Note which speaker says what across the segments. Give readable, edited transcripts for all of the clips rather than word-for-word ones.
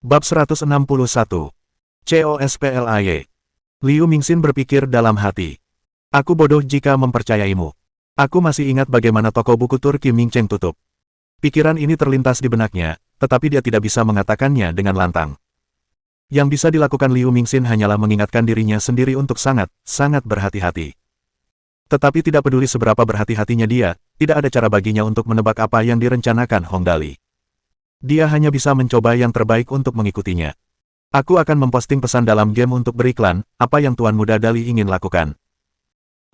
Speaker 1: Bab 161. COSPLAY. Liu Mingxin berpikir dalam hati. Aku bodoh jika mempercayaimu. Aku masih ingat bagaimana toko buku Turki Mingcheng tutup. Pikiran ini terlintas di benaknya, tetapi dia tidak bisa mengatakannya dengan lantang. Yang bisa dilakukan Liu Mingxin hanyalah mengingatkan dirinya sendiri untuk sangat berhati-hati. Tetapi tidak peduli seberapa berhati-hatinya dia, tidak ada cara baginya untuk menebak apa yang direncanakan Hong Dali. Dia hanya bisa mencoba yang terbaik untuk mengikutinya. Aku akan memposting pesan dalam game untuk beriklan, apa yang Tuan Muda Dali ingin lakukan.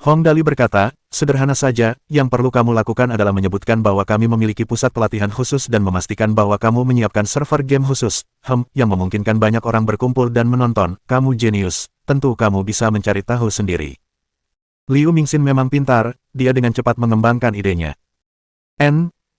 Speaker 1: Hong Dali berkata, sederhana saja, yang perlu kamu lakukan adalah menyebutkan bahwa kami memiliki pusat pelatihan khusus dan memastikan bahwa kamu menyiapkan server game khusus, yang memungkinkan banyak orang berkumpul dan menonton. Kamu jenius, tentu kamu bisa mencari tahu sendiri. Liu Mingxin memang pintar, dia dengan cepat mengembangkan idenya.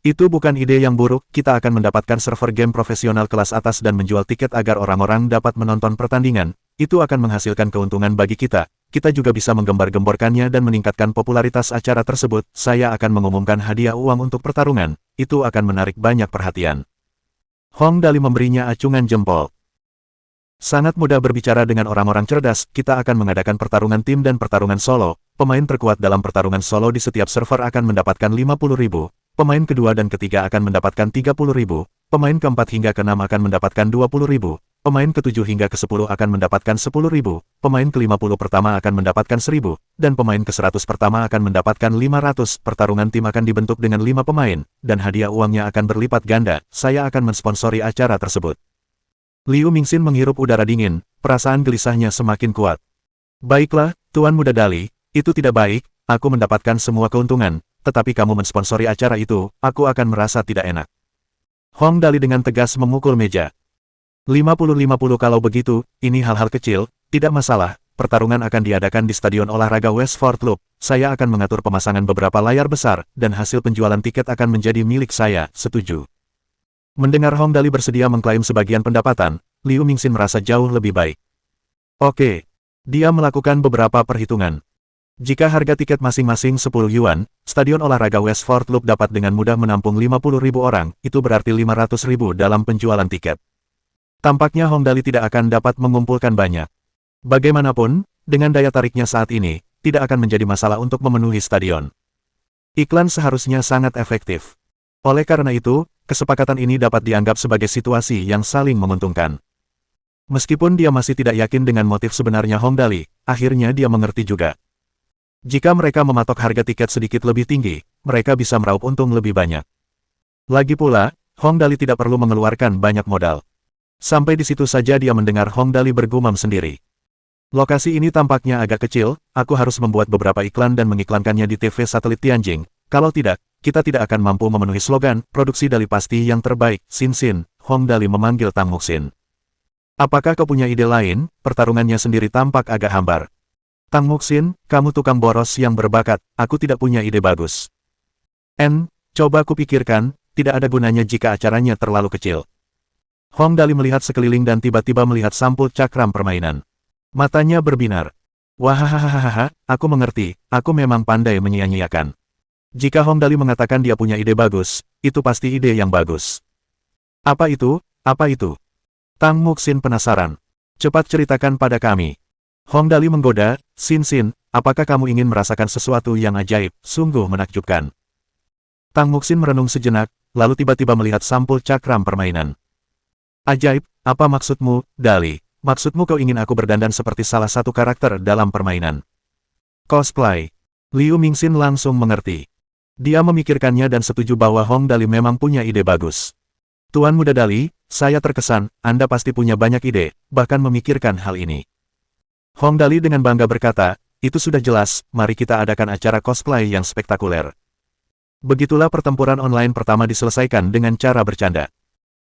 Speaker 1: Itu bukan ide yang buruk, kita akan mendapatkan server game profesional kelas atas dan menjual tiket agar orang-orang dapat menonton pertandingan, itu akan menghasilkan keuntungan bagi kita. Kita juga bisa menggembar-gemborkannya dan meningkatkan popularitas acara tersebut. Saya akan mengumumkan hadiah uang untuk pertarungan, itu akan menarik banyak perhatian. Hong Dali memberinya acungan jempol. Sangat mudah berbicara dengan orang-orang cerdas, kita akan mengadakan pertarungan tim dan pertarungan solo. Pemain terkuat dalam pertarungan solo di setiap server akan mendapatkan 50.000, pemain kedua dan ketiga akan mendapatkan 30.000, pemain keempat hingga keenam akan mendapatkan 20.000, pemain ketujuh hingga ke-10 akan mendapatkan 10.000, pemain ke-50 pertama akan mendapatkan 1.000, dan pemain ke-100 pertama akan mendapatkan 500. Pertarungan tim akan dibentuk dengan 5 pemain, dan hadiah uangnya akan berlipat ganda. Saya akan mensponsori acara tersebut. Liu Mingxin menghirup udara dingin, perasaan gelisahnya semakin kuat. Baiklah, Tuan Muda Dali, itu tidak baik, aku mendapatkan semua keuntungan, tetapi kamu mensponsori acara itu, aku akan merasa tidak enak. Hong Dali dengan tegas memukul meja. 50-50 kalau begitu, ini hal-hal kecil, tidak masalah, pertarungan akan diadakan di Stadion Olahraga Westford Loop, saya akan mengatur pemasangan beberapa layar besar, dan hasil penjualan tiket akan menjadi milik saya, setuju. Mendengar Hong Dali bersedia mengklaim sebagian pendapatan, Liu Mingxin merasa jauh lebih baik. Oke. Dia melakukan beberapa perhitungan. Jika harga tiket masing-masing 10 yuan, Stadion Olahraga Westford Loop dapat dengan mudah menampung 50.000 orang, itu berarti 500.000 dalam penjualan tiket. Tampaknya Hong Dali tidak akan dapat mengumpulkan banyak. Bagaimanapun, dengan daya tariknya saat ini, tidak akan menjadi masalah untuk memenuhi stadion. Iklan seharusnya sangat efektif. Oleh karena itu, kesepakatan ini dapat dianggap sebagai situasi yang saling menguntungkan. Meskipun dia masih tidak yakin dengan motif sebenarnya Hong Dali, akhirnya dia mengerti juga. Jika mereka mematok harga tiket sedikit lebih tinggi, mereka bisa meraup untung lebih banyak. Lagi pula, Hong Dali tidak perlu mengeluarkan banyak modal. Sampai di situ saja dia mendengar Hong Dali bergumam sendiri. Lokasi ini tampaknya agak kecil, aku harus membuat beberapa iklan dan mengiklankannya di TV satelit Tianjin. Kalau tidak, kita tidak akan mampu memenuhi slogan, produksi Dali pasti yang terbaik, Xin Xin. Hong Dali memanggil Tang Muxin. Apakah kau punya ide lain? Pertarungannya sendiri tampak agak hambar. Tang Muxin, kamu tukang boros yang berbakat, aku tidak punya ide bagus. Coba kupikirkan, tidak ada gunanya jika acaranya terlalu kecil. Hong Dali melihat sekeliling dan tiba-tiba melihat sampul cakram permainan. Matanya berbinar. Wahahaha, aku mengerti, aku memang pandai menyia-nyiakan. Jika Hong Dali mengatakan dia punya ide bagus, itu pasti ide yang bagus. Apa itu? Apa itu? Tang Muxin penasaran. Cepat ceritakan pada kami. Hong Dali menggoda, Xin Xin, apakah kamu ingin merasakan sesuatu yang ajaib, sungguh menakjubkan. Tang Muxin merenung sejenak, lalu tiba-tiba melihat sampul cakram permainan. Ajaib, apa maksudmu, Dali? Maksudmu kau ingin aku berdandan seperti salah satu karakter dalam permainan? Cosplay. Liu Mingxin langsung mengerti. Dia memikirkannya dan setuju bahwa Hong Dali memang punya ide bagus. Tuan Muda Dali, saya terkesan, Anda pasti punya banyak ide, bahkan memikirkan hal ini. Hong Dali dengan bangga berkata, itu sudah jelas, mari kita adakan acara cosplay yang spektakuler. Begitulah pertempuran online pertama diselesaikan dengan cara bercanda.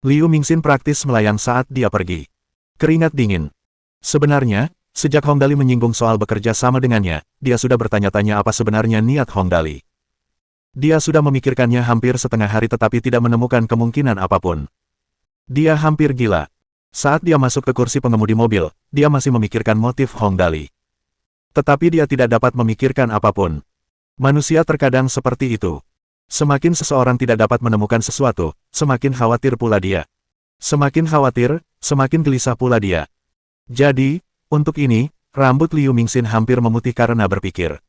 Speaker 1: Liu Mingxin praktis melayang saat dia pergi. Keringat dingin. Sebenarnya, sejak Hong Dali menyinggung soal bekerja sama dengannya, dia sudah bertanya-tanya apa sebenarnya niat Hong Dali. Dia sudah memikirkannya hampir setengah hari tetapi tidak menemukan kemungkinan apapun. Dia hampir gila. Saat dia masuk ke kursi pengemudi mobil, dia masih memikirkan motif Hong Dali. Tetapi dia tidak dapat memikirkan apapun. Manusia terkadang seperti itu. Semakin seseorang tidak dapat menemukan sesuatu, semakin khawatir pula dia. Semakin khawatir, semakin gelisah pula dia. Jadi, untuk ini, rambut Liu Mingxin hampir memutih karena berpikir.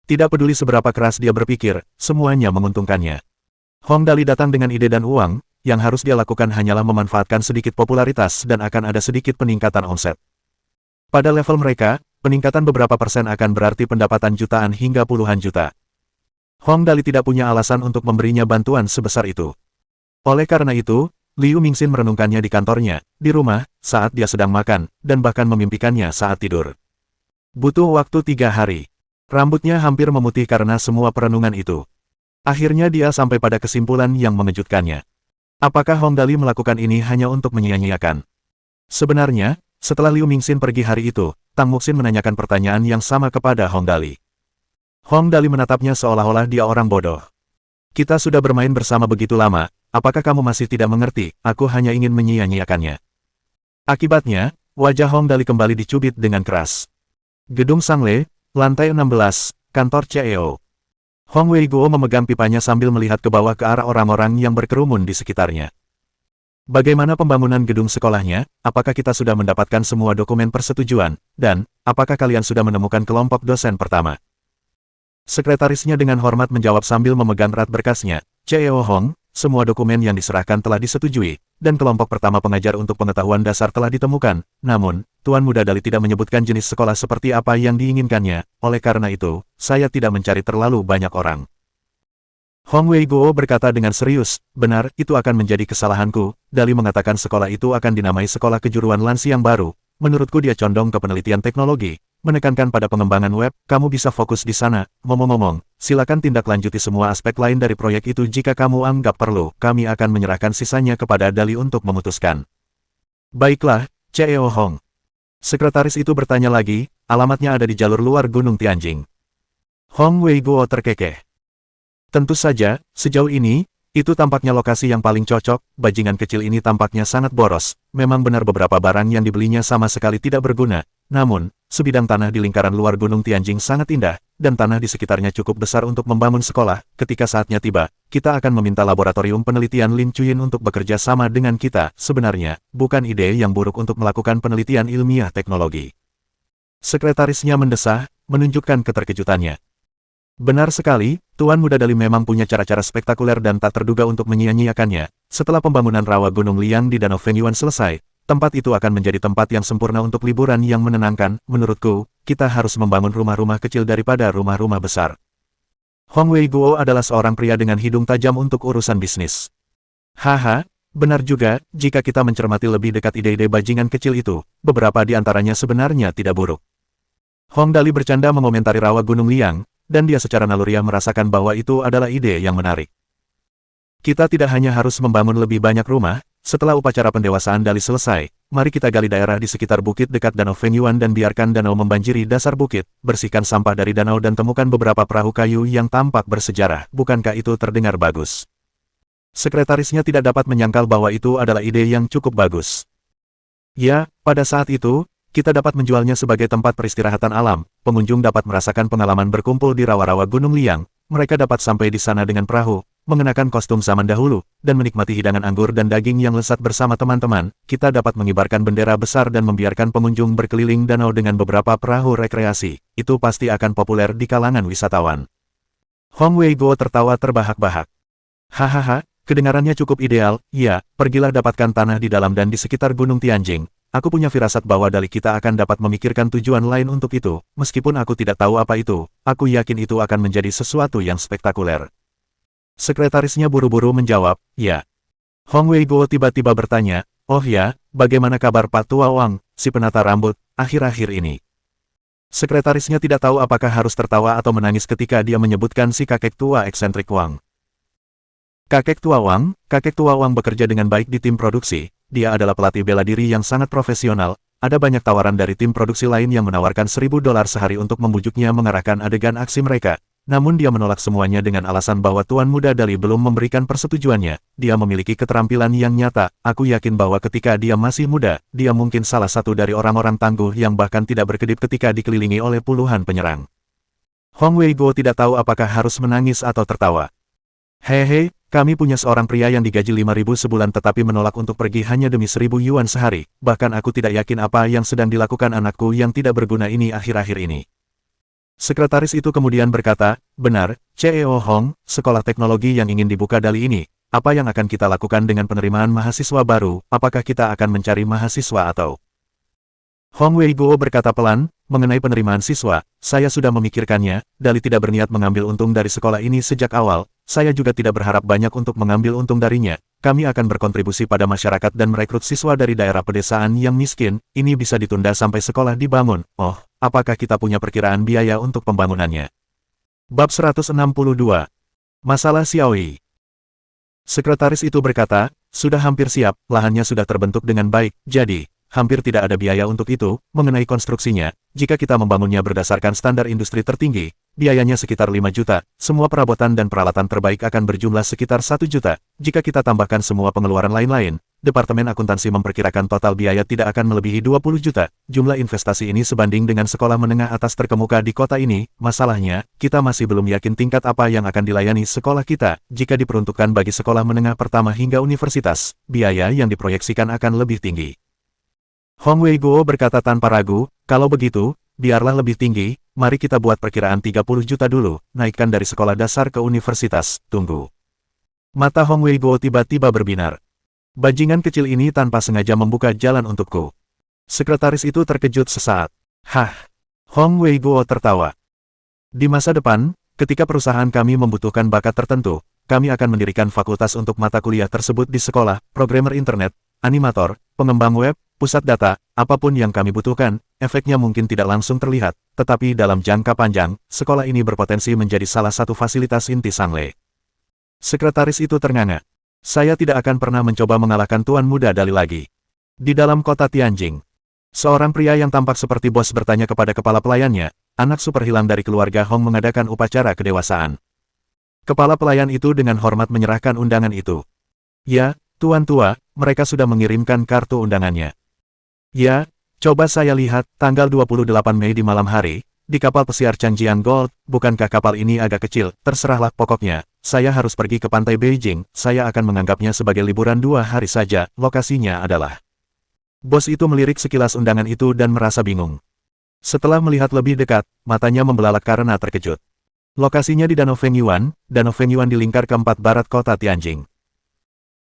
Speaker 1: Tidak peduli seberapa keras dia berpikir, semuanya menguntungkannya. Hong Dali datang dengan ide dan uang, yang harus dia lakukan hanyalah memanfaatkan sedikit popularitas dan akan ada sedikit peningkatan omset. Pada level mereka, peningkatan beberapa persen akan berarti pendapatan jutaan hingga puluhan juta. Hong Dali tidak punya alasan untuk memberinya bantuan sebesar itu. Oleh karena itu, Liu Mingxin merenungkannya di kantornya, di rumah, saat dia sedang makan, dan bahkan memimpikannya saat tidur. Butuh waktu 3 hari. Rambutnya hampir memutih karena semua perenungan itu. Akhirnya dia sampai pada kesimpulan yang mengejutkannya. Apakah Hong Dali melakukan ini hanya untuk menyia-nyiakan? Sebenarnya, setelah Liu Mingxin pergi hari itu, Tang Muxin menanyakan pertanyaan yang sama kepada Hong Dali. Hong Dali menatapnya seolah-olah dia orang bodoh. Kita sudah bermain bersama begitu lama, apakah kamu masih tidak mengerti? Aku hanya ingin menyia-nyiakannya. Akibatnya, wajah Hong Dali kembali dicubit dengan keras. Gedung Sangle, lantai 16, kantor CEO. Hong Weiguo memegang pipanya sambil melihat ke bawah ke arah orang-orang yang berkerumun di sekitarnya. Bagaimana pembangunan gedung sekolahnya? Apakah kita sudah mendapatkan semua dokumen persetujuan? Dan, apakah kalian sudah menemukan kelompok dosen pertama? Sekretarisnya dengan hormat menjawab sambil memegang erat berkasnya. CEO Hong, semua dokumen yang diserahkan telah disetujui, dan kelompok pertama pengajar untuk pengetahuan dasar telah ditemukan. Namun, Tuan Muda Dali tidak menyebutkan jenis sekolah seperti apa yang diinginkannya, oleh karena itu, saya tidak mencari terlalu banyak orang. Hong Weiguo berkata dengan serius, benar, itu akan menjadi kesalahanku. Dali mengatakan sekolah itu akan dinamai Sekolah Kejuruan Lansi yang baru. Menurutku dia condong ke penelitian teknologi. Menekankan pada pengembangan web, kamu bisa fokus di sana. Ngomong-ngomong, silakan tindak lanjuti semua aspek lain dari proyek itu jika kamu anggap perlu. Kami akan menyerahkan sisanya kepada Dali untuk memutuskan. Baiklah, CEO Hong. Sekretaris itu bertanya lagi, alamatnya ada di jalur luar Gunung Tianjing. Hong Weiguo terkekeh. Tentu saja, sejauh ini, itu tampaknya lokasi yang paling cocok. Bajingan kecil ini tampaknya sangat boros. Memang benar beberapa barang yang dibelinya sama sekali tidak berguna. Namun, sebidang tanah di lingkaran luar Gunung Tianjing sangat indah, dan tanah di sekitarnya cukup besar untuk membangun sekolah. Ketika saatnya tiba, kita akan meminta laboratorium penelitian Lin Chuyin untuk bekerja sama dengan kita. Sebenarnya, bukan ide yang buruk untuk melakukan penelitian ilmiah teknologi. Sekretarisnya mendesah, menunjukkan keterkejutannya. Benar sekali, Tuan Muda Dali memang punya cara-cara spektakuler dan tak terduga untuk menyia-nyiakannya. Setelah pembangunan rawa Gunung Liang di Danau Fengyuan selesai, tempat itu akan menjadi tempat yang sempurna untuk liburan yang menenangkan. Menurutku, kita harus membangun rumah-rumah kecil daripada rumah-rumah besar. Hong Weiguo adalah seorang pria dengan hidung tajam untuk urusan bisnis. Haha, benar juga, jika kita mencermati lebih dekat ide-ide bajingan kecil itu, beberapa di antaranya sebenarnya tidak buruk. Hong Dali bercanda mengomentari rawa Gunung Liang, dan dia secara naluriah merasakan bahwa itu adalah ide yang menarik. Kita tidak hanya harus membangun lebih banyak rumah, setelah upacara pendewasaan Dali selesai, mari kita gali daerah di sekitar bukit dekat Danau Fengyuan dan biarkan danau membanjiri dasar bukit, bersihkan sampah dari danau dan temukan beberapa perahu kayu yang tampak bersejarah. Bukankah itu terdengar bagus? Sekretarisnya tidak dapat menyangkal bahwa itu adalah ide yang cukup bagus. Ya, pada saat itu, kita dapat menjualnya sebagai tempat peristirahatan alam. Pengunjung dapat merasakan pengalaman berkumpul di rawa-rawa Gunung Liang. Mereka dapat sampai di sana dengan perahu, mengenakan kostum zaman dahulu, dan menikmati hidangan anggur dan daging yang lezat bersama teman-teman. Kita dapat mengibarkan bendera besar dan membiarkan pengunjung berkeliling danau dengan beberapa perahu rekreasi. Itu pasti akan populer di kalangan wisatawan. Hong Weiguo tertawa terbahak-bahak. Hahaha, kedengarannya cukup ideal. Ya, pergilah dapatkan tanah di dalam dan di sekitar Gunung Tianjing. Aku punya firasat bahwa Dali kita akan dapat memikirkan tujuan lain untuk itu. Meskipun aku tidak tahu apa itu, aku yakin itu akan menjadi sesuatu yang spektakuler. Sekretarisnya buru-buru menjawab, ya. Hong Weiguo tiba-tiba bertanya, oh ya, bagaimana kabar Pak Tua Wang, si penata rambut, akhir-akhir ini? Sekretarisnya tidak tahu apakah harus tertawa atau menangis ketika dia menyebutkan si kakek tua eksentrik Wang. Kakek tua Wang bekerja dengan baik di tim produksi. Dia adalah pelatih bela diri yang sangat profesional. Ada banyak tawaran dari tim produksi lain yang menawarkan $1.000 sehari untuk membujuknya mengarahkan adegan aksi mereka. Namun dia menolak semuanya dengan alasan bahwa Tuan Muda Dali belum memberikan persetujuannya. Dia memiliki keterampilan yang nyata. Aku yakin bahwa ketika dia masih muda, dia mungkin salah satu dari orang-orang tangguh yang bahkan tidak berkedip ketika dikelilingi oleh puluhan penyerang. Hong Weiguo tidak tahu apakah harus menangis atau tertawa. Hehe, kami punya seorang pria yang digaji 5.000 sebulan tetapi menolak untuk pergi hanya demi 1.000 yuan sehari, bahkan aku tidak yakin apa yang sedang dilakukan anakku yang tidak berguna ini akhir-akhir ini. Sekretaris itu kemudian berkata, benar, CEO Hong, sekolah teknologi yang ingin dibuka Dali ini, apa yang akan kita lakukan dengan penerimaan mahasiswa baru, apakah kita akan mencari mahasiswa atau... Hong Weibo berkata pelan, mengenai penerimaan siswa, saya sudah memikirkannya, Dali tidak berniat mengambil untung dari sekolah ini sejak awal, saya juga tidak berharap banyak untuk mengambil untung darinya, kami akan berkontribusi pada masyarakat dan merekrut siswa dari daerah pedesaan yang miskin, ini bisa ditunda sampai sekolah dibangun, oh, apakah kita punya perkiraan biaya untuk pembangunannya? Bab 162. Masalah Xiaoyi. Sekretaris itu berkata, sudah hampir siap, lahannya sudah terbentuk dengan baik, jadi, hampir tidak ada biaya untuk itu, mengenai konstruksinya, jika kita membangunnya berdasarkan standar industri tertinggi, biayanya sekitar 5 juta, semua perabotan dan peralatan terbaik akan berjumlah sekitar 1 juta, jika kita tambahkan semua pengeluaran lain-lain, Departemen Akuntansi memperkirakan total biaya tidak akan melebihi 20 juta, jumlah investasi ini sebanding dengan sekolah menengah atas terkemuka di kota ini, masalahnya, kita masih belum yakin tingkat apa yang akan dilayani sekolah kita, jika diperuntukkan bagi sekolah menengah pertama hingga universitas, biaya yang diproyeksikan akan lebih tinggi. Hong Weibo berkata tanpa ragu, kalau begitu, biarlah lebih tinggi, mari kita buat perkiraan 30 juta dulu, naikkan dari sekolah dasar ke universitas, tunggu. Mata Hong Weibo tiba-tiba berbinar. Bajingan kecil ini tanpa sengaja membuka jalan untukku. Sekretaris itu terkejut sesaat. Hah? Hong Weibo tertawa. Di masa depan, ketika perusahaan kami membutuhkan bakat tertentu, kami akan mendirikan fakultas untuk mata kuliah tersebut di sekolah, programmer internet, animator, pengembang web, pusat data, apapun yang kami butuhkan, efeknya mungkin tidak langsung terlihat, tetapi dalam jangka panjang, sekolah ini berpotensi menjadi salah satu fasilitas inti Sangle. Sekretaris itu ternganga. Saya tidak akan pernah mencoba mengalahkan Tuan Muda Dali lagi. Di dalam kota Tianjing, seorang pria yang tampak seperti bos bertanya kepada kepala pelayannya, anak super hilang dari keluarga Hong mengadakan upacara kedewasaan. Kepala pelayan itu dengan hormat menyerahkan undangan itu. Ya, Tuan Tua, mereka sudah mengirimkan kartu undangannya. Ya, coba saya lihat, tanggal 28 Mei di malam hari, di kapal pesiar Changjiang Gold, bukankah kapal ini agak kecil, terserahlah pokoknya, saya harus pergi ke pantai Beijing, saya akan menganggapnya sebagai liburan 2 hari saja, lokasinya adalah. Bos itu melirik sekilas undangan itu dan merasa bingung. Setelah melihat lebih dekat, matanya membelalak karena terkejut. Lokasinya di Danau Fengyuan di lingkar keempat barat kota Tianjing.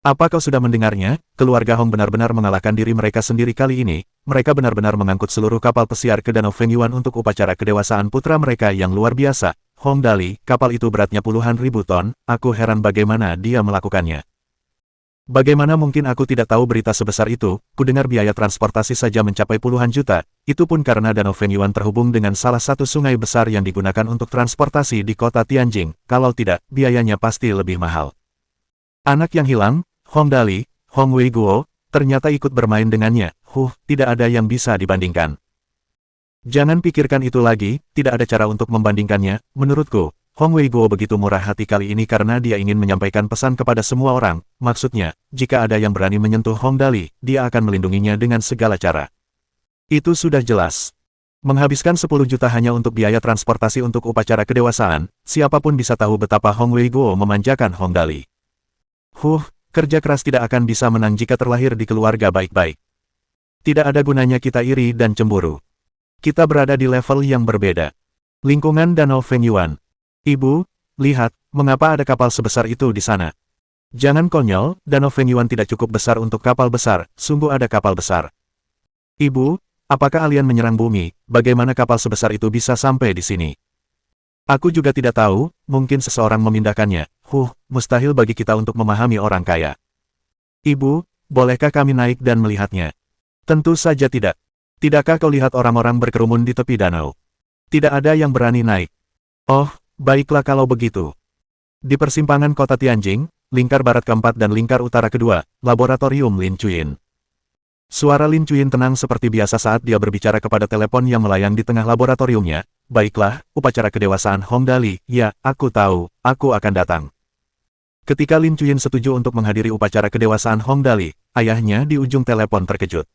Speaker 1: Apa kau sudah mendengarnya? Keluarga Hong benar-benar mengalahkan diri mereka sendiri kali ini. Mereka benar-benar mengangkut seluruh kapal pesiar ke Danau Fengyuan untuk upacara kedewasaan putra mereka yang luar biasa. Hong Dali, kapal itu beratnya puluhan ribu ton, aku heran bagaimana dia melakukannya. Bagaimana mungkin aku tidak tahu berita sebesar itu? Kudengar biaya transportasi saja mencapai puluhan juta, itu pun karena Danau Fengyuan terhubung dengan salah satu sungai besar yang digunakan untuk transportasi di kota Tianjing, kalau tidak, biayanya pasti lebih mahal. Anak yang hilang, Hong Dali, Hong Weibo, ternyata ikut bermain dengannya, tidak ada yang bisa dibandingkan. Jangan pikirkan itu lagi, tidak ada cara untuk membandingkannya, menurutku, Hong Weibo begitu murah hati kali ini karena dia ingin menyampaikan pesan kepada semua orang, maksudnya, jika ada yang berani menyentuh Hong Dali, dia akan melindunginya dengan segala cara. Itu sudah jelas. Menghabiskan 10 juta hanya untuk biaya transportasi untuk upacara kedewasaan, siapapun bisa tahu betapa Hong Weibo memanjakan Hong Dali. Kerja keras tidak akan bisa menang jika terlahir di keluarga baik-baik. Tidak ada gunanya kita iri dan cemburu. Kita berada di level yang berbeda. Lingkungan Danau Fengyuan. Ibu, lihat, mengapa ada kapal sebesar itu di sana? Jangan konyol, Danau Fengyuan tidak cukup besar untuk kapal besar, sungguh ada kapal besar. Ibu, apakah alien menyerang bumi, bagaimana kapal sebesar itu bisa sampai di sini? Aku juga tidak tahu, mungkin seseorang memindahkannya. Mustahil bagi kita untuk memahami orang kaya. Ibu, bolehkah kami naik dan melihatnya? Tentu saja tidak. Tidakkah kau lihat orang-orang berkerumun di tepi danau? Tidak ada yang berani naik. Oh, baiklah kalau begitu. Di persimpangan kota Tianjing, lingkar barat keempat dan lingkar utara kedua, laboratorium Lin Chuyin. Suara Lin Chuyin tenang seperti biasa saat dia berbicara kepada telepon yang melayang di tengah laboratoriumnya. Baiklah, upacara kedewasaan Hong Dali, ya, aku tahu, aku akan datang. Ketika Lin Chuyin setuju untuk menghadiri upacara kedewasaan Hong Dali, ayahnya di ujung telepon terkejut.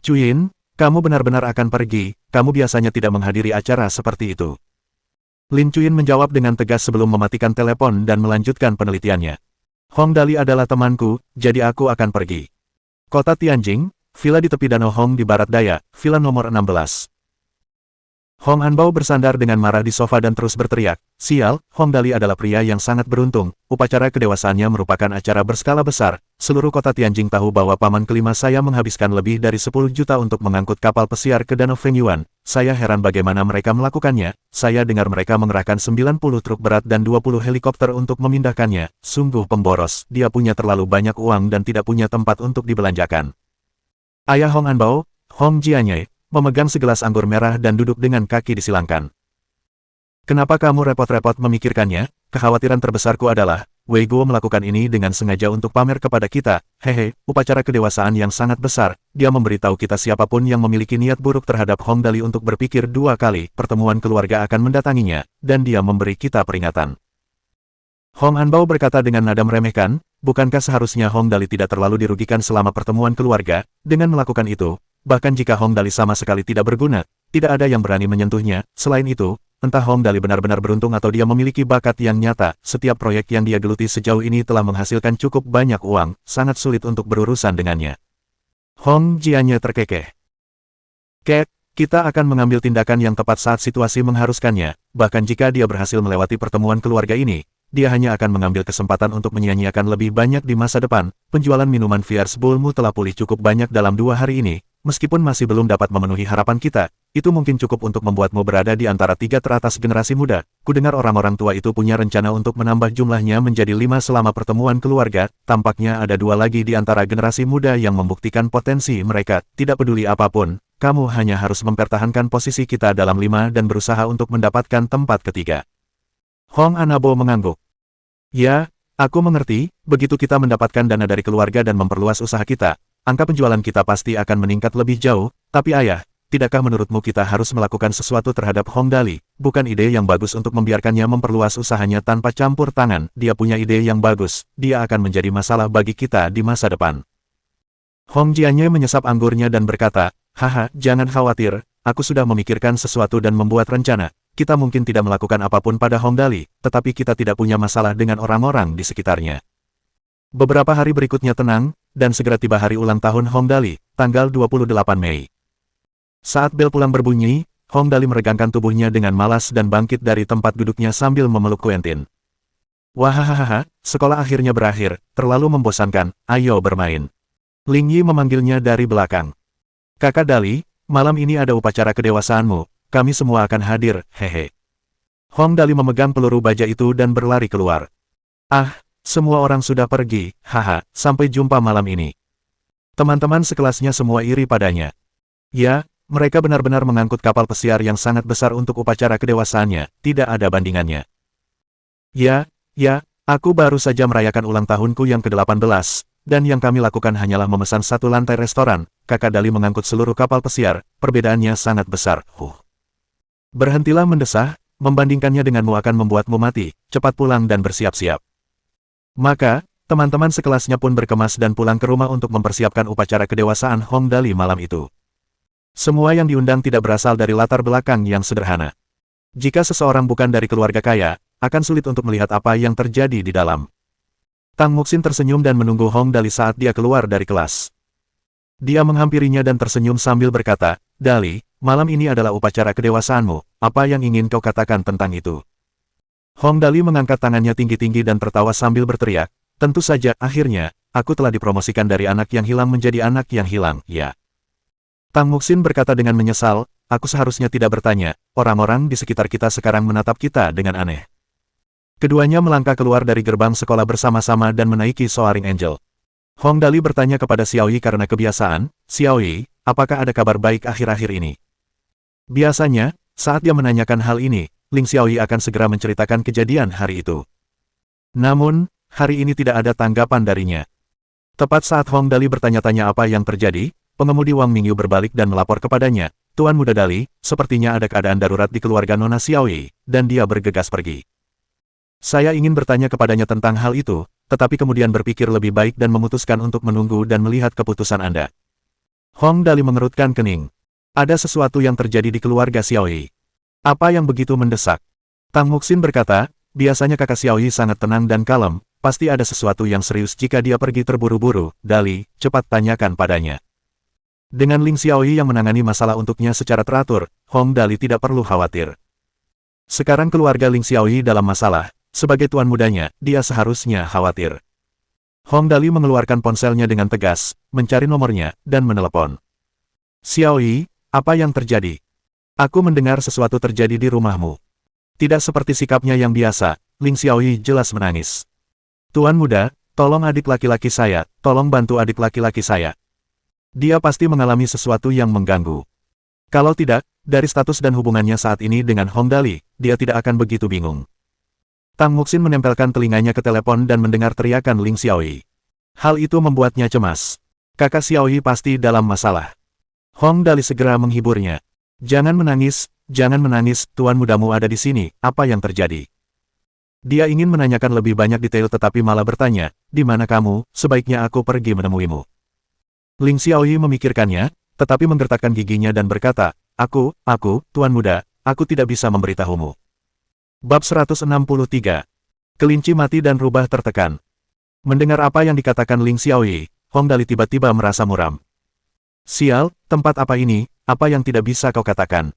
Speaker 1: Chuyin, kamu benar-benar akan pergi, kamu biasanya tidak menghadiri acara seperti itu. Lin Chuyin menjawab dengan tegas sebelum mematikan telepon dan melanjutkan penelitiannya. Hong Dali adalah temanku, jadi aku akan pergi. Kota Tianjing, villa di tepi Danau Hong di barat daya, villa nomor 16. Hong Anbao bersandar dengan marah di sofa dan terus berteriak, "Sial, Hong Dali adalah pria yang sangat beruntung. Upacara kedewasaannya merupakan acara berskala besar. Seluruh kota Tianjing tahu bahwa paman kelima saya menghabiskan lebih dari 10 juta untuk mengangkut kapal pesiar ke Danau Fengyuan. Saya heran bagaimana mereka melakukannya. Saya dengar mereka mengerahkan 90 truk berat dan 20 helikopter untuk memindahkannya. Sungguh pemboros, dia punya terlalu banyak uang dan tidak punya tempat untuk dibelanjakan." Ayah Hong Anbao, Hong Jianye, memegang segelas anggur merah dan duduk dengan kaki disilangkan. "Kenapa kamu repot-repot memikirkannya? Kekhawatiran terbesarku adalah, Wei Guo melakukan ini dengan sengaja untuk pamer kepada kita. Hehe, upacara kedewasaan yang sangat besar. Dia memberitahu kita siapapun yang memiliki niat buruk terhadap Hong Dali untuk berpikir 2 kali, pertemuan keluarga akan mendatanginya, dan dia memberi kita peringatan." Hong Anbao berkata dengan nada meremehkan, "Bukankah seharusnya Hong Dali tidak terlalu dirugikan selama pertemuan keluarga? Dengan melakukan itu, bahkan jika Hong Dali sama sekali tidak berguna, tidak ada yang berani menyentuhnya. Selain itu, entah Hong Dali benar-benar beruntung atau dia memiliki bakat yang nyata, setiap proyek yang dia geluti sejauh ini telah menghasilkan cukup banyak uang, sangat sulit untuk berurusan dengannya." Hong Jianye terkekeh. Kita akan mengambil tindakan yang tepat saat situasi mengharuskannya, bahkan jika dia berhasil melewati pertemuan keluarga ini, dia hanya akan mengambil kesempatan untuk menyia-nyiakan lebih banyak di masa depan. Penjualan minuman Fierce Bullmu telah pulih cukup banyak dalam 2 hari ini. Meskipun masih belum dapat memenuhi harapan kita, itu mungkin cukup untuk membuatmu berada di antara 3 teratas generasi muda. Kudengar orang-orang tua itu punya rencana untuk menambah jumlahnya menjadi 5 selama pertemuan keluarga. Tampaknya ada 2 lagi di antara generasi muda yang membuktikan potensi mereka. Tidak peduli apapun, kamu hanya harus mempertahankan posisi kita dalam 5 dan berusaha untuk mendapatkan tempat ketiga. Hong Anbao mengangguk. "Ya, aku mengerti, begitu kita mendapatkan dana dari keluarga dan memperluas usaha kita, angka penjualan kita pasti akan meningkat lebih jauh. Tapi ayah, tidakkah menurutmu kita harus melakukan sesuatu terhadap Hong Dali? Bukan ide yang bagus untuk membiarkannya memperluas usahanya tanpa campur tangan. Dia punya ide yang bagus, dia akan menjadi masalah bagi kita di masa depan." Hong Jianye menyesap anggurnya dan berkata, "Haha, jangan khawatir, aku sudah memikirkan sesuatu dan membuat rencana. Kita mungkin tidak melakukan apapun pada Hong Dali, tetapi kita tidak punya masalah dengan orang-orang di sekitarnya." Beberapa hari berikutnya tenang, dan segera tiba hari ulang tahun Hong Dali, tanggal 28 Mei. Saat bel pulang berbunyi, Hong Dali meregangkan tubuhnya dengan malas dan bangkit dari tempat duduknya sambil memeluk Quentin. "Wahahaha, sekolah akhirnya berakhir, terlalu membosankan, ayo bermain." Ling Yi memanggilnya dari belakang. "Kakak Dali, malam ini ada upacara kedewasaanmu, kami semua akan hadir, hehe." Hong Dali memegang peluru baja itu dan berlari keluar. "Ah, semua orang sudah pergi, haha, sampai jumpa malam ini." Teman-teman sekelasnya semua iri padanya. Ya, mereka benar-benar mengangkut kapal pesiar yang sangat besar untuk upacara kedewasaannya, tidak ada bandingannya. Ya, aku baru saja merayakan ulang tahunku yang ke-18, dan yang kami lakukan hanyalah memesan 1 lantai restoran. Kakak Dali mengangkut seluruh kapal pesiar, perbedaannya sangat besar. Berhentilah mendesah, membandingkannya denganmu akan membuatmu mati, cepat pulang dan bersiap-siap. Maka, teman-teman sekelasnya pun berkemas dan pulang ke rumah untuk mempersiapkan upacara kedewasaan Hong Dali malam itu. Semua yang diundang tidak berasal dari latar belakang yang sederhana. Jika seseorang bukan dari keluarga kaya, akan sulit untuk melihat apa yang terjadi di dalam. Tang Muxin tersenyum dan menunggu Hong Dali saat dia keluar dari kelas. Dia menghampirinya dan tersenyum sambil berkata, "Dali, malam ini adalah upacara kedewasaanmu, apa yang ingin kau katakan tentang itu?" Hong Dali mengangkat tangannya tinggi-tinggi dan tertawa sambil berteriak, "Tentu saja, akhirnya, aku telah dipromosikan dari anak yang hilang menjadi anak yang hilang, ya." Tang Muxin berkata dengan menyesal, "Aku seharusnya tidak bertanya, orang-orang di sekitar kita sekarang menatap kita dengan aneh." Keduanya melangkah keluar dari gerbang sekolah bersama-sama dan menaiki Soaring Angel. Hong Dali bertanya kepada Xiaoyi karena kebiasaan, "Xiaoyi, apakah ada kabar baik akhir-akhir ini?" Biasanya, saat dia menanyakan hal ini, Ling Xiaoyi akan segera menceritakan kejadian hari itu. Namun, hari ini tidak ada tanggapan darinya. Tepat saat Hong Dali bertanya-tanya apa yang terjadi, pengemudi Wang Mingyu berbalik dan melapor kepadanya, "Tuan Muda Dali, sepertinya ada keadaan darurat di keluarga Nona Xiaoyi," dan dia bergegas pergi. Saya ingin bertanya kepadanya tentang hal itu, tetapi kemudian berpikir lebih baik dan memutuskan untuk menunggu dan melihat keputusan Anda. Hong Dali mengerutkan kening. Ada sesuatu yang terjadi di keluarga Xiaoyi. Apa yang begitu mendesak? Tang Muxin berkata, "Biasanya kakak Xiaoyi sangat tenang dan kalem, pasti ada sesuatu yang serius jika dia pergi terburu-buru. Dali, cepat tanyakan padanya. Dengan Ling Xiaoyi yang menangani masalah untuknya secara teratur, Hong Dali tidak perlu khawatir. Sekarang keluarga Ling Xiaoyi dalam masalah, sebagai tuan mudanya, dia seharusnya khawatir. Hong Dali mengeluarkan ponselnya dengan tegas, mencari nomornya, dan menelepon. Xiaoyi, apa yang terjadi? Aku mendengar sesuatu terjadi di rumahmu. Tidak seperti sikapnya yang biasa, Ling Xiaoyi jelas menangis. Tuan muda, tolong adik laki-laki saya, tolong bantu adik laki-laki saya. Dia pasti mengalami sesuatu yang mengganggu. Kalau tidak, dari status dan hubungannya saat ini dengan Hong Dali, dia tidak akan begitu bingung. Tang Muxin menempelkan telinganya ke telepon dan mendengar teriakan Ling Xiaoyi. Hal itu membuatnya cemas. Kakak Xiaoyi pasti dalam masalah. Hong Dali segera menghiburnya. Jangan menangis, tuan mudamu ada di sini, apa yang terjadi? Dia ingin menanyakan lebih banyak detail tetapi malah bertanya, di mana kamu, sebaiknya aku pergi menemuimu. Ling Xiaoyi memikirkannya, tetapi menggertakkan giginya dan berkata, aku, tuan muda, aku tidak bisa memberitahumu. Bab 163. Kelinci mati dan rubah tertekan. Mendengar apa yang dikatakan Ling Xiaoyi, Hong Dali tiba-tiba merasa muram. Sial, tempat apa ini, apa yang tidak bisa kau katakan?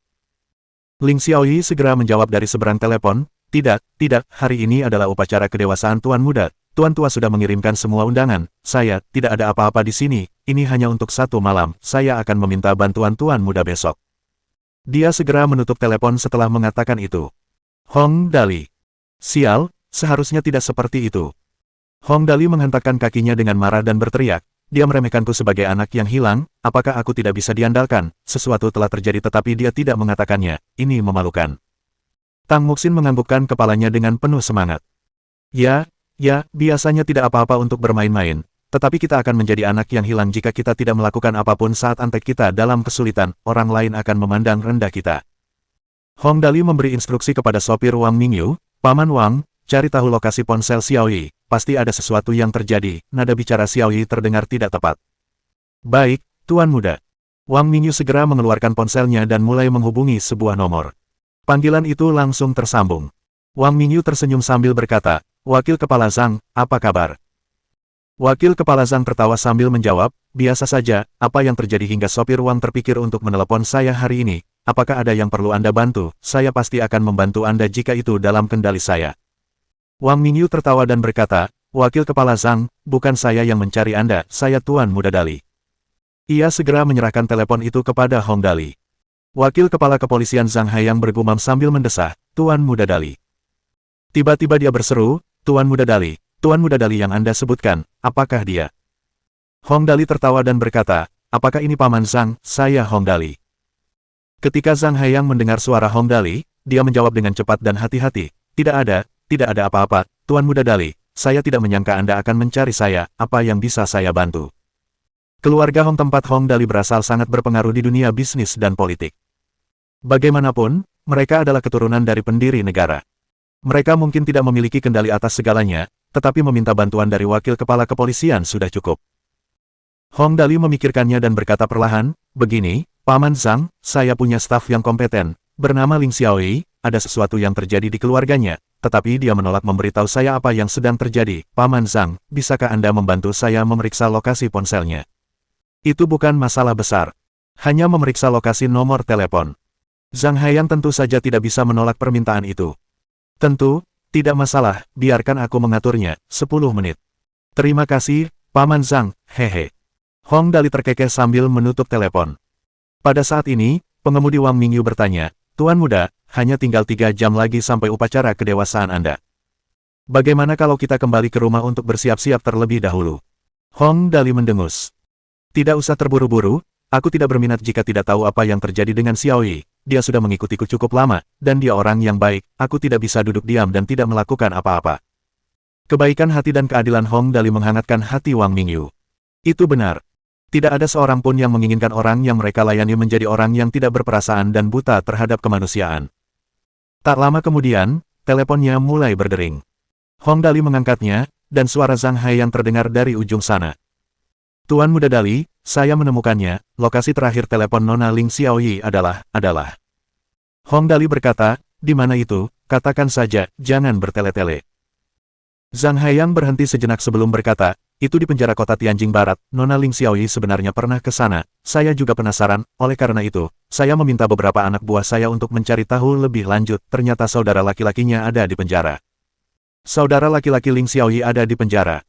Speaker 1: Ling Xiaoyi segera menjawab dari seberang telepon, tidak, hari ini adalah upacara kedewasaan tuan muda, tuan tua sudah mengirimkan semua undangan, saya, tidak ada apa-apa di sini, ini hanya untuk 1 malam, saya akan meminta bantuan tuan muda besok. Dia segera menutup telepon setelah mengatakan itu. Hong Dali. Sial, seharusnya tidak seperti itu. Hong Dali menghentakkan kakinya dengan marah dan berteriak, dia meremehkanku sebagai anak yang hilang, apakah aku tidak bisa diandalkan, sesuatu telah terjadi tetapi dia tidak mengatakannya, ini memalukan. Tang Muxin menganggukkan kepalanya dengan penuh semangat. Ya, biasanya tidak apa-apa untuk bermain-main, tetapi kita akan menjadi anak yang hilang jika kita tidak melakukan apapun saat antek kita dalam kesulitan, orang lain akan memandang rendah kita. Hong Dali memberi instruksi kepada sopir Wang Mingyu, Paman Wang, cari tahu lokasi ponsel Xiaoyi, pasti ada sesuatu yang terjadi, nada bicara Xiaoyi terdengar tidak tepat. Baik, tuan muda. Wang Mingyu segera mengeluarkan ponselnya dan mulai menghubungi sebuah nomor. Panggilan itu langsung tersambung. Wang Mingyu tersenyum sambil berkata, Wakil Kepala Zhang, apa kabar? Wakil Kepala Zhang tertawa sambil menjawab, biasa saja, apa yang terjadi hingga sopir Wang terpikir untuk menelepon saya hari ini, apakah ada yang perlu Anda bantu, saya pasti akan membantu Anda jika itu dalam kendali saya. Wang Mingyu tertawa dan berkata, Wakil Kepala Zhang, bukan saya yang mencari Anda, saya Tuan Muda Dali. Ia segera menyerahkan telepon itu kepada Hong Dali. Wakil Kepala Kepolisian Zhang Haiyang bergumam sambil mendesah, Tuan Muda Dali. Tiba-tiba dia berseru, Tuan Muda Dali yang Anda sebutkan, apakah dia? Hong Dali tertawa dan berkata, apakah ini Paman Zhang, saya Hong Dali. Ketika Zhang Haiyang mendengar suara Hong Dali, dia menjawab dengan cepat dan hati-hati, tidak ada apa-apa, Tuan Muda Dali, saya tidak menyangka Anda akan mencari saya, apa yang bisa saya bantu? Keluarga Hong tempat Hong Dali berasal sangat berpengaruh di dunia bisnis dan politik. Bagaimanapun, mereka adalah keturunan dari pendiri negara. Mereka mungkin tidak memiliki kendali atas segalanya, tetapi meminta bantuan dari wakil kepala kepolisian sudah cukup. Hong Dali memikirkannya dan berkata perlahan, begini, Paman Zhang, saya punya staf yang kompeten, bernama Ling Xiaoyi, ada sesuatu yang terjadi di keluarganya, tetapi dia menolak memberitahu saya apa yang sedang terjadi. Paman Zhang, bisakah Anda membantu saya memeriksa lokasi ponselnya? Itu bukan masalah besar. Hanya memeriksa lokasi nomor telepon. Zhang Haiyang tentu saja tidak bisa menolak permintaan itu. Tentu, tidak masalah, biarkan aku mengaturnya, 10 menit. Terima kasih, Paman Zhang, hehe. Hong Dali terkekeh sambil menutup telepon. Pada saat ini, pengemudi Wang Mingyu bertanya, Tuan Muda, hanya tinggal 3 jam lagi sampai upacara kedewasaan Anda. Bagaimana kalau kita kembali ke rumah untuk bersiap-siap terlebih dahulu? Hong Dali mendengus. Tidak usah terburu-buru, aku tidak berminat jika tidak tahu apa yang terjadi dengan Xiaoyi. Dia sudah mengikutiku cukup lama, dan dia orang yang baik, aku tidak bisa duduk diam dan tidak melakukan apa-apa. Kebaikan hati dan keadilan Hong Dali menghangatkan hati Wang Mingyu. Itu benar. Tidak ada seorang pun yang menginginkan orang yang mereka layani menjadi orang yang tidak berperasaan dan buta terhadap kemanusiaan. Tak lama kemudian, teleponnya mulai berdering. Hong Dali mengangkatnya, dan suara Zhang Haiyang terdengar dari ujung sana. Tuan Muda Dali, saya menemukannya, lokasi terakhir telepon Nona Ling Xiaoyi adalah. Hong Dali berkata, di mana itu, katakan saja, jangan bertele-tele. Zhang Haiyang berhenti sejenak sebelum berkata, itu di penjara kota Tianjing Barat, Nona Ling Xiaoyi sebenarnya pernah ke sana. Saya juga penasaran, oleh karena itu, saya meminta beberapa anak buah saya untuk mencari tahu lebih lanjut, ternyata saudara laki-lakinya ada di penjara. Saudara laki-laki Ling Xiaoyi ada di penjara.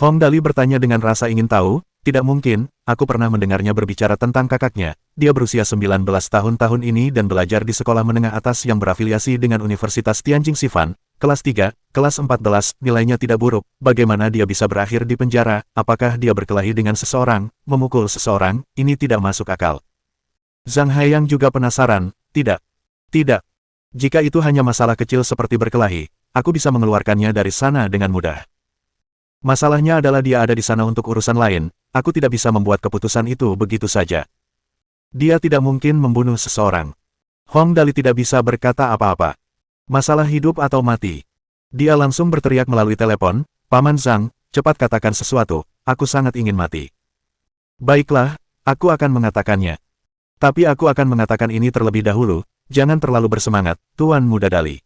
Speaker 1: Hong Dali bertanya dengan rasa ingin tahu, tidak mungkin, aku pernah mendengarnya berbicara tentang kakaknya. Dia berusia 19 tahun ini dan belajar di sekolah menengah atas yang berafiliasi dengan Universitas Tianjin Sifan, kelas 3, kelas 14, nilainya tidak buruk. Bagaimana dia bisa berakhir di penjara? Apakah dia berkelahi dengan seseorang, memukul seseorang? Ini tidak masuk akal. Zhang Haiyang juga penasaran, tidak. Tidak. Jika itu hanya masalah kecil seperti berkelahi, aku bisa mengeluarkannya dari sana dengan mudah. Masalahnya adalah dia ada di sana untuk urusan lain, aku tidak bisa membuat keputusan itu begitu saja. Dia tidak mungkin membunuh seseorang. Hong Dali tidak bisa berkata apa-apa. Masalah hidup atau mati. Dia langsung berteriak melalui telepon, Paman Zhang, cepat katakan sesuatu, aku sangat ingin mati. Baiklah, aku akan mengatakannya. Tapi aku akan mengatakan ini terlebih dahulu, jangan terlalu bersemangat, Tuan Muda Dali.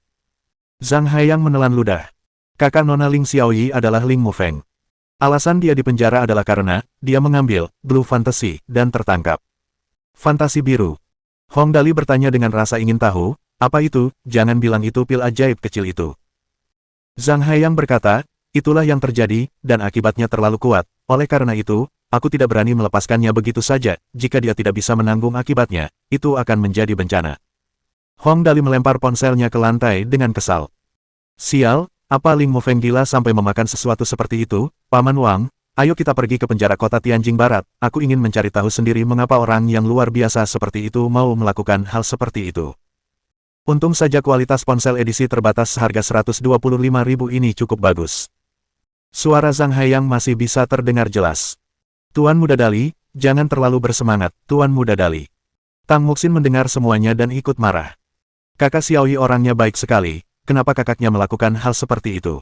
Speaker 1: Zhang Haiyang menelan ludah. Kakak Nona Ling Xiaoyi adalah Ling Mufeng. Alasan dia di penjara adalah karena dia mengambil Blue Fantasy dan tertangkap. Fantasi biru. Hong Dali bertanya dengan rasa ingin tahu, apa itu? Jangan bilang itu pil ajaib kecil itu. Zhang Haiyang berkata, itulah yang terjadi, dan akibatnya terlalu kuat. Oleh karena itu, aku tidak berani melepaskannya begitu saja. Jika dia tidak bisa menanggung akibatnya, itu akan menjadi bencana. Hong Dali melempar ponselnya ke lantai dengan kesal. Sial! Apa Ling Mufeng gila sampai memakan sesuatu seperti itu? Paman Wang, ayo kita pergi ke penjara kota Tianjing Barat. Aku ingin mencari tahu sendiri mengapa orang yang luar biasa seperti itu mau melakukan hal seperti itu. Untung saja kualitas ponsel edisi terbatas seharga 125.000 ini cukup bagus. Suara Zhang Haiyang masih bisa terdengar jelas. Tuan Muda Dali, jangan terlalu bersemangat, Tuan Muda Dali. Tang Muxin mendengar semuanya dan ikut marah. Kakak Xiaoyi orangnya baik sekali. Kenapa kakaknya melakukan hal seperti itu?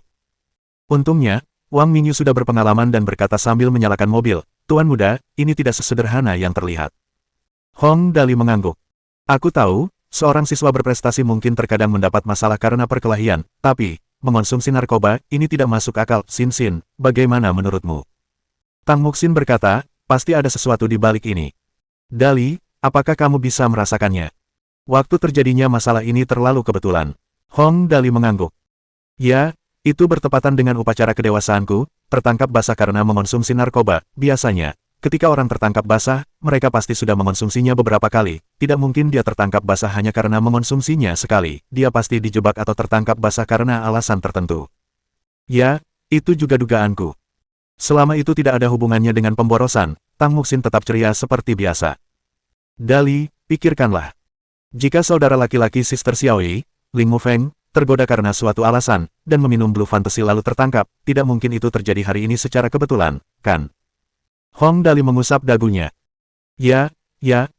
Speaker 1: Untungnya, Wang Mingyu sudah berpengalaman dan berkata sambil menyalakan mobil, Tuan Muda, ini tidak sesederhana yang terlihat. Hong Dali mengangguk. Aku tahu, seorang siswa berprestasi mungkin terkadang mendapat masalah karena perkelahian, tapi, mengonsumsi narkoba, ini tidak masuk akal. Sin, bagaimana menurutmu? Tang Muxin berkata, pasti ada sesuatu di balik ini. Dali, apakah kamu bisa merasakannya? Waktu terjadinya masalah ini terlalu kebetulan. Hong Dali mengangguk. Ya, itu bertepatan dengan upacara kedewasaanku, tertangkap basah karena mengonsumsi narkoba. Biasanya, ketika orang tertangkap basah, mereka pasti sudah mengonsumsinya beberapa kali. Tidak mungkin dia tertangkap basah hanya karena mengonsumsinya sekali. Dia pasti dijebak atau tertangkap basah karena alasan tertentu. Ya, itu juga dugaanku. Selama itu tidak ada hubungannya dengan pemborosan, Tang Muxin tetap ceria seperti biasa. Dali, pikirkanlah. Jika saudara laki-laki Sister Xiaoyi, Ling Mufeng, tergoda karena suatu alasan, dan meminum Blue Fantasy lalu tertangkap, tidak mungkin itu terjadi hari ini secara kebetulan, kan? Hong Dali mengusap dagunya. Ya,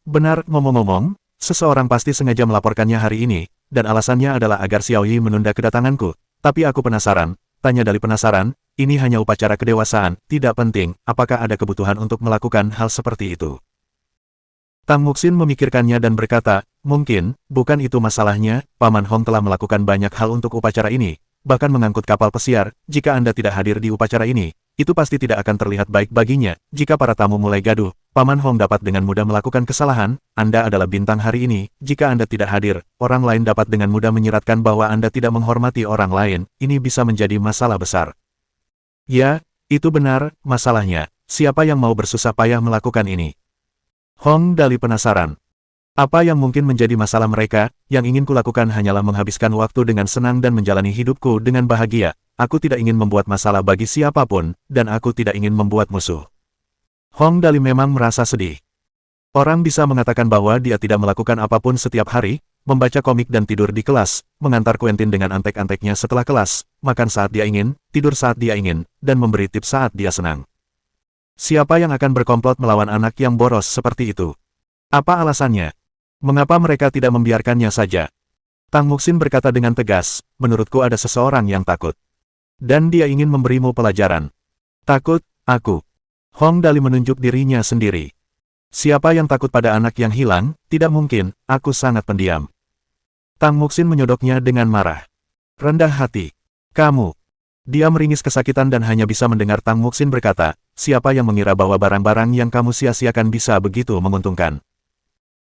Speaker 1: benar, ngomong-ngomong, seseorang pasti sengaja melaporkannya hari ini, dan alasannya adalah agar Xiaoyi menunda kedatanganku. Tapi aku penasaran, tanya Dali penasaran, ini hanya upacara kedewasaan, tidak penting, apakah ada kebutuhan untuk melakukan hal seperti itu? Tang Muxin memikirkannya dan berkata, mungkin, bukan itu masalahnya, Paman Hong telah melakukan banyak hal untuk upacara ini, bahkan mengangkut kapal pesiar. Jika Anda tidak hadir di upacara ini, itu pasti tidak akan terlihat baik baginya. Jika para tamu mulai gaduh, Paman Hong dapat dengan mudah melakukan kesalahan. Anda adalah bintang hari ini, jika Anda tidak hadir, orang lain dapat dengan mudah menyiratkan bahwa Anda tidak menghormati orang lain. Ini bisa menjadi masalah besar. Ya, itu benar, masalahnya, siapa yang mau bersusah payah melakukan ini? Hong Dali penasaran. Apa yang mungkin menjadi masalah mereka? Yang ingin kulakukan hanyalah menghabiskan waktu dengan senang dan menjalani hidupku dengan bahagia. Aku tidak ingin membuat masalah bagi siapapun, dan aku tidak ingin membuat musuh. Hong Dali memang merasa sedih. Orang bisa mengatakan bahwa dia tidak melakukan apapun setiap hari, membaca komik dan tidur di kelas, mengantar Quentin dengan antek-anteknya setelah kelas, makan saat dia ingin, tidur saat dia ingin, dan memberi tips saat dia senang. Siapa yang akan berkomplot melawan anak yang boros seperti itu? Apa alasannya? Mengapa mereka tidak membiarkannya saja? Tang Muxin berkata dengan tegas, menurutku ada seseorang yang takut. Dan dia ingin memberimu pelajaran. Takut, aku. Hong Dali menunjuk dirinya sendiri. Siapa yang takut pada anak yang hilang? Tidak mungkin, aku sangat pendiam. Tang Muxin menyodoknya dengan marah. Rendah hati. Kamu. Dia meringis kesakitan dan hanya bisa mendengar Tang Muxin berkata, siapa yang mengira bahwa barang-barang yang kamu sia-siakan bisa begitu menguntungkan.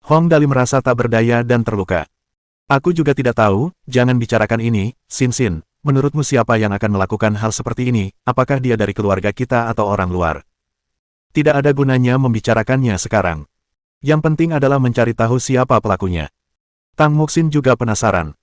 Speaker 1: Hong Dali merasa tak berdaya dan terluka. Aku juga tidak tahu, jangan bicarakan ini, Xin Xin. Menurutmu siapa yang akan melakukan hal seperti ini, apakah dia dari keluarga kita atau orang luar? Tidak ada gunanya membicarakannya sekarang. Yang penting adalah mencari tahu siapa pelakunya. Tang Muxin juga penasaran.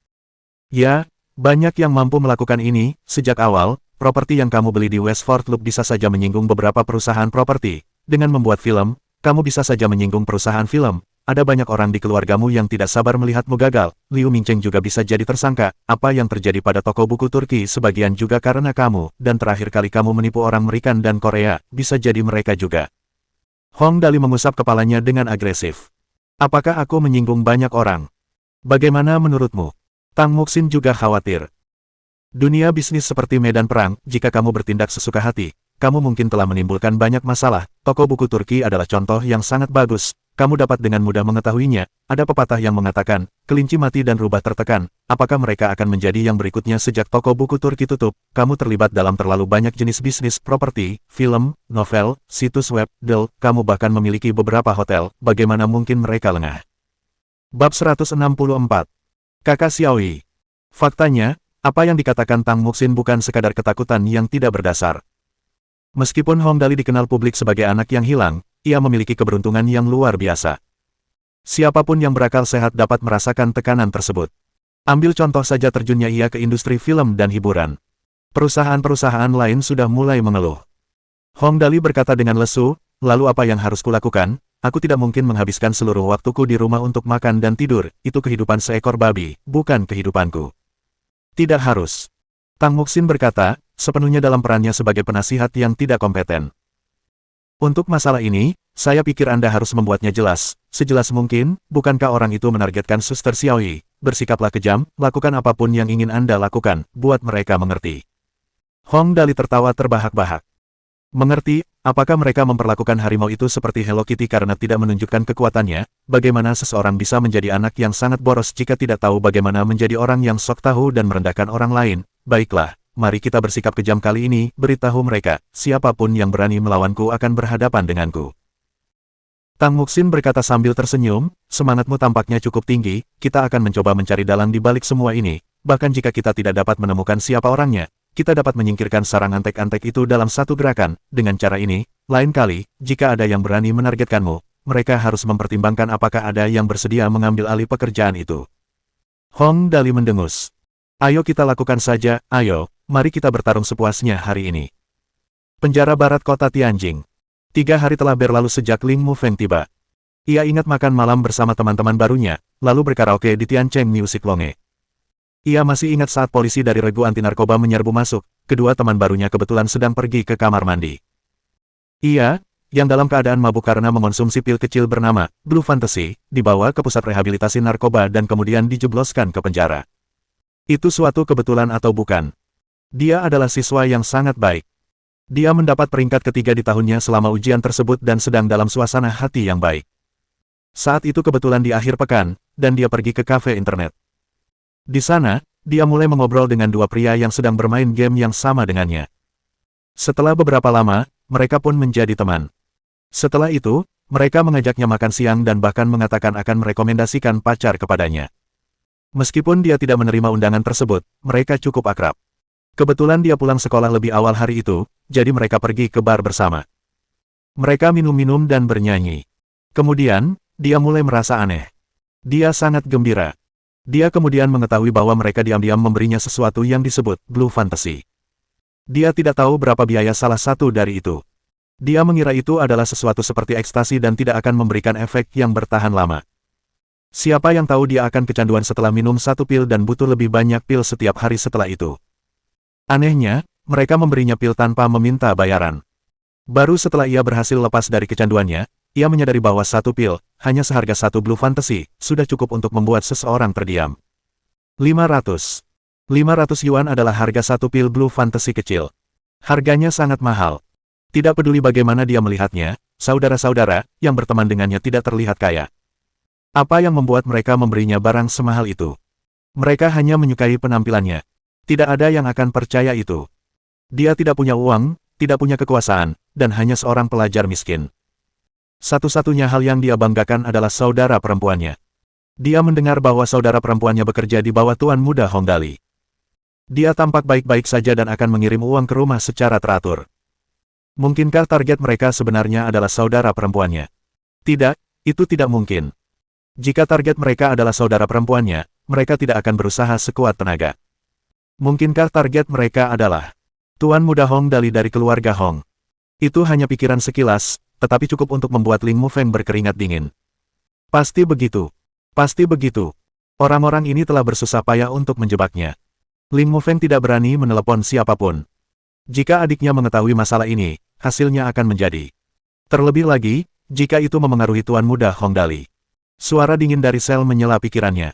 Speaker 1: Ya, banyak yang mampu melakukan ini. Sejak awal, properti yang kamu beli di Westford Loop bisa saja menyinggung beberapa perusahaan properti. Dengan membuat film, kamu bisa saja menyinggung perusahaan film. Ada banyak orang di keluargamu yang tidak sabar melihatmu gagal. Liu Mingcheng juga bisa jadi tersangka. Apa yang terjadi pada toko buku Turki sebagian juga karena kamu, dan terakhir kali kamu menipu orang Amerika dan Korea, bisa jadi mereka juga. Hong Dali mengusap kepalanya dengan agresif. Apakah aku menyinggung banyak orang? Bagaimana menurutmu? Tang Muxin juga khawatir. Dunia bisnis seperti medan perang, jika kamu bertindak sesuka hati, kamu mungkin telah menimbulkan banyak masalah. Toko buku Turki adalah contoh yang sangat bagus. Kamu dapat dengan mudah mengetahuinya. Ada pepatah yang mengatakan, kelinci mati dan rubah tertekan. Apakah mereka akan menjadi yang berikutnya sejak toko buku Turki tutup? Kamu terlibat dalam terlalu banyak jenis bisnis, properti, film, novel, situs web, deal. Kamu bahkan memiliki beberapa hotel. Bagaimana mungkin mereka lengah? Bab 164. Kakak Xiaoyi. Faktanya, apa yang dikatakan Tang Muxin bukan sekadar ketakutan yang tidak berdasar. Meskipun Hong Dali dikenal publik sebagai anak yang hilang, ia memiliki keberuntungan yang luar biasa. Siapapun yang berakal sehat dapat merasakan tekanan tersebut. Ambil contoh saja terjunnya ia ke industri film dan hiburan. Perusahaan-perusahaan lain sudah mulai mengeluh. Hong Dali berkata dengan lesu, lalu apa yang harus kulakukan? Aku tidak mungkin menghabiskan seluruh waktuku di rumah untuk makan dan tidur. Itu kehidupan seekor babi, bukan kehidupanku. Tidak harus. Tang Muxin berkata, sepenuhnya dalam perannya sebagai penasihat yang tidak kompeten. Untuk masalah ini, saya pikir Anda harus membuatnya jelas. Sejelas mungkin, bukankah orang itu menargetkan Suster Xiaoyi? Bersikaplah kejam, lakukan apapun yang ingin Anda lakukan, buat mereka mengerti. Hong Dali tertawa terbahak-bahak. Mengerti, apakah mereka memperlakukan harimau itu seperti Hello Kitty karena tidak menunjukkan kekuatannya? Bagaimana seseorang bisa menjadi anak yang sangat boros jika tidak tahu bagaimana menjadi orang yang sok tahu dan merendahkan orang lain? Baiklah, mari kita bersikap kejam kali ini, beritahu mereka, siapapun yang berani melawanku akan berhadapan denganku. Tang Muxin berkata sambil tersenyum, semangatmu tampaknya cukup tinggi, kita akan mencoba mencari dalang di balik semua ini, bahkan jika kita tidak dapat menemukan siapa orangnya, kita dapat menyingkirkan sarang antek-antek itu dalam satu gerakan. Dengan cara ini, lain kali, jika ada yang berani menargetkanmu, mereka harus mempertimbangkan apakah ada yang bersedia mengambil alih pekerjaan itu. Hong Dali mendengus. Ayo kita lakukan saja, ayo, mari kita bertarung sepuasnya hari ini. Penjara Barat Kota Tianjing. 3 hari telah berlalu sejak Ling Mufeng tiba. Ia ingat makan malam bersama teman-teman barunya, lalu berkaraoke di Tiancheng Music Lounge. Ia masih ingat saat polisi dari regu anti narkoba menyerbu masuk, kedua teman barunya kebetulan sedang pergi ke kamar mandi. Ia, yang dalam keadaan mabuk karena mengonsumsi pil kecil bernama Blue Fantasy, dibawa ke pusat rehabilitasi narkoba dan kemudian dijebloskan ke penjara. Itu suatu kebetulan atau bukan? Dia adalah siswa yang sangat baik. Dia mendapat peringkat ketiga di tahunnya selama ujian tersebut dan sedang dalam suasana hati yang baik. Saat itu kebetulan di akhir pekan, dan dia pergi ke kafe internet. Di sana, dia mulai mengobrol dengan dua pria yang sedang bermain game yang sama dengannya. Setelah beberapa lama, mereka pun menjadi teman. Setelah itu, mereka mengajaknya makan siang dan bahkan mengatakan akan merekomendasikan pacar kepadanya. Meskipun dia tidak menerima undangan tersebut, mereka cukup akrab. Kebetulan dia pulang sekolah lebih awal hari itu, jadi mereka pergi ke bar bersama. Mereka minum-minum dan bernyanyi. Kemudian, dia mulai merasa aneh. Dia sangat gembira. Dia kemudian mengetahui bahwa mereka diam-diam memberinya sesuatu yang disebut Blue Fantasy. Dia tidak tahu berapa biaya salah satu dari itu. Dia mengira itu adalah sesuatu seperti ekstasi dan tidak akan memberikan efek yang bertahan lama. Siapa yang tahu dia akan kecanduan setelah minum satu pil dan butuh lebih banyak pil setiap hari setelah itu. Anehnya, mereka memberinya pil tanpa meminta bayaran. Baru setelah ia berhasil lepas dari kecanduannya, ia menyadari bahwa satu pil, hanya seharga satu Blue Fantasy, sudah cukup untuk membuat seseorang terdiam. 500 yuan adalah harga satu pil Blue Fantasy kecil. Harganya sangat mahal. Tidak peduli bagaimana dia melihatnya, saudara-saudara yang berteman dengannya tidak terlihat kaya. Apa yang membuat mereka memberinya barang semahal itu? Mereka hanya menyukai penampilannya. Tidak ada yang akan percaya itu. Dia tidak punya uang, tidak punya kekuasaan, dan hanya seorang pelajar miskin. Satu-satunya hal yang dia banggakan adalah saudara perempuannya. Dia mendengar bahwa saudara perempuannya bekerja di bawah Tuan Muda Hongdali. Dia tampak baik-baik saja dan akan mengirim uang ke rumah secara teratur. Mungkinkah target mereka sebenarnya adalah saudara perempuannya? Tidak, itu tidak mungkin. Jika target mereka adalah saudara perempuannya, mereka tidak akan berusaha sekuat tenaga. Mungkinkah target mereka adalah Tuan Muda Hongdali dari keluarga Hong? Itu hanya pikiran sekilas, tetapi cukup untuk membuat Ling Mufeng berkeringat dingin. Pasti begitu. Pasti begitu. Orang-orang ini telah bersusah payah untuk menjebaknya. Ling Mufeng tidak berani menelepon siapapun. Jika adiknya mengetahui masalah ini, hasilnya akan menjadi. Terlebih lagi, jika itu memengaruhi Tuan Muda Hongdali. Suara dingin dari sel menyela pikirannya.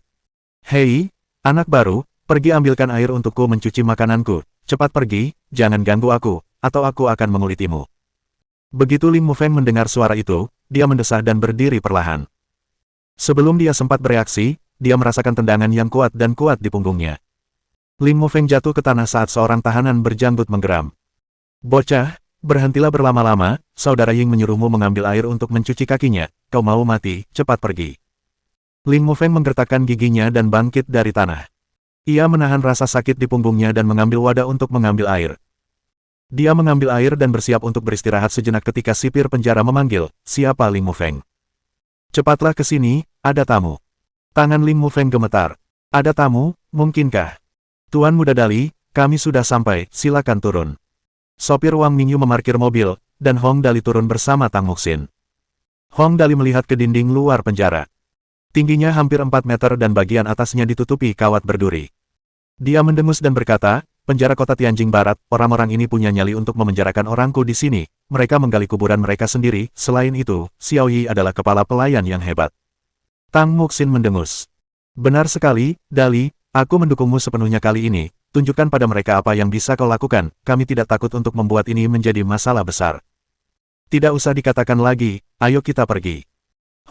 Speaker 1: Hei, anak baru, pergi ambilkan air untukku mencuci makananku. Cepat pergi, jangan ganggu aku, atau aku akan mengulitimu. Begitu Ling Mufeng mendengar suara itu, dia mendesah dan berdiri perlahan. Sebelum dia sempat bereaksi, dia merasakan tendangan yang kuat dan kuat di punggungnya. Ling Mufeng jatuh ke tanah saat seorang tahanan berjanggut menggeram. Bocah, berhentilah berlama-lama, saudara Ying menyuruhmu mengambil air untuk mencuci kakinya, kau mau mati, cepat pergi. Ling Mufeng menggertakkan giginya dan bangkit dari tanah. Ia menahan rasa sakit di punggungnya dan mengambil wadah untuk mengambil air. Dia mengambil air dan bersiap untuk beristirahat sejenak ketika sipir penjara memanggil, siapa Ling Mufeng? Cepatlah ke sini, ada tamu. Tangan Ling Mufeng gemetar. Ada tamu, mungkinkah? Tuan Muda Dali, kami sudah sampai, silakan turun. Sopir Wang Mingyu memarkir mobil, dan Hong Dali turun bersama Tang Muxin. Hong Dali melihat ke dinding luar penjara. Tingginya hampir 4 meter dan bagian atasnya ditutupi kawat berduri. Dia mendengus dan berkata, penjara kota Tianjing Barat, orang-orang ini punya nyali untuk memenjarakan orangku di sini. Mereka menggali kuburan mereka sendiri, selain itu, Xiao Yi adalah kepala pelayan yang hebat. Tang Muxin mendengus. Benar sekali, Dali, aku mendukungmu sepenuhnya kali ini, tunjukkan pada mereka apa yang bisa kau lakukan, kami tidak takut untuk membuat ini menjadi masalah besar. Tidak usah dikatakan lagi, ayo kita pergi.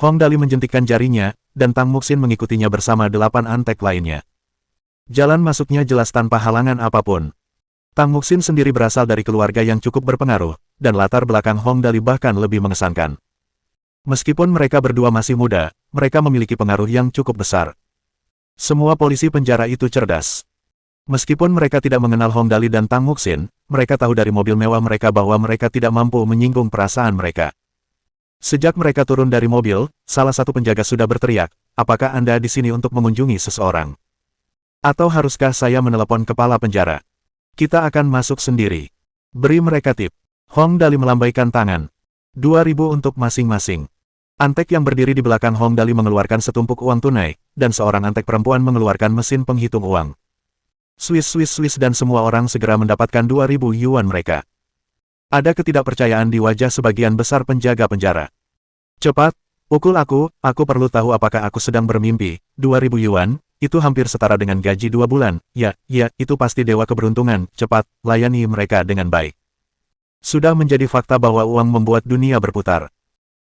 Speaker 1: Hong Dali menjentikkan jarinya, dan Tang Muxin mengikutinya bersama 8 antek lainnya. Jalan masuknya jelas tanpa halangan apapun. Tang Muxin sendiri berasal dari keluarga yang cukup berpengaruh, dan latar belakang Hong Dali bahkan lebih mengesankan. Meskipun mereka berdua masih muda, mereka memiliki pengaruh yang cukup besar. Semua polisi penjara itu cerdas. Meskipun mereka tidak mengenal Hong Dali dan Tang Muxin, mereka tahu dari mobil mewah mereka bahwa mereka tidak mampu menyinggung perasaan mereka. Sejak mereka turun dari mobil, salah satu penjaga sudah berteriak, apakah Anda di sini untuk mengunjungi seseorang? Atau haruskah saya menelepon kepala penjara? Kita akan masuk sendiri. Beri mereka tip. Hong Dali melambaikan tangan. 2.000 untuk masing-masing. Antek yang berdiri di belakang Hong Dali mengeluarkan setumpuk uang tunai, dan seorang antek perempuan mengeluarkan mesin penghitung uang. Swiss dan semua orang segera mendapatkan 2.000 yuan mereka. Ada ketidakpercayaan di wajah sebagian besar penjaga penjara. Cepat, pukul aku perlu tahu apakah aku sedang bermimpi. 2.000 yuan, itu hampir setara dengan gaji 2 bulan. Ya, itu pasti dewa keberuntungan. Cepat, layani mereka dengan baik. Sudah menjadi fakta bahwa uang membuat dunia berputar.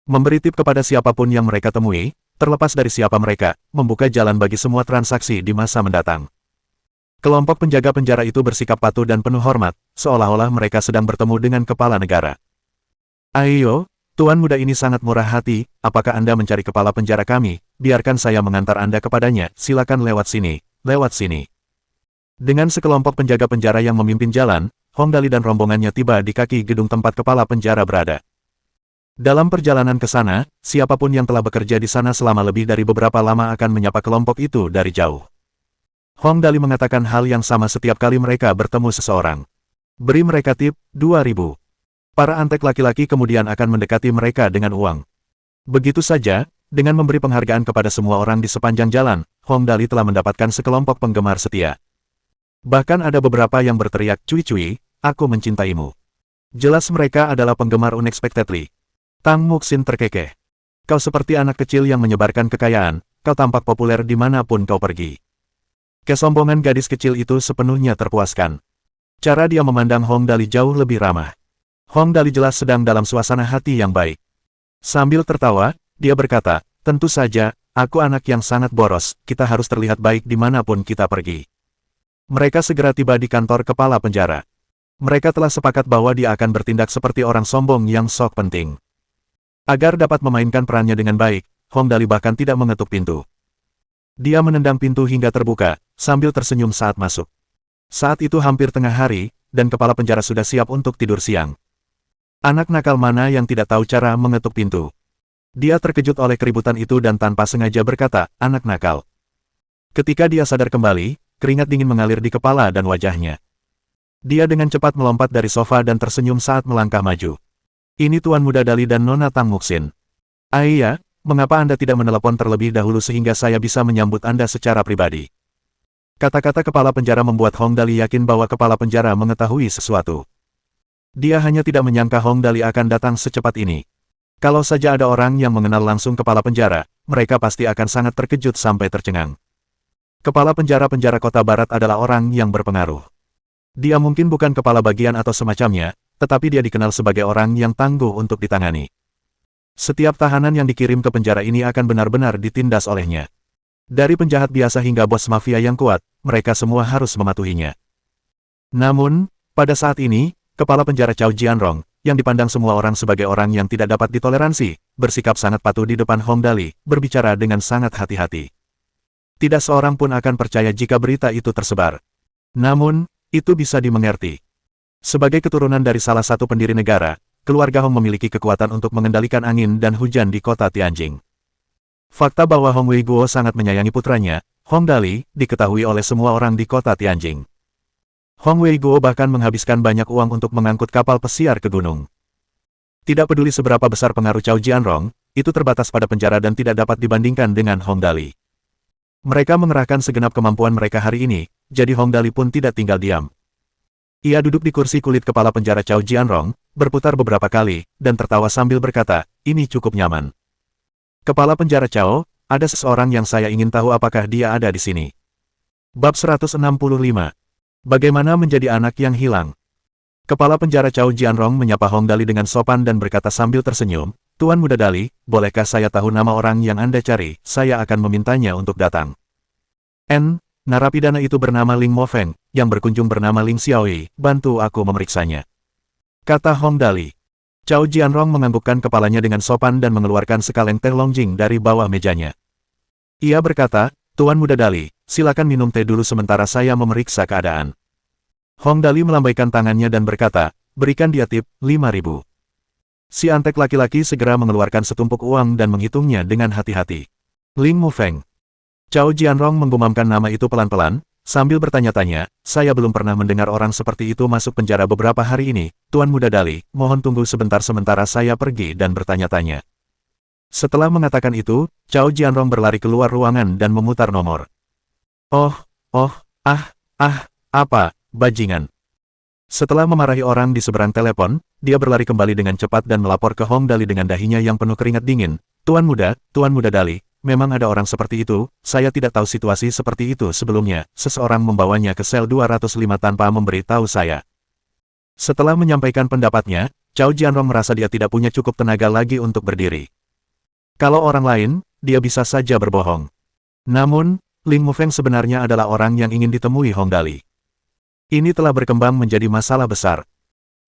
Speaker 1: Memberi tip kepada siapapun yang mereka temui, terlepas dari siapa mereka, membuka jalan bagi semua transaksi di masa mendatang. Kelompok penjaga penjara itu bersikap patuh dan penuh hormat, seolah-olah mereka sedang bertemu dengan kepala negara. Ayo, Tuan Muda ini sangat murah hati, apakah Anda mencari kepala penjara kami? Biarkan saya mengantar Anda kepadanya, silakan lewat sini, lewat sini. Dengan sekelompok penjaga penjara yang memimpin jalan, Hong Dali dan rombongannya tiba di kaki gedung tempat kepala penjara berada. Dalam perjalanan ke sana, siapapun yang telah bekerja di sana selama lebih dari beberapa lama akan menyapa kelompok itu dari jauh. Hong Dali mengatakan hal yang sama setiap kali mereka bertemu seseorang. Beri mereka tip, 2.000. Para antek laki-laki kemudian akan mendekati mereka dengan uang. Begitu saja, dengan memberi penghargaan kepada semua orang di sepanjang jalan, Hong Dali telah mendapatkan sekelompok penggemar setia. Bahkan ada beberapa yang berteriak, "Cui-cui, aku mencintaimu." Jelas mereka adalah penggemar unexpectedly. Tang Muxin terkekeh. Kau seperti anak kecil yang menyebarkan kekayaan, kau tampak populer dimanapun kau pergi. Kesombongan gadis kecil itu sepenuhnya terpuaskan. Cara dia memandang Hong Dali jauh lebih ramah. Hong Dali jelas sedang dalam suasana hati yang baik. Sambil tertawa, dia berkata, tentu saja, aku anak yang sangat boros, kita harus terlihat baik dimanapun kita pergi. Mereka segera tiba di kantor kepala penjara. Mereka telah sepakat bahwa dia akan bertindak seperti orang sombong yang sok penting. Agar dapat memainkan perannya dengan baik, Hong Dali bahkan tidak mengetuk pintu. Dia menendang pintu hingga terbuka, sambil tersenyum saat masuk. Saat itu hampir tengah hari, dan kepala penjara sudah siap untuk tidur siang. Anak nakal mana yang tidak tahu cara mengetuk pintu? Dia terkejut oleh keributan itu dan tanpa sengaja berkata, anak nakal. Ketika dia sadar kembali, keringat dingin mengalir di kepala dan wajahnya. Dia dengan cepat melompat dari sofa dan tersenyum saat melangkah maju. Ini Tuan Muda Dali dan Nona Tang Muxin. Iya, mengapa Anda tidak menelepon terlebih dahulu sehingga saya bisa menyambut Anda secara pribadi? Kata-kata kepala penjara membuat Hong Dali yakin bahwa kepala penjara mengetahui sesuatu. Dia hanya tidak menyangka Hong Dali akan datang secepat ini. Kalau saja ada orang yang mengenal langsung kepala penjara, mereka pasti akan sangat terkejut sampai tercengang. Kepala penjara-penjara kota barat adalah orang yang berpengaruh. Dia mungkin bukan kepala bagian atau semacamnya, tetapi dia dikenal sebagai orang yang tangguh untuk ditangani. Setiap tahanan yang dikirim ke penjara ini akan benar-benar ditindas olehnya. Dari penjahat biasa hingga bos mafia yang kuat, mereka semua harus mematuhinya. Namun, pada saat ini, kepala penjara Cao Jianrong, yang dipandang semua orang sebagai orang yang tidak dapat ditoleransi, bersikap sangat patuh di depan Hong Dali, berbicara dengan sangat hati-hati. Tidak seorang pun akan percaya jika berita itu tersebar. Namun, itu bisa dimengerti. Sebagai keturunan dari salah satu pendiri negara, keluarga Hong memiliki kekuatan untuk mengendalikan angin dan hujan di kota Tianjing. Fakta bahwa Hong Weiguo sangat menyayangi putranya, Hong Dali, diketahui oleh semua orang di kota Tianjing. Hong Weiguo bahkan menghabiskan banyak uang untuk mengangkut kapal pesiar ke gunung. Tidak peduli seberapa besar pengaruh Cao Jianrong, itu terbatas pada penjara dan tidak dapat dibandingkan dengan Hong Dali. Mereka mengerahkan segenap kemampuan mereka hari ini, jadi Hong Dali pun tidak tinggal diam. Ia duduk di kursi kulit kepala penjara Cao Jianrong, berputar beberapa kali, dan tertawa sambil berkata, ini cukup nyaman. Kepala penjara Cao, ada seseorang yang saya ingin tahu apakah dia ada di sini. Bab 165. Bagaimana menjadi anak yang hilang? Kepala penjara Cao Jianrong menyapa Hong Dali dengan sopan dan berkata sambil tersenyum, Tuan Muda Dali, bolehkah saya tahu nama orang yang Anda cari? Saya akan memintanya untuk datang. Narapidana itu bernama Ling Mofeng, yang berkunjung bernama Ling Xiaoyi, bantu aku memeriksanya. Kata Hong Dali. Cao Jianrong menganggukkan kepalanya dengan sopan dan mengeluarkan sekaleng teh Longjing dari bawah mejanya. Ia berkata, Tuan Muda Dali, silakan minum teh dulu sementara saya memeriksa keadaan. Hong Dali melambaikan tangannya dan berkata, berikan dia tip, 5.000. Si antek laki-laki segera mengeluarkan setumpuk uang dan menghitungnya dengan hati-hati. Ling Mufeng. Cao Jianrong menggumamkan nama itu pelan-pelan, sambil bertanya-tanya, saya belum pernah mendengar orang seperti itu masuk penjara beberapa hari ini, Tuan Muda Dali, mohon tunggu sebentar sementara saya pergi dan bertanya-tanya. Setelah mengatakan itu, Cao Jianrong berlari keluar ruangan dan memutar nomor. Apa, bajingan. Setelah memarahi orang di seberang telepon, dia berlari kembali dengan cepat dan melapor ke Hong Dali dengan dahinya yang penuh keringat dingin. Tuan Muda Dali, memang ada orang seperti itu, saya tidak tahu situasi seperti itu sebelumnya, seseorang membawanya ke sel 205 tanpa memberi tahu saya. Setelah menyampaikan pendapatnya, Cao Jianrong merasa dia tidak punya cukup tenaga lagi untuk berdiri. Kalau orang lain, dia bisa saja berbohong. Namun, Ling Mufeng sebenarnya adalah orang yang ingin ditemui Hong Dali. Ini telah berkembang menjadi masalah besar.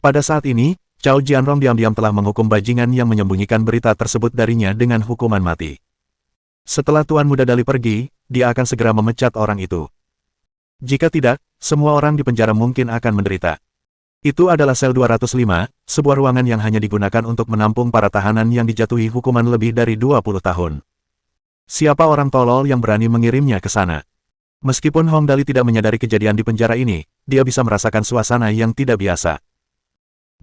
Speaker 1: Pada saat ini, Cao Jianrong diam-diam telah menghukum bajingan yang menyembunyikan berita tersebut darinya dengan hukuman mati. Setelah Tuan Muda Dali pergi, dia akan segera memecat orang itu. Jika tidak, semua orang di penjara mungkin akan menderita. Itu adalah sel 205, sebuah ruangan yang hanya digunakan untuk menampung para tahanan yang dijatuhi hukuman lebih dari 20 tahun. Siapa orang tolol yang berani mengirimnya ke sana? Meskipun Hong Dali tidak menyadari kejadian di penjara ini, dia bisa merasakan suasana yang tidak biasa.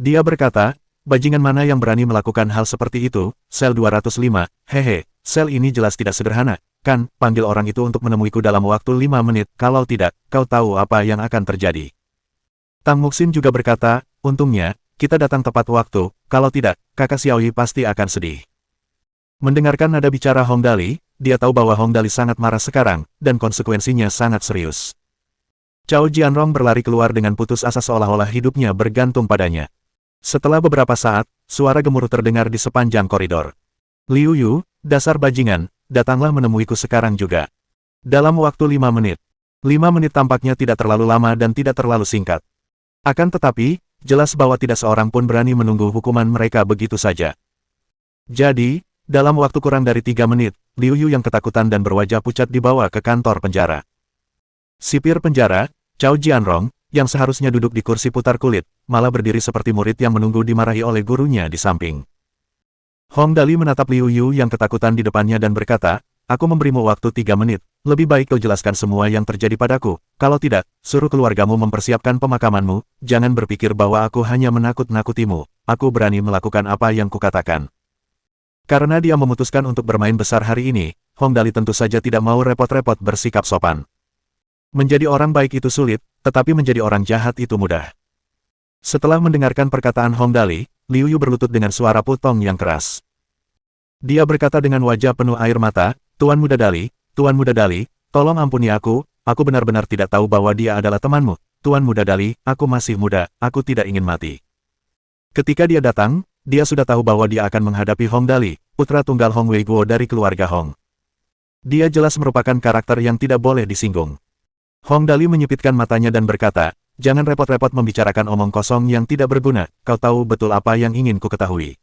Speaker 1: Dia berkata, bajingan mana yang berani melakukan hal seperti itu, sel 205, hehe, sel ini jelas tidak sederhana, kan, panggil orang itu untuk menemuiku dalam waktu 5 menit, kalau tidak, kau tahu apa yang akan terjadi. Tang Muxin juga berkata, untungnya, kita datang tepat waktu, kalau tidak, kakak Xiaoyi pasti akan sedih. Mendengarkan nada bicara Hong Dali, dia tahu bahwa Hong Dali sangat marah sekarang, dan konsekuensinya sangat serius. Cao Jianrong berlari keluar dengan putus asa seolah-olah hidupnya bergantung padanya. Setelah beberapa saat, suara gemuruh terdengar di sepanjang koridor. Liu Yu, dasar bajingan, datanglah menemuiku sekarang juga. Dalam waktu 5 menit. 5 menit tampaknya tidak terlalu lama dan tidak terlalu singkat. Akan tetapi, jelas bahwa tidak seorang pun berani menunggu hukuman mereka begitu saja. Jadi, dalam waktu kurang dari 3 menit, Liu Yu yang ketakutan dan berwajah pucat dibawa ke kantor penjara. Sipir penjara, Cao Jianrong, yang seharusnya duduk di kursi putar kulit, malah berdiri seperti murid yang menunggu dimarahi oleh gurunya di samping. Hong Dali menatap Liu Yu yang ketakutan di depannya dan berkata, "Aku memberimu waktu 3 menit, lebih baik kau jelaskan semua yang terjadi padaku, kalau tidak, suruh keluargamu mempersiapkan pemakamanmu, jangan berpikir bahwa aku hanya menakut-nakutimu, aku berani melakukan apa yang kukatakan." Karena dia memutuskan untuk bermain besar hari ini, Hong Dali tentu saja tidak mau repot-repot bersikap sopan. Menjadi orang baik itu sulit, tetapi menjadi orang jahat itu mudah. Setelah mendengarkan perkataan Hong Dali, Liu Yu berlutut dengan suara putong yang keras. Dia berkata dengan wajah penuh air mata, Tuan Muda Dali, tolong ampuni aku benar-benar tidak tahu bahwa dia adalah temanmu. Tuan Muda Dali, aku masih muda, aku tidak ingin mati." Ketika dia datang, dia sudah tahu bahwa dia akan menghadapi Hong Dali, putra tunggal Hong Wei Guo dari keluarga Hong. Dia jelas merupakan karakter yang tidak boleh disinggung. Hong Dali menyipitkan matanya dan berkata, "Jangan repot-repot membicarakan omong kosong yang tidak berguna, kau tahu betul apa yang ingin ku ketahui."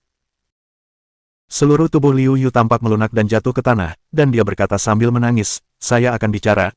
Speaker 1: Seluruh tubuh Liu Yu tampak melunak dan jatuh ke tanah, dan dia berkata sambil menangis, saya akan bicara.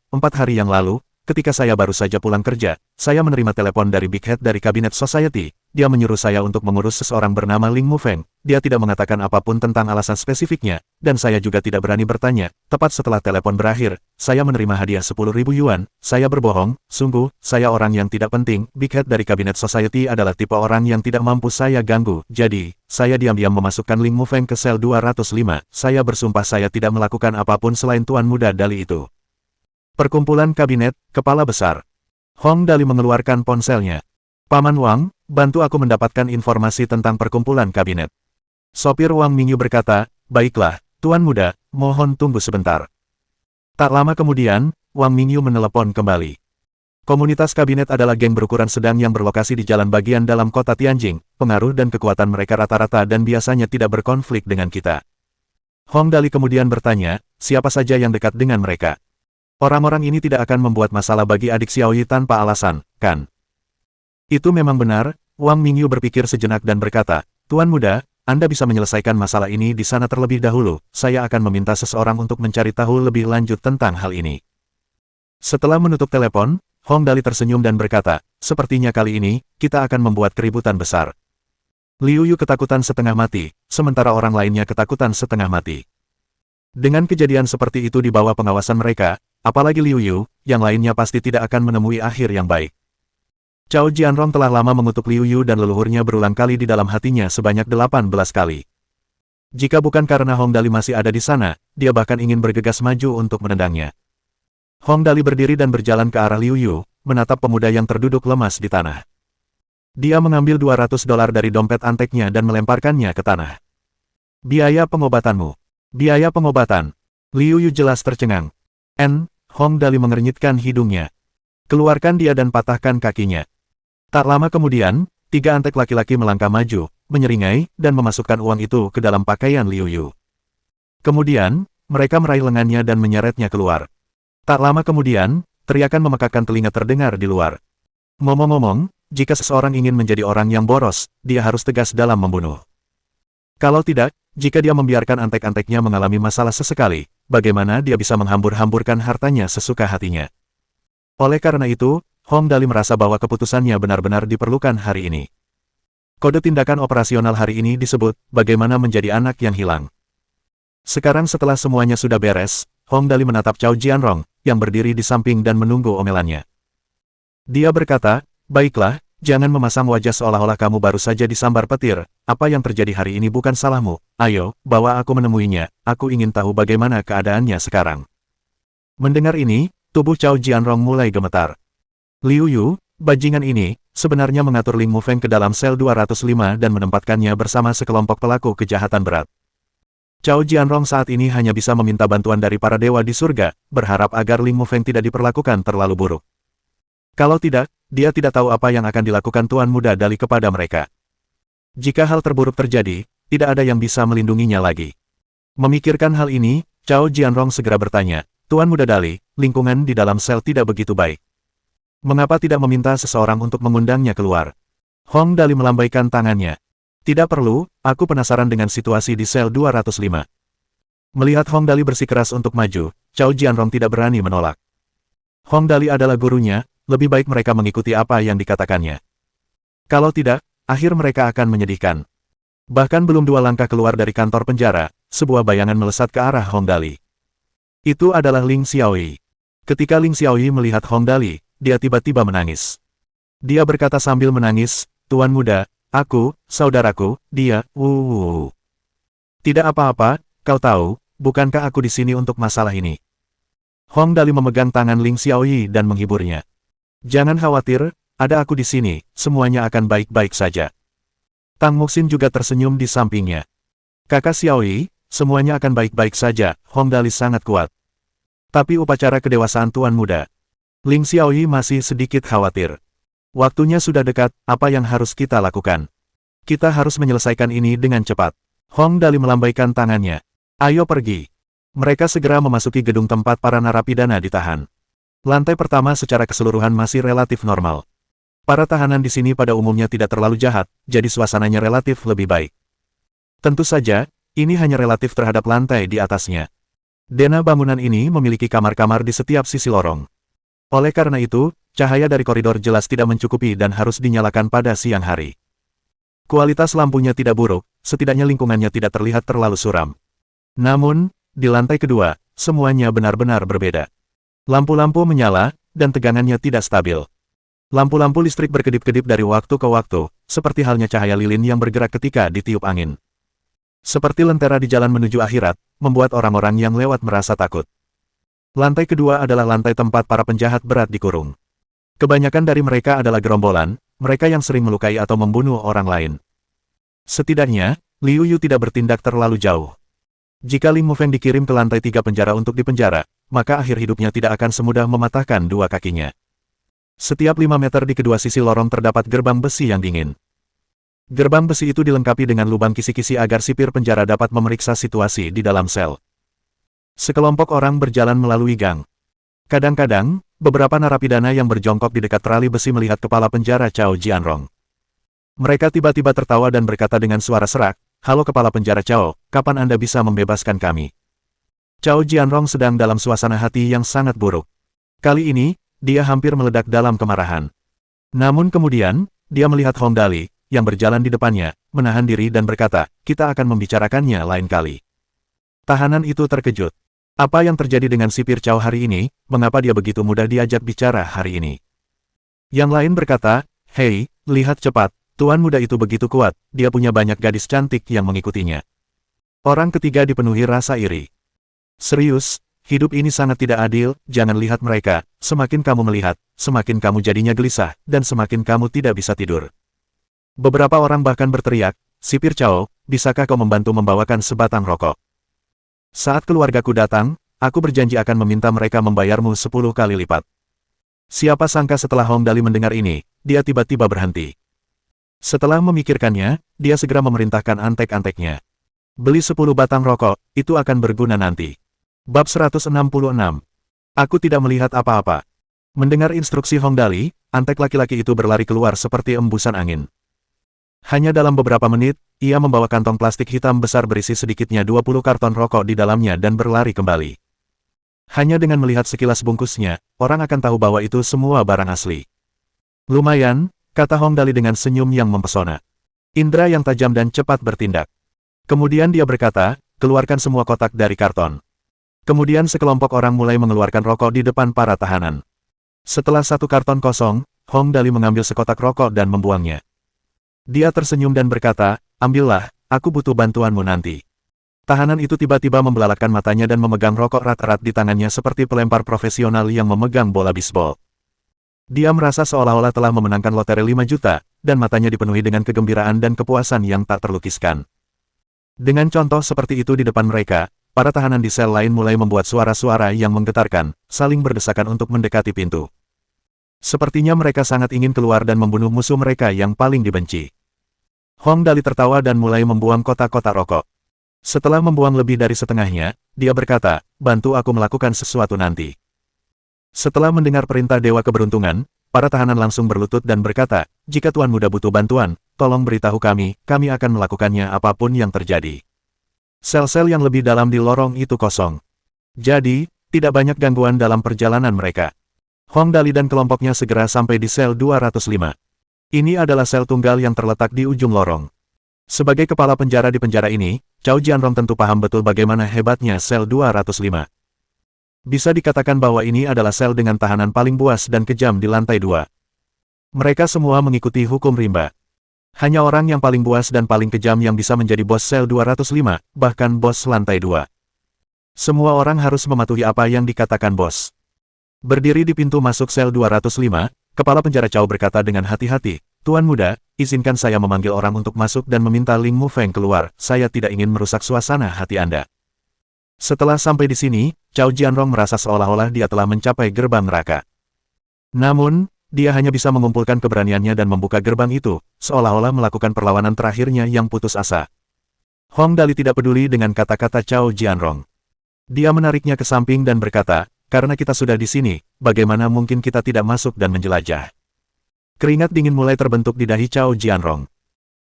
Speaker 1: 4 hari yang lalu, ketika saya baru saja pulang kerja, saya menerima telepon dari Big Head dari Kabinet Society. Dia menyuruh saya untuk mengurus seseorang bernama Ling Mufeng. Dia tidak mengatakan apapun tentang alasan spesifiknya, dan saya juga tidak berani bertanya. Tepat setelah telepon berakhir, saya menerima hadiah 10.000 yuan. Saya berbohong, sungguh, saya orang yang tidak penting. Big Head dari Kabinet Society adalah tipe orang yang tidak mampu saya ganggu. Jadi, saya diam-diam memasukkan Ling Mufeng ke sel 205. Saya bersumpah saya tidak melakukan apapun selain Tuan Muda Dali itu. Perkumpulan Kabinet, Kepala Besar. Hong Dali mengeluarkan ponselnya. Paman Wang, bantu aku mendapatkan informasi tentang perkumpulan kabinet. Sopir Wang Mingyu berkata, baiklah, Tuan Muda, mohon tunggu sebentar. Tak lama kemudian, Wang Mingyu menelepon kembali. Komunitas kabinet adalah geng berukuran sedang yang berlokasi di jalan bagian dalam kota Tianjing. Pengaruh dan kekuatan mereka rata-rata dan biasanya tidak berkonflik dengan kita. Hong Dali kemudian bertanya, siapa saja yang dekat dengan mereka? Orang-orang ini tidak akan membuat masalah bagi adik Xiaoyi tanpa alasan, kan? Itu memang benar, Wang Mingyu berpikir sejenak dan berkata, Tuan Muda, Anda bisa menyelesaikan masalah ini di sana terlebih dahulu, saya akan meminta seseorang untuk mencari tahu lebih lanjut tentang hal ini. Setelah menutup telepon, Hong Dali tersenyum dan berkata, sepertinya kali ini, kita akan membuat keributan besar. Liu Yu ketakutan setengah mati, sementara orang lainnya ketakutan setengah mati. Dengan kejadian seperti itu di bawah pengawasan mereka, apalagi Liu Yu, yang lainnya pasti tidak akan menemui akhir yang baik. Cao Jianrong telah lama mengutuk Liu Yu dan leluhurnya berulang kali di dalam hatinya sebanyak 18 kali. Jika bukan karena Hong Dali masih ada di sana, dia bahkan ingin bergegas maju untuk menendangnya. Hong Dali berdiri dan berjalan ke arah Liu Yu, menatap pemuda yang terduduk lemas di tanah. Dia mengambil $200 dari dompet anteknya dan melemparkannya ke tanah. Biaya pengobatanmu. Biaya pengobatan. Liu Yu jelas tercengang. Hong Dali mengernyitkan hidungnya. Keluarkan dia dan patahkan kakinya. Tak lama kemudian, 3 antek laki-laki melangkah maju, menyeringai, dan memasukkan uang itu ke dalam pakaian Liu Yu. Kemudian, mereka meraih lengannya dan menyeretnya keluar. Tak lama kemudian, teriakan memekakkan telinga terdengar di luar. Ngomong-ngomong, jika seseorang ingin menjadi orang yang boros, dia harus tegas dalam membunuh. Kalau tidak, jika dia membiarkan antek-anteknya mengalami masalah sesekali, bagaimana dia bisa menghambur-hamburkan hartanya sesuka hatinya? Oleh karena itu, Hong Dali merasa bahwa keputusannya benar-benar diperlukan hari ini. Kode tindakan operasional hari ini disebut, bagaimana menjadi anak yang hilang. Sekarang setelah semuanya sudah beres, Hong Dali menatap Cao Jianrong, yang berdiri di samping dan menunggu omelannya. Dia berkata, baiklah, jangan memasang wajah seolah-olah kamu baru saja disambar petir, apa yang terjadi hari ini bukan salahmu, ayo, bawa aku menemuinya, aku ingin tahu bagaimana keadaannya sekarang. Mendengar ini, tubuh Cao Jianrong mulai gemetar. Liu Yu, bajingan ini, sebenarnya mengatur Ling Mufeng ke dalam sel 205 dan menempatkannya bersama sekelompok pelaku kejahatan berat. Cao Jianrong saat ini hanya bisa meminta bantuan dari para dewa di surga, berharap agar Ling Mufeng tidak diperlakukan terlalu buruk. Kalau tidak, dia tidak tahu apa yang akan dilakukan Tuan Muda Dali kepada mereka. Jika hal terburuk terjadi, tidak ada yang bisa melindunginya lagi. Memikirkan hal ini, Cao Jianrong segera bertanya, Tuan Muda Dali, lingkungan di dalam sel tidak begitu baik. Mengapa tidak meminta seseorang untuk mengundangnya keluar? Hong Dali melambaikan tangannya. Tidak perlu, aku penasaran dengan situasi di sel 205. Melihat Hong Dali bersikeras untuk maju, Cao Jianrong tidak berani menolak. Hong Dali adalah gurunya, lebih baik mereka mengikuti apa yang dikatakannya. Kalau tidak, akhir mereka akan menyedihkan. Bahkan belum 2 langkah keluar dari kantor penjara, sebuah bayangan melesat ke arah Hong Dali. Itu adalah Ling Xiaoyi. Ketika Ling Xiaoyi melihat Hong Dali, dia tiba-tiba menangis. Dia berkata sambil menangis, "Tuan muda, aku, saudaraku, dia, Tidak apa-apa, kau tahu, bukankah aku di sini untuk masalah ini?" Hong Dali memegang tangan Ling Xiaoyi dan menghiburnya. "Jangan khawatir, ada aku di sini, semuanya akan baik-baik saja." Tang Muxin juga tersenyum di sampingnya. "Kakak Xiaoyi, semuanya akan baik-baik saja." Hong Dali sangat kuat. Tapi upacara kedewasaan tuan muda. Ling Xiaoyi masih sedikit khawatir. Waktunya sudah dekat, apa yang harus kita lakukan? Kita harus menyelesaikan ini dengan cepat. Hong Dali melambaikan tangannya. "Ayo pergi." Mereka segera memasuki gedung tempat para narapidana ditahan. Lantai pertama secara keseluruhan masih relatif normal. Para tahanan di sini pada umumnya tidak terlalu jahat, jadi suasananya relatif lebih baik. Tentu saja, ini hanya relatif terhadap lantai di atasnya. Dena bangunan ini memiliki kamar-kamar di setiap sisi lorong. Oleh karena itu, cahaya dari koridor jelas tidak mencukupi dan harus dinyalakan pada siang hari. Kualitas lampunya tidak buruk, setidaknya lingkungannya tidak terlihat terlalu suram. Namun, di lantai kedua, semuanya benar-benar berbeda. Lampu-lampu menyala, dan tegangannya tidak stabil. Lampu-lampu listrik berkedip-kedip dari waktu ke waktu, seperti halnya cahaya lilin yang bergerak ketika ditiup angin. Seperti lentera di jalan menuju akhirat, membuat orang-orang yang lewat merasa takut. Lantai kedua adalah lantai tempat para penjahat berat dikurung. Kebanyakan dari mereka adalah gerombolan, mereka yang sering melukai atau membunuh orang lain. Setidaknya, Liu Yu tidak bertindak terlalu jauh. Jika Ling Mufeng dikirim ke lantai 3 penjara untuk dipenjara, maka akhir hidupnya tidak akan semudah mematahkan 2 kakinya. Setiap 5 meter di kedua sisi lorong terdapat gerbang besi yang dingin. Gerbang besi itu dilengkapi dengan lubang kisi-kisi agar sipir penjara dapat memeriksa situasi di dalam sel. Sekelompok orang berjalan melalui gang. Kadang-kadang, beberapa narapidana yang berjongkok di dekat trali besi melihat kepala penjara Cao Jianrong. Mereka tiba-tiba tertawa dan berkata dengan suara serak, "Halo kepala penjara Cao, kapan Anda bisa membebaskan kami?" Cao Jianrong sedang dalam suasana hati yang sangat buruk. Kali ini, dia hampir meledak dalam kemarahan. Namun kemudian, dia melihat Hong Dali, yang berjalan di depannya, menahan diri dan berkata, "Kita akan membicarakannya lain kali." Tahanan itu terkejut. Apa yang terjadi dengan sipir Cao hari ini, mengapa dia begitu mudah diajak bicara hari ini? Yang lain berkata, "Hei, lihat cepat, tuan muda itu begitu kuat, dia punya banyak gadis cantik yang mengikutinya." Orang ketiga dipenuhi rasa iri. "Serius, hidup ini sangat tidak adil, jangan lihat mereka, semakin kamu melihat, semakin kamu jadinya gelisah, dan semakin kamu tidak bisa tidur." Beberapa orang bahkan berteriak, "Sipir Cao, bisakah kau membantu membawakan sebatang rokok? Saat keluargaku datang, aku berjanji akan meminta mereka membayarmu 10 kali lipat." Siapa sangka setelah Hong Dali mendengar ini, dia tiba-tiba berhenti. Setelah memikirkannya, dia segera memerintahkan antek-anteknya. "Beli 10 batang rokok, itu akan berguna nanti." Bab 166. Aku tidak melihat apa-apa. Mendengar instruksi Hong Dali, antek laki-laki itu berlari keluar seperti embusan angin. Hanya dalam beberapa menit, ia membawa kantong plastik hitam besar berisi sedikitnya 20 karton rokok di dalamnya dan berlari kembali. Hanya dengan melihat sekilas bungkusnya, orang akan tahu bahwa itu semua barang asli. "Lumayan," kata Hong Dali dengan senyum yang mempesona. Indra yang tajam dan cepat bertindak. Kemudian dia berkata, "Keluarkan semua kotak dari karton." Kemudian sekelompok orang mulai mengeluarkan rokok di depan para tahanan. Setelah 1 karton kosong, Hong Dali mengambil sekotak rokok dan membuangnya. Dia tersenyum dan berkata, "Ambillah, aku butuh bantuanmu nanti." Tahanan itu tiba-tiba membelalakan matanya dan memegang rokok erat-erat di tangannya seperti pelempar profesional yang memegang bola bisbol. Dia merasa seolah-olah telah memenangkan lotre 5 juta, dan matanya dipenuhi dengan kegembiraan dan kepuasan yang tak terlukiskan. Dengan contoh seperti itu di depan mereka, para tahanan di sel lain mulai membuat suara-suara yang menggetarkan, saling berdesakan untuk mendekati pintu. Sepertinya mereka sangat ingin keluar dan membunuh musuh mereka yang paling dibenci. Hong Dali tertawa dan mulai membuang kotak-kotak rokok. Setelah membuang lebih dari setengahnya, dia berkata, "Bantu aku melakukan sesuatu nanti." Setelah mendengar perintah Dewa Keberuntungan, para tahanan langsung berlutut dan berkata, jika Tuan Muda butuh bantuan, tolong beritahu kami akan melakukannya apapun yang terjadi. Sel-sel yang lebih dalam di lorong itu kosong. Jadi, tidak banyak gangguan dalam perjalanan mereka. Hong Dali dan kelompoknya segera sampai di sel 205. Ini adalah sel tunggal yang terletak di ujung lorong. Sebagai kepala penjara di penjara ini, Cao Jianrong tentu paham betul bagaimana hebatnya sel 205. Bisa dikatakan bahwa ini adalah sel dengan tahanan paling buas dan kejam di lantai 2. Mereka semua mengikuti hukum rimba. Hanya orang yang paling buas dan paling kejam yang bisa menjadi bos sel 205, bahkan bos lantai 2. Semua orang harus mematuhi apa yang dikatakan bos. Berdiri di pintu masuk sel 205, kepala penjara Cao berkata dengan hati-hati, Tuan Muda, izinkan saya memanggil orang untuk masuk dan meminta Ling Mufeng keluar, saya tidak ingin merusak suasana hati Anda. Setelah sampai di sini, Cao Jianrong merasa seolah-olah dia telah mencapai gerbang neraka. Namun, dia hanya bisa mengumpulkan keberaniannya dan membuka gerbang itu, seolah-olah melakukan perlawanan terakhirnya yang putus asa. Hong Dali tidak peduli dengan kata-kata Cao Jianrong. Dia menariknya ke samping dan berkata, karena kita sudah di sini, bagaimana mungkin kita tidak masuk dan menjelajah? Keringat dingin mulai terbentuk di dahi Cao Jianrong.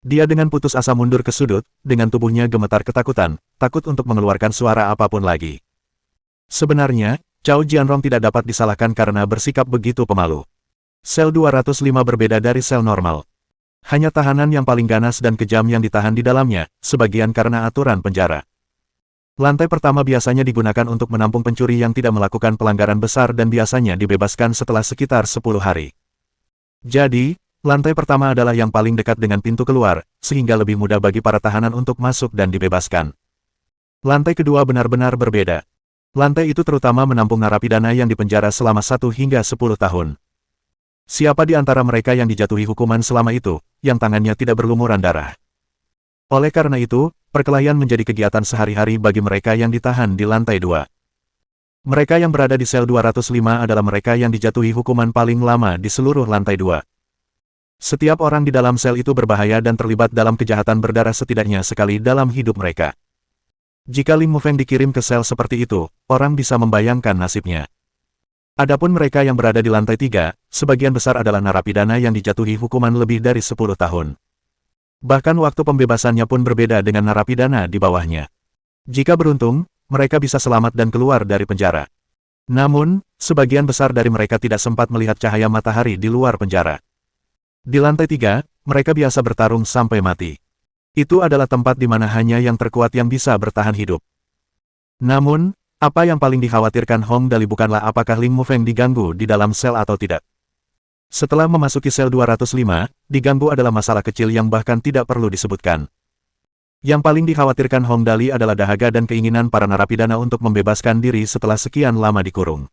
Speaker 1: Dia dengan putus asa mundur ke sudut, dengan tubuhnya gemetar ketakutan, takut untuk mengeluarkan suara apapun lagi. Sebenarnya, Cao Jianrong tidak dapat disalahkan karena bersikap begitu pemalu. Sel 205 berbeda dari sel normal. Hanya tahanan yang paling ganas dan kejam yang ditahan di dalamnya, sebagian karena aturan penjara. Lantai pertama biasanya digunakan untuk menampung pencuri yang tidak melakukan pelanggaran besar dan biasanya dibebaskan setelah sekitar 10 hari. Jadi, lantai pertama adalah yang paling dekat dengan pintu keluar, sehingga lebih mudah bagi para tahanan untuk masuk dan dibebaskan. Lantai kedua benar-benar berbeda. Lantai itu terutama menampung narapidana yang dipenjara selama 1 hingga 10 tahun. Siapa di antara mereka yang dijatuhi hukuman selama itu, yang tangannya tidak berlumuran darah? Oleh karena itu, perkelahian menjadi kegiatan sehari-hari bagi mereka yang ditahan di lantai 2. Mereka yang berada di sel 205 adalah mereka yang dijatuhi hukuman paling lama di seluruh lantai 2. Setiap orang di dalam sel itu berbahaya dan terlibat dalam kejahatan berdarah setidaknya sekali dalam hidup mereka. Jika Ling Mufeng dikirim ke sel seperti itu, orang bisa membayangkan nasibnya. Adapun mereka yang berada di lantai 3, sebagian besar adalah narapidana yang dijatuhi hukuman lebih dari 10 tahun. Bahkan waktu pembebasannya pun berbeda dengan narapidana di bawahnya. Jika beruntung, mereka bisa selamat dan keluar dari penjara. Namun, sebagian besar dari mereka tidak sempat melihat cahaya matahari di luar penjara. Di lantai 3, mereka biasa bertarung sampai mati. Itu adalah tempat di mana hanya yang terkuat yang bisa bertahan hidup. Namun, apa yang paling dikhawatirkan Hong Dali bukanlah apakah Ling Mufeng diganggu di dalam sel atau tidak. Setelah memasuki sel 205, diganggu adalah masalah kecil yang bahkan tidak perlu disebutkan. Yang paling dikhawatirkan Hong Dali adalah dahaga dan keinginan para narapidana untuk membebaskan diri setelah sekian lama dikurung.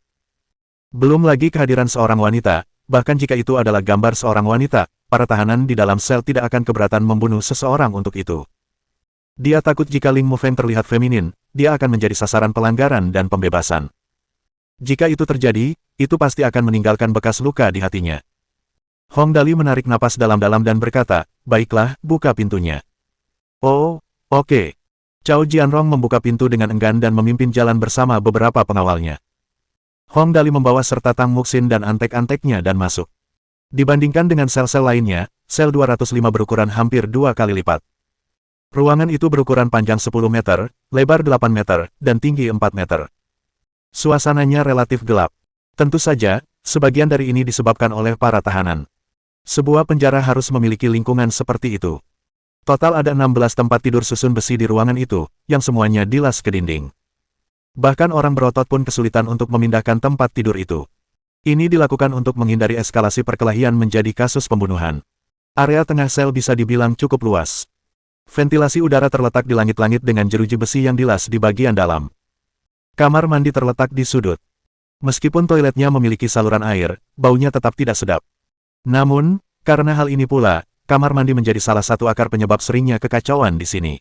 Speaker 1: Belum lagi kehadiran seorang wanita, bahkan jika itu adalah gambar seorang wanita, para tahanan di dalam sel tidak akan keberatan membunuh seseorang untuk itu. Dia takut jika Ling Mufeng terlihat feminin, dia akan menjadi sasaran pelanggaran dan pembebasan. Jika itu terjadi, itu pasti akan meninggalkan bekas luka di hatinya. Hong Dali menarik napas dalam-dalam dan berkata, baiklah, buka pintunya. Oh, oke. Cao Jianrong membuka pintu dengan enggan dan memimpin jalan bersama beberapa pengawalnya. Hong Dali membawa serta Tang Muxin dan antek-anteknya dan masuk. Dibandingkan dengan sel-sel lainnya, sel 205 berukuran hampir 2 kali lipat. Ruangan itu berukuran panjang 10 meter, lebar 8 meter, dan tinggi 4 meter. Suasananya relatif gelap. Tentu saja, sebagian dari ini disebabkan oleh para tahanan. Sebuah penjara harus memiliki lingkungan seperti itu. Total ada 16 tempat tidur susun besi di ruangan itu, yang semuanya dilas ke dinding. Bahkan orang berotot pun kesulitan untuk memindahkan tempat tidur itu. Ini dilakukan untuk menghindari eskalasi perkelahian menjadi kasus pembunuhan. Area tengah sel bisa dibilang cukup luas. Ventilasi udara terletak di langit-langit dengan jeruji besi yang dilas di bagian dalam. Kamar mandi terletak di sudut. Meskipun toiletnya memiliki saluran air, baunya tetap tidak sedap. Namun, karena hal ini pula, kamar mandi menjadi salah satu akar penyebab seringnya kekacauan di sini.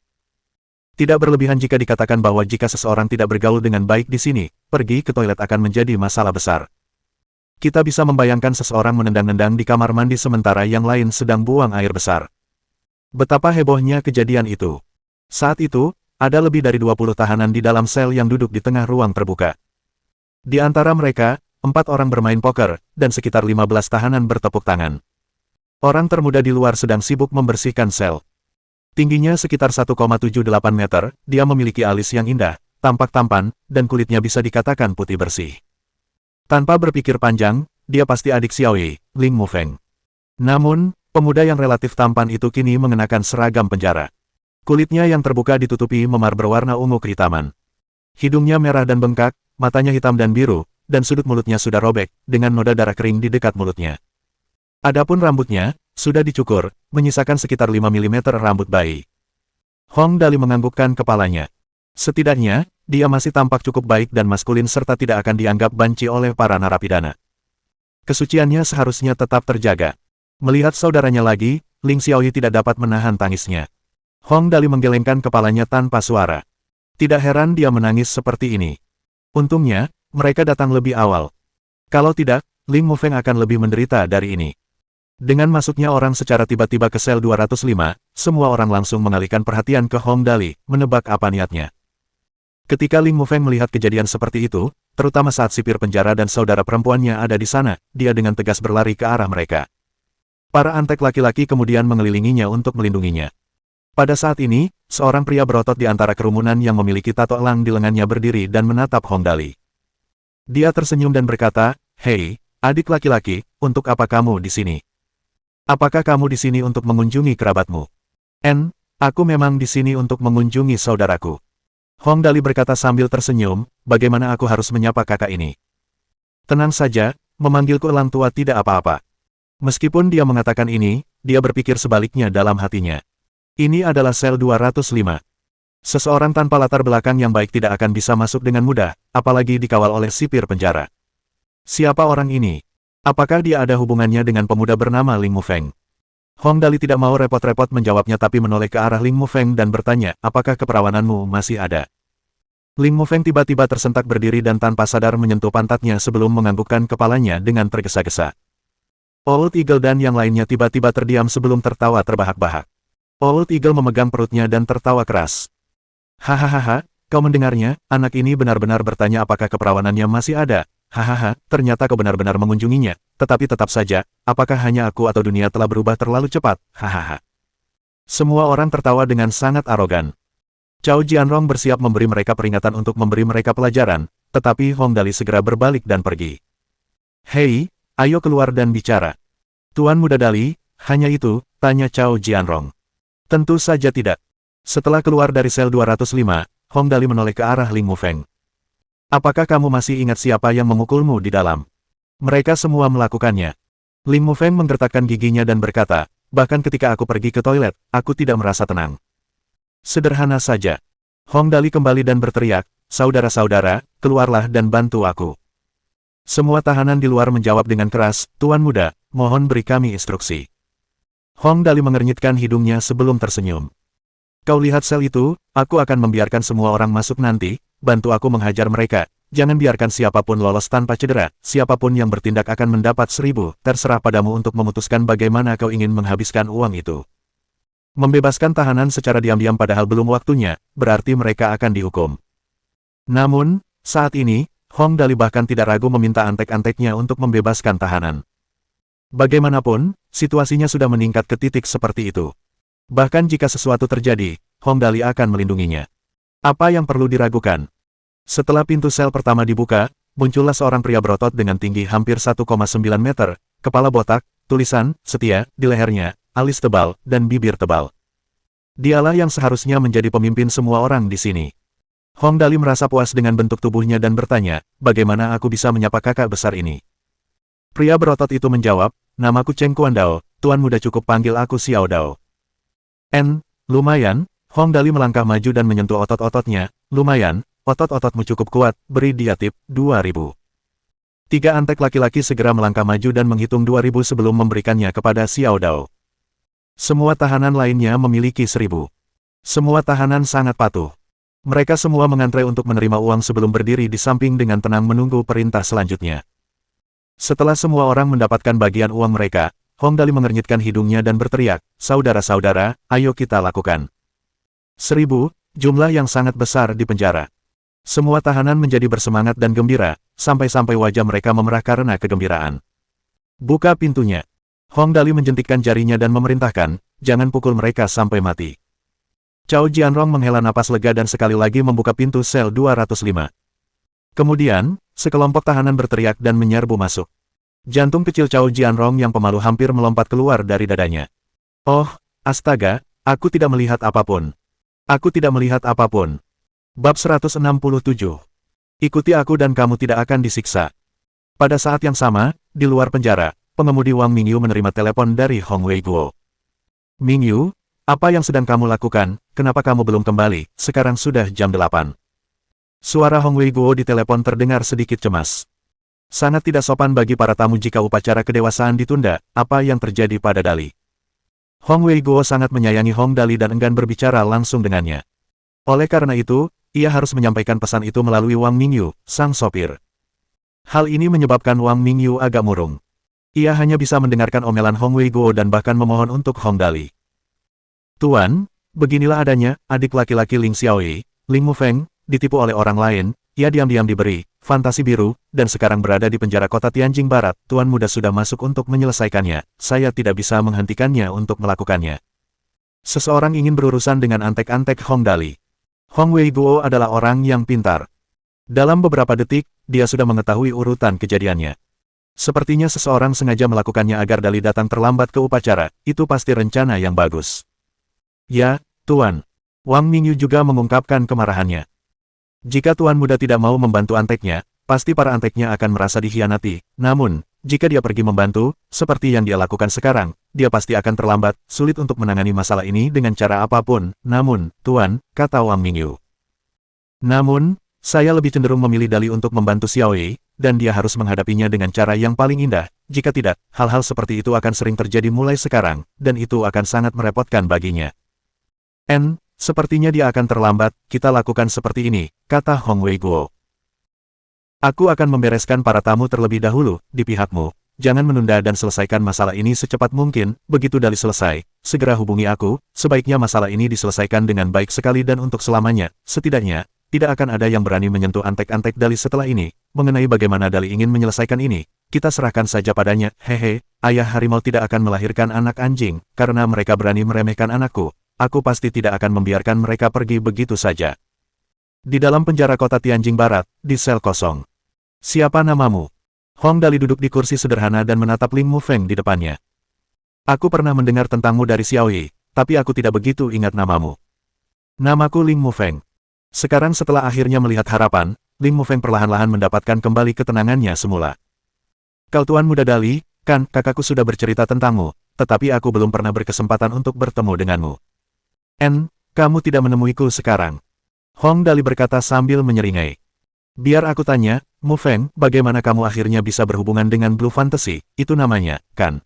Speaker 1: Tidak berlebihan jika dikatakan bahwa jika seseorang tidak bergaul dengan baik di sini, pergi ke toilet akan menjadi masalah besar. Kita bisa membayangkan seseorang menendang-nendang di kamar mandi sementara yang lain sedang buang air besar. Betapa hebohnya kejadian itu. Saat itu, ada lebih dari 20 tahanan di dalam sel yang duduk di tengah ruang terbuka. Di antara mereka, 4 orang bermain poker, dan sekitar 15 tahanan bertepuk tangan. Orang termuda di luar sedang sibuk membersihkan sel. Tingginya sekitar 1,78 meter, dia memiliki alis yang indah, tampak tampan, dan kulitnya bisa dikatakan putih bersih. Tanpa berpikir panjang, dia pasti adik Xiaoyi, Ling Mufeng. Namun, pemuda yang relatif tampan itu kini mengenakan seragam penjara. Kulitnya yang terbuka ditutupi memar berwarna ungu kehitaman. Hidungnya merah dan bengkak, matanya hitam dan biru, dan sudut mulutnya sudah robek, dengan noda darah kering di dekat mulutnya. Adapun rambutnya, sudah dicukur, menyisakan sekitar 5 mm rambut bayi. Hong Dali menganggukkan kepalanya. Setidaknya, dia masih tampak cukup baik dan maskulin serta tidak akan dianggap banci oleh para narapidana. Kesuciannya seharusnya tetap terjaga. Melihat saudaranya lagi, Ling Xiaoyi tidak dapat menahan tangisnya. Hong Dali menggelengkan kepalanya tanpa suara. Tidak heran dia menangis seperti ini. Untungnya, mereka datang lebih awal. Kalau tidak, Ling Mufeng akan lebih menderita dari ini. Dengan masuknya orang secara tiba-tiba ke sel 205, semua orang langsung mengalihkan perhatian ke Hong Dali, menebak apa niatnya. Ketika Ling Mufeng melihat kejadian seperti itu, terutama saat sipir penjara dan saudara perempuannya ada di sana, dia dengan tegas berlari ke arah mereka. Para antek laki-laki kemudian mengelilinginya untuk melindunginya. Pada saat ini, seorang pria berotot di antara kerumunan yang memiliki tato elang di lengannya berdiri dan menatap Hong Dali. Dia tersenyum dan berkata, "Hei, adik laki-laki, untuk apa kamu di sini? Apakah kamu di sini untuk mengunjungi kerabatmu?" Aku memang di sini untuk mengunjungi saudaraku." Hong Dali berkata sambil tersenyum, "Bagaimana aku harus menyapa kakak ini? Tenang saja, memanggilku elang tua tidak apa-apa." Meskipun dia mengatakan ini, dia berpikir sebaliknya dalam hatinya. Ini adalah sel 205. Seseorang tanpa latar belakang yang baik tidak akan bisa masuk dengan mudah, apalagi dikawal oleh sipir penjara. Siapa orang ini? Apakah dia ada hubungannya dengan pemuda bernama Ling Mufeng? Hong Dali tidak mau repot-repot menjawabnya tapi menoleh ke arah Ling Mufeng dan bertanya, "Apakah keperawananmu masih ada?" Ling Mufeng tiba-tiba tersentak berdiri dan tanpa sadar menyentuh pantatnya sebelum menganggukkan kepalanya dengan tergesa-gesa. Old Eagle dan yang lainnya tiba-tiba terdiam sebelum tertawa terbahak-bahak. Old Eagle memegang perutnya dan tertawa keras. "Hahaha, kau mendengarnya, anak ini benar-benar bertanya apakah keperawanannya masih ada. Hahaha, ternyata kau benar-benar mengunjunginya, tetapi tetap saja, apakah hanya aku atau dunia telah berubah terlalu cepat, hahaha." Semua orang tertawa dengan sangat arogan. Cao Jianrong bersiap memberi mereka peringatan untuk memberi mereka pelajaran, tetapi Hong Dali segera berbalik dan pergi. "Hei, ayo keluar dan bicara." "Tuan Muda Dali, hanya itu?" tanya Cao Jianrong. "Tentu saja tidak." Setelah keluar dari sel 205, Hong Dali menoleh ke arah Ling Mufeng. "Apakah kamu masih ingat siapa yang memukulmu di dalam?" Mereka semua melakukannya. Ling Mufeng menggertakkan giginya dan berkata, "Bahkan ketika aku pergi ke toilet, aku tidak merasa tenang." Sederhana saja. Hong Dali kembali dan berteriak, "Saudara-saudara, keluarlah dan bantu aku." Semua tahanan di luar menjawab dengan keras, "Tuan Muda, mohon beri kami instruksi." Hong Dali mengernyitkan hidungnya sebelum tersenyum. "Kau lihat sel itu, aku akan membiarkan semua orang masuk nanti, bantu aku menghajar mereka, jangan biarkan siapapun lolos tanpa cedera, siapapun yang bertindak akan mendapat 1000, terserah padamu untuk memutuskan bagaimana kau ingin menghabiskan uang itu." Membebaskan tahanan secara diam-diam padahal belum waktunya, berarti mereka akan dihukum. Namun, saat ini, Hong Dali bahkan tidak ragu meminta antek-anteknya untuk membebaskan tahanan. Bagaimanapun, situasinya sudah meningkat ke titik seperti itu. Bahkan jika sesuatu terjadi, Hong Dali akan melindunginya. Apa yang perlu diragukan? Setelah pintu sel pertama dibuka, muncullah seorang pria berotot dengan tinggi hampir 1,9 meter, kepala botak, tulisan, "Setia," di lehernya, alis tebal, dan bibir tebal. Dialah yang seharusnya menjadi pemimpin semua orang di sini. Hong Dali merasa puas dengan bentuk tubuhnya dan bertanya, "Bagaimana aku bisa menyapa kakak besar ini?" Pria berotot itu menjawab, "Namaku Cheng Kuandao, Tuan Muda cukup panggil aku Xiao Dao." Lumayan." Hong Dali melangkah maju dan menyentuh otot-ototnya, "Lumayan, otot-ototmu cukup kuat, beri dia tip, 2.000. Tiga antek laki-laki segera melangkah maju dan menghitung 2.000 sebelum memberikannya kepada Xiao Dao. Semua tahanan lainnya memiliki 1.000. Semua tahanan sangat patuh. Mereka semua mengantre untuk menerima uang sebelum berdiri di samping dengan tenang menunggu perintah selanjutnya. Setelah semua orang mendapatkan bagian uang mereka, Hong Dali mengernyitkan hidungnya dan berteriak, "Saudara-saudara, ayo kita lakukan." 1.000, jumlah yang sangat besar di penjara. Semua tahanan menjadi bersemangat dan gembira, sampai-sampai wajah mereka memerah karena kegembiraan. Buka pintunya. Hong Dali menjentikkan jarinya dan memerintahkan, jangan pukul mereka sampai mati. Cao Jianrong menghela napas lega dan sekali lagi membuka pintu sel 205. Kemudian, sekelompok tahanan berteriak dan menyerbu masuk. Jantung kecil Cao Jianrong yang pemalu hampir melompat keluar dari dadanya. Oh, astaga, aku tidak melihat apapun. Aku tidak melihat apapun. Bab 167. Ikuti aku dan kamu tidak akan disiksa. Pada saat yang sama, di luar penjara, pengemudi Wang Mingyu menerima telepon dari Hong Weiguo. Mingyu, apa yang sedang kamu lakukan? Kenapa kamu belum kembali? Sekarang sudah jam 8. Suara Hong Weiguo di telepon terdengar sedikit cemas. Sangat tidak sopan bagi para tamu jika upacara kedewasaan ditunda. Apa yang terjadi pada Dali? Hong Weiguo sangat menyayangi Hong Dali dan enggan berbicara langsung dengannya. Oleh karena itu, ia harus menyampaikan pesan itu melalui Wang Mingyu, sang sopir. Hal ini menyebabkan Wang Mingyu agak murung. Ia hanya bisa mendengarkan omelan Hong Weiguo dan bahkan memohon untuk Hong Dali. Tuan, beginilah adanya, adik laki-laki Ling Xiaoyi, Ling Mufeng, ditipu oleh orang lain, ia diam-diam diberi fantasi biru, dan sekarang berada di penjara kota Tianjing Barat. Tuan muda sudah masuk untuk menyelesaikannya, saya tidak bisa menghentikannya untuk melakukannya. Seseorang ingin berurusan dengan antek-antek Hong Dali. Hong Weiguo adalah orang yang pintar. Dalam beberapa detik, dia sudah mengetahui urutan kejadiannya. Sepertinya seseorang sengaja melakukannya agar Dali datang terlambat ke upacara, itu pasti rencana yang bagus. Ya, Tuan. Wang Mingyu juga mengungkapkan kemarahannya. Jika Tuan muda tidak mau membantu anteknya, pasti para anteknya akan merasa dikhianati. Namun, jika dia pergi membantu, seperti yang dia lakukan sekarang, dia pasti akan terlambat, sulit untuk menangani masalah ini dengan cara apapun. Namun, Tuan, kata Wang Mingyu. Namun, saya lebih cenderung memilih Dali untuk membantu Xiaoyi, dan dia harus menghadapinya dengan cara yang paling indah. Jika tidak, hal-hal seperti itu akan sering terjadi mulai sekarang, dan itu akan sangat merepotkan baginya. Sepertinya dia akan terlambat, kita lakukan seperti ini, kata Hong Weiguo. Aku akan membereskan para tamu terlebih dahulu, di pihakmu. Jangan menunda dan selesaikan masalah ini secepat mungkin, begitu Dali selesai, segera hubungi aku, sebaiknya masalah ini diselesaikan dengan baik sekali dan untuk selamanya. Setidaknya, tidak akan ada yang berani menyentuh antek-antek Dali setelah ini. Mengenai bagaimana Dali ingin menyelesaikan ini, kita serahkan saja padanya. Hehe, ayah harimau tidak akan melahirkan anak anjing, karena mereka berani meremehkan anakku. Aku pasti tidak akan membiarkan mereka pergi begitu saja. Di dalam penjara kota Tianjing Barat, di sel kosong. Siapa namamu? Hong Dali duduk di kursi sederhana dan menatap Ling Mufeng di depannya. Aku pernah mendengar tentangmu dari Xiaoyi, tapi aku tidak begitu ingat namamu. Namaku Ling Mufeng. Sekarang setelah akhirnya melihat harapan, Ling Mufeng perlahan-lahan mendapatkan kembali ketenangannya semula. Kau Tuan Muda Dali, kan kakakku sudah bercerita tentangmu, tetapi aku belum pernah berkesempatan untuk bertemu denganmu. Kamu tidak menemuiku sekarang. Hong Dali berkata sambil menyeringai. Biar aku tanya, Mufeng, bagaimana kamu akhirnya bisa berhubungan dengan Blue Fantasy, itu namanya, kan?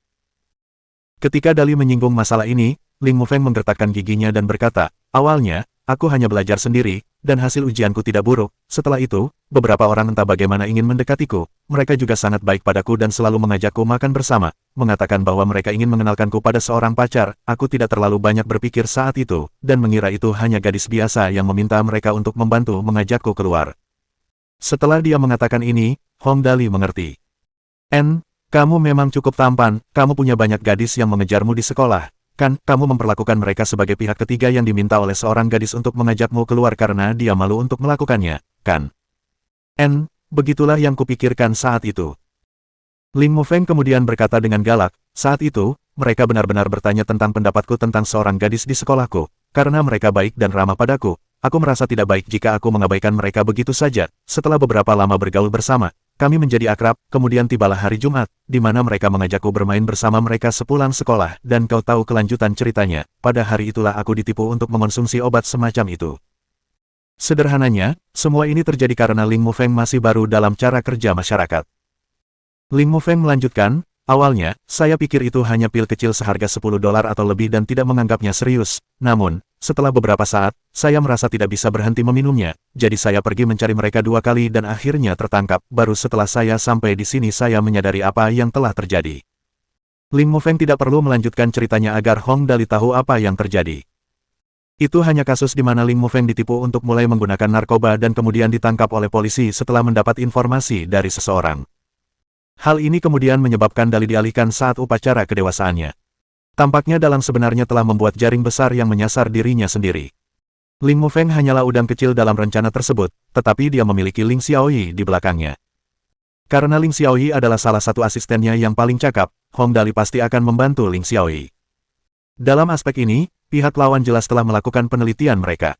Speaker 1: Ketika Dali menyinggung masalah ini, Ling Mufeng menggertakkan giginya dan berkata, awalnya, aku hanya belajar sendiri, dan hasil ujianku tidak buruk. Setelah itu, beberapa orang entah bagaimana ingin mendekatiku, mereka juga sangat baik padaku dan selalu mengajakku makan bersama, mengatakan bahwa mereka ingin mengenalkanku pada seorang pacar. Aku tidak terlalu banyak berpikir saat itu, dan mengira itu hanya gadis biasa yang meminta mereka untuk membantu mengajakku keluar. Setelah dia mengatakan ini, Hong Dali mengerti. Kamu memang cukup tampan, kamu punya banyak gadis yang mengejarmu di sekolah. Kan, kamu memperlakukan mereka sebagai pihak ketiga yang diminta oleh seorang gadis untuk mengajakmu keluar karena dia malu untuk melakukannya, kan? Begitulah yang kupikirkan saat itu. Ling Mufeng kemudian berkata dengan galak, saat itu, mereka benar-benar bertanya tentang pendapatku tentang seorang gadis di sekolahku. Karena mereka baik dan ramah padaku, aku merasa tidak baik jika aku mengabaikan mereka begitu saja. Setelah beberapa lama bergaul bersama, kami menjadi akrab, kemudian tibalah hari Jumat, di mana mereka mengajakku bermain bersama mereka sepulang sekolah, dan kau tahu kelanjutan ceritanya, pada hari itulah aku ditipu untuk mengonsumsi obat semacam itu. Sederhananya, semua ini terjadi karena Ling Mufeng masih baru dalam cara kerja masyarakat. Ling Mufeng melanjutkan, awalnya, saya pikir itu hanya pil kecil seharga $10 atau lebih dan tidak menganggapnya serius, namun, setelah beberapa saat, saya merasa tidak bisa berhenti meminumnya, jadi saya pergi mencari mereka 2 kali dan akhirnya tertangkap. Baru setelah saya sampai di sini saya menyadari apa yang telah terjadi. Ling Mufeng tidak perlu melanjutkan ceritanya agar Hong Dali tahu apa yang terjadi. Itu hanya kasus di mana Ling Mufeng ditipu untuk mulai menggunakan narkoba dan kemudian ditangkap oleh polisi setelah mendapat informasi dari seseorang. Hal ini kemudian menyebabkan Dali dialihkan saat upacara kedewasaannya. Tampaknya Dalang sebenarnya telah membuat jaring besar yang menyasar dirinya sendiri. Ling Mufeng hanyalah udang kecil dalam rencana tersebut, tetapi dia memiliki Ling Xiaoyi di belakangnya. Karena Ling Xiaoyi adalah salah satu asistennya yang paling cakap, Hong Dali pasti akan membantu Ling Xiaoyi. Dalam aspek ini, pihak lawan jelas telah melakukan penelitian mereka.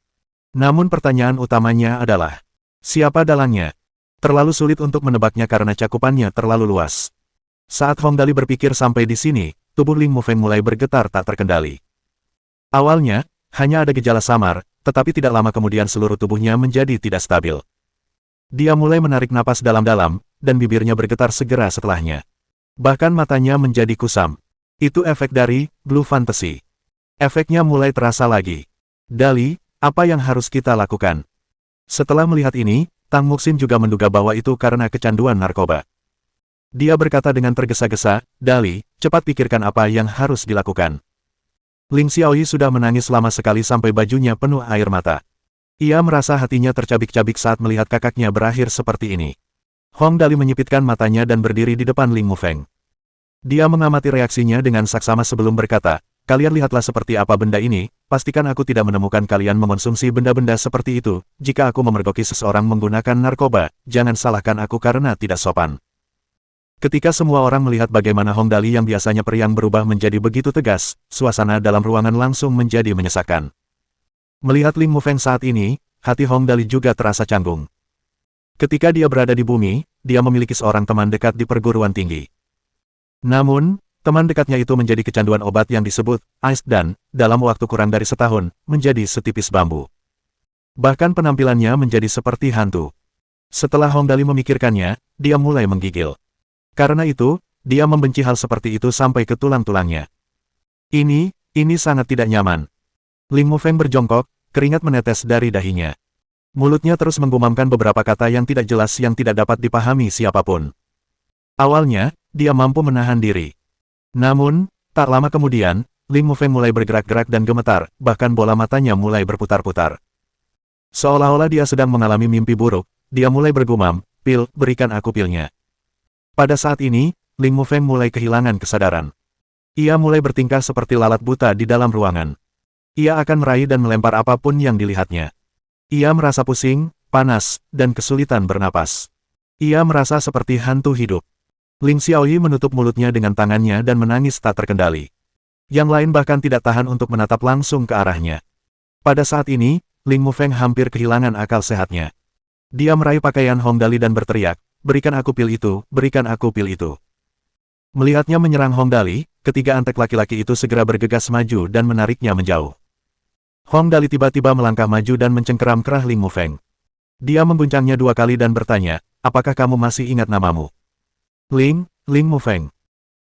Speaker 1: Namun pertanyaan utamanya adalah, siapa dalangnya? Terlalu sulit untuk menebaknya karena cakupannya terlalu luas. Saat Hong Dali berpikir sampai di sini, tubuh Ling Mufeng mulai bergetar tak terkendali. Awalnya, hanya ada gejala samar, tetapi tidak lama kemudian seluruh tubuhnya menjadi tidak stabil. Dia mulai menarik napas dalam-dalam, dan bibirnya bergetar segera setelahnya. Bahkan matanya menjadi kusam. Itu efek dari Blue Fantasy. Efeknya mulai terasa lagi. Dali, apa yang harus kita lakukan? Setelah melihat ini, Tang Muxin juga menduga bahwa itu karena kecanduan narkoba. Dia berkata dengan tergesa-gesa, Dali, cepat pikirkan apa yang harus dilakukan. Ling Xiaoyi sudah menangis lama sekali sampai bajunya penuh air mata. Ia merasa hatinya tercabik-cabik saat melihat kakaknya berakhir seperti ini. Hong Dali menyipitkan matanya dan berdiri di depan Ling Mufeng. Dia mengamati reaksinya dengan saksama sebelum berkata, kalian lihatlah seperti apa benda ini, pastikan aku tidak menemukan kalian mengonsumsi benda-benda seperti itu. Jika aku memergoki seseorang menggunakan narkoba, jangan salahkan aku karena tidak sopan. Ketika semua orang melihat bagaimana Hong Dali yang biasanya periang berubah menjadi begitu tegas, suasana dalam ruangan langsung menjadi menyesakan. Melihat Ling Mufeng saat ini, hati Hong Dali juga terasa canggung. Ketika dia berada di bumi, dia memiliki seorang teman dekat di perguruan tinggi. Namun, teman dekatnya itu menjadi kecanduan obat yang disebut Ice dan, dalam waktu kurang dari setahun, menjadi setipis bambu. Bahkan penampilannya menjadi seperti hantu. Setelah Hong Dali memikirkannya, dia mulai menggigil. Karena itu, dia membenci hal seperti itu sampai ke tulang-tulangnya. Ini sangat tidak nyaman. Ling Mufeng berjongkok, keringat menetes dari dahinya. Mulutnya terus menggumamkan beberapa kata yang tidak jelas yang tidak dapat dipahami siapapun. Awalnya, dia mampu menahan diri. Namun, tak lama kemudian, Ling Mufeng mulai bergerak-gerak dan gemetar, bahkan bola matanya mulai berputar-putar. Seolah-olah dia sedang mengalami mimpi buruk, dia mulai bergumam, "Pil, berikan aku pilnya." Pada saat ini, Ling Mufeng mulai kehilangan kesadaran. Ia mulai bertingkah seperti lalat buta di dalam ruangan. Ia akan meraih dan melempar apapun yang dilihatnya. Ia merasa pusing, panas, dan kesulitan bernapas. Ia merasa seperti hantu hidup. Ling Xiaoyi menutup mulutnya dengan tangannya dan menangis tak terkendali. Yang lain bahkan tidak tahan untuk menatap langsung ke arahnya. Pada saat ini, Ling Mufeng hampir kehilangan akal sehatnya. Dia meraih pakaian Hong Dali dan berteriak, "Berikan aku pil itu, berikan aku pil itu." Melihatnya menyerang Hong Dali, ketiga antek laki-laki itu segera bergegas maju dan menariknya menjauh. Hong Dali tiba-tiba melangkah maju dan mencengkeram kerah Ling Mufeng. Dia mengguncangnya 2 kali dan bertanya, "Apakah kamu masih ingat namamu?" Ling Mufeng.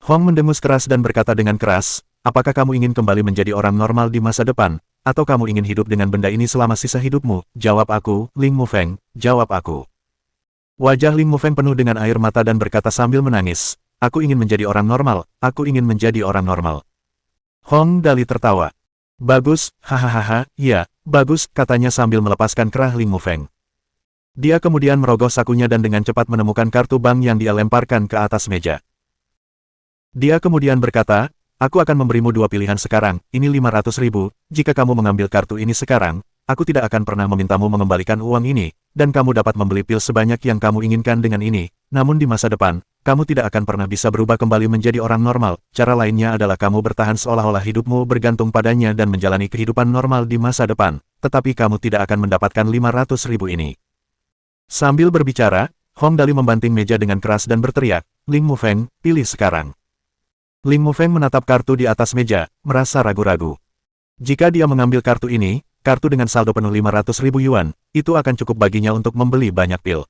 Speaker 1: Hong mendengus keras dan berkata dengan keras, "Apakah kamu ingin kembali menjadi orang normal di masa depan, atau kamu ingin hidup dengan benda ini selama sisa hidupmu? Jawab aku, Ling Mufeng, jawab aku." Wajah Ling Mufeng penuh dengan air mata dan berkata sambil menangis, "Aku ingin menjadi orang normal, aku ingin menjadi orang normal." Hong Dali tertawa. "Bagus, hahaha, ya, bagus," katanya sambil melepaskan kerah Ling Mufeng. Dia kemudian merogoh sakunya dan dengan cepat menemukan kartu bank yang dia lemparkan ke atas meja. Dia kemudian berkata, "Aku akan memberimu 2 pilihan sekarang, ini 500.000, jika kamu mengambil kartu ini sekarang, aku tidak akan pernah memintamu mengembalikan uang ini, dan kamu dapat membeli pil sebanyak yang kamu inginkan dengan ini, namun di masa depan, kamu tidak akan pernah bisa berubah kembali menjadi orang normal. Cara lainnya adalah kamu bertahan seolah-olah hidupmu bergantung padanya dan menjalani kehidupan normal di masa depan, tetapi kamu tidak akan mendapatkan 500.000 ini." Sambil berbicara, Hong Dali membanting meja dengan keras dan berteriak, "Ling Mufeng, pilih sekarang." Ling Mufeng menatap kartu di atas meja, merasa ragu-ragu. Jika dia mengambil kartu ini, kartu dengan saldo penuh 500.000 yuan, itu akan cukup baginya untuk membeli banyak pil.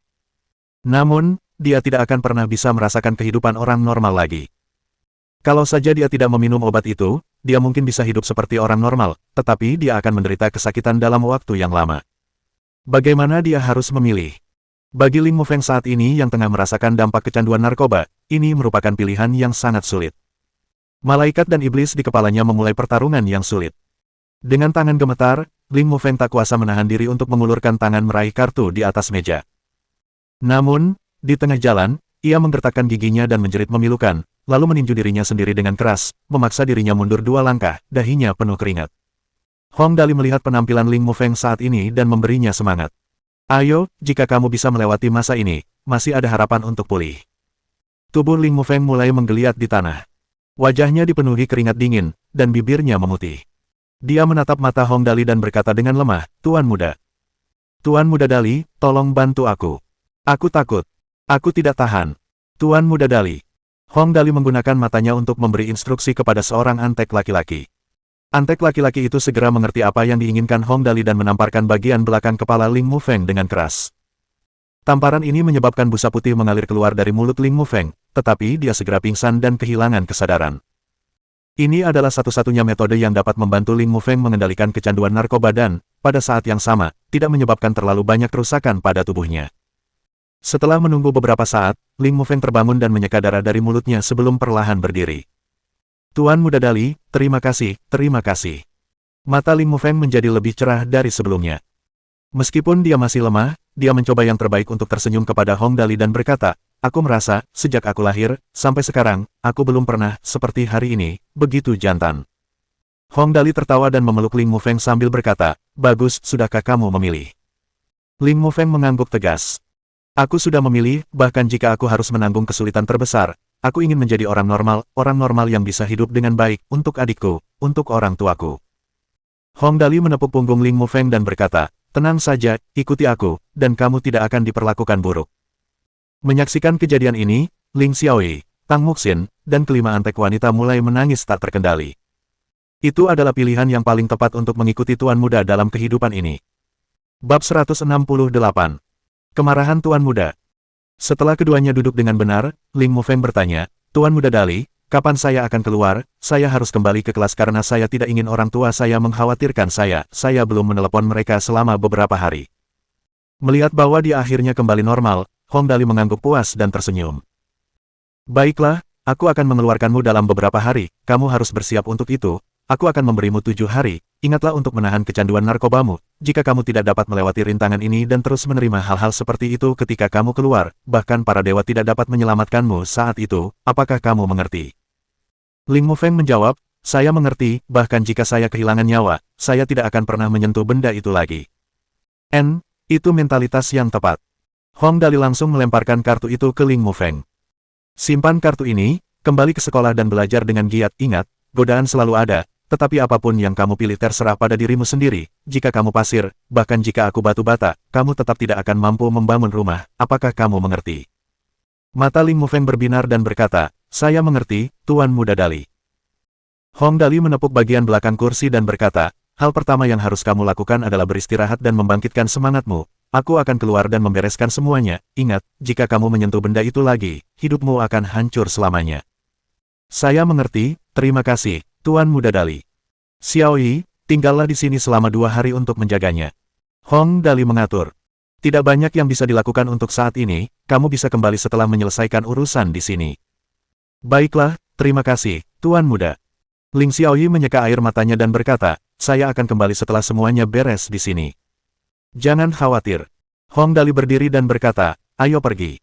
Speaker 1: Namun, dia tidak akan pernah bisa merasakan kehidupan orang normal lagi. Kalau saja dia tidak meminum obat itu, dia mungkin bisa hidup seperti orang normal, tetapi dia akan menderita kesakitan dalam waktu yang lama. Bagaimana dia harus memilih? Bagi Ling Mufeng saat ini yang tengah merasakan dampak kecanduan narkoba, ini merupakan pilihan yang sangat sulit. Malaikat dan iblis di kepalanya memulai pertarungan yang sulit. Dengan tangan gemetar, Ling Mufeng tak kuasa menahan diri untuk mengulurkan tangan meraih kartu di atas meja. Namun, di tengah jalan, ia menggertakkan giginya dan menjerit memilukan, lalu meninju dirinya sendiri dengan keras, memaksa dirinya mundur 2 langkah, dahinya penuh keringat. Hong Dali melihat penampilan Ling Mufeng saat ini dan memberinya semangat. Ayo, jika kamu bisa melewati masa ini, masih ada harapan untuk pulih. Tubuh Ling Mufeng mulai menggeliat di tanah. Wajahnya dipenuhi keringat dingin, dan bibirnya memutih. Dia menatap mata Hong Dali dan berkata dengan lemah, Tuan Muda. Tuan Muda Dali, tolong bantu aku. Aku takut. Aku tidak tahan. Tuan Muda Dali. Hong Dali menggunakan matanya untuk memberi instruksi kepada seorang antek laki-laki. Antek laki-laki itu segera mengerti apa yang diinginkan Hong Dali dan menamparkan bagian belakang kepala Ling Mufeng dengan keras. Tamparan ini menyebabkan busa putih mengalir keluar dari mulut Ling Mufeng, tetapi dia segera pingsan dan kehilangan kesadaran. Ini adalah satu-satunya metode yang dapat membantu Ling Mufeng mengendalikan kecanduan narkoba dan, pada saat yang sama, tidak menyebabkan terlalu banyak kerusakan pada tubuhnya. Setelah menunggu beberapa saat, Ling Mufeng terbangun dan menyeka darah dari mulutnya sebelum perlahan berdiri. Tuan Muda Dali, terima kasih, terima kasih. Mata Ling Mufeng menjadi lebih cerah dari sebelumnya. Meskipun dia masih lemah, dia mencoba yang terbaik untuk tersenyum kepada Hong Dali dan berkata, aku merasa, sejak aku lahir, sampai sekarang, aku belum pernah, seperti hari ini, begitu jantan. Hong Dali tertawa dan memeluk Ling Mufeng sambil berkata, bagus, sudahkah kamu memilih? Ling Mufeng mengangguk tegas. Aku sudah memilih, bahkan jika aku harus menanggung kesulitan terbesar, aku ingin menjadi orang normal yang bisa hidup dengan baik, untuk adikku, untuk orang tuaku. Hong Dali menepuk punggung Ling Mufeng dan berkata, tenang saja, ikuti aku, dan kamu tidak akan diperlakukan buruk. Menyaksikan kejadian ini, Ling Xiaoyi, Tang Muxin, dan kelima antek wanita mulai menangis tak terkendali. Itu adalah pilihan yang paling tepat untuk mengikuti Tuan Muda dalam kehidupan ini. Bab 168. Kemarahan Tuan Muda. Setelah keduanya duduk dengan benar, Ling Mufeng bertanya, Tuan Muda Dali, kapan saya akan keluar? Saya harus kembali ke kelas karena saya tidak ingin orang tua saya mengkhawatirkan saya belum menelepon mereka selama beberapa hari. Melihat bahwa dia akhirnya kembali normal, Hong Dali mengangguk puas dan tersenyum. Baiklah, aku akan mengeluarkanmu dalam beberapa hari, kamu harus bersiap untuk itu, aku akan memberimu 7 hari, ingatlah untuk menahan kecanduan narkobamu, jika kamu tidak dapat melewati rintangan ini dan terus menerima hal-hal seperti itu ketika kamu keluar, bahkan para dewa tidak dapat menyelamatkanmu saat itu, apakah kamu mengerti? Ling Mufeng menjawab, saya mengerti, bahkan jika saya kehilangan nyawa, saya tidak akan pernah menyentuh benda itu lagi. Itu mentalitas yang tepat. Hong Dali langsung melemparkan kartu itu ke Ling Mufeng. Simpan kartu ini, kembali ke sekolah dan belajar dengan giat, ingat, godaan selalu ada, tetapi apapun yang kamu pilih terserah pada dirimu sendiri, jika kamu pasir, bahkan jika aku batu bata, kamu tetap tidak akan mampu membangun rumah, apakah kamu mengerti? Mata Ling Mufeng berbinar dan berkata, saya mengerti, Tuan Muda Dali. Hong Dali menepuk bagian belakang kursi dan berkata, hal pertama yang harus kamu lakukan adalah beristirahat dan membangkitkan semangatmu. Aku akan keluar dan membereskan semuanya. Ingat, jika kamu menyentuh benda itu lagi, hidupmu akan hancur selamanya. Saya mengerti, terima kasih, Tuan Muda Dali. Xiaoyi, tinggallah di sini selama 2 hari untuk menjaganya. Hong Dali mengatur. Tidak banyak yang bisa dilakukan untuk saat ini, kamu bisa kembali setelah menyelesaikan urusan di sini. Baiklah, terima kasih, Tuan Muda. Ling Xiaoyi menyeka air matanya dan berkata, saya akan kembali setelah semuanya beres di sini. Jangan khawatir. Hong Dali berdiri dan berkata, ayo pergi.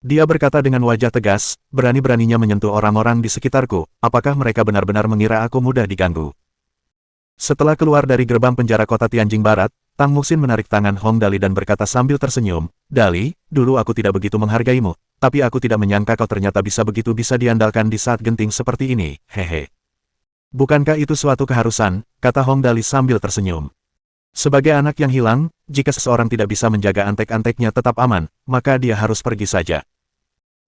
Speaker 1: Dia berkata dengan wajah tegas, berani-beraninya menyentuh orang-orang di sekitarku, apakah mereka benar-benar mengira aku mudah diganggu? Setelah keluar dari gerbang penjara kota Tianjing Barat, Tang Muxin menarik tangan Hong Dali dan berkata sambil tersenyum, Dali, dulu aku tidak begitu menghargaimu, tapi aku tidak menyangka kau ternyata bisa diandalkan di saat genting seperti ini, hehe. Bukankah itu suatu keharusan, kata Hong Dali sambil tersenyum. Sebagai anak yang hilang, jika seseorang tidak bisa menjaga antek-anteknya tetap aman, maka dia harus pergi saja.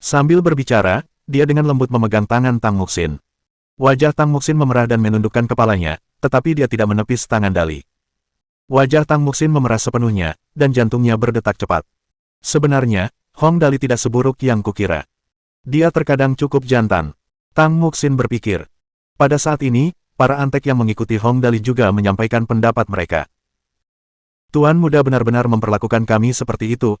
Speaker 1: Sambil berbicara, dia dengan lembut memegang tangan Tang Muxin. Wajah Tang Muxin memerah dan menundukkan kepalanya, tetapi dia tidak menepis tangan Dali. Wajah Tang Muxin memerah sepenuhnya, dan jantungnya berdetak cepat. Sebenarnya, Hong Dali tidak seburuk yang kukira. Dia terkadang cukup jantan. Tang Muxin berpikir. Pada saat ini, para antek yang mengikuti Hong Dali juga menyampaikan pendapat mereka. Tuan Muda benar-benar memperlakukan kami seperti itu,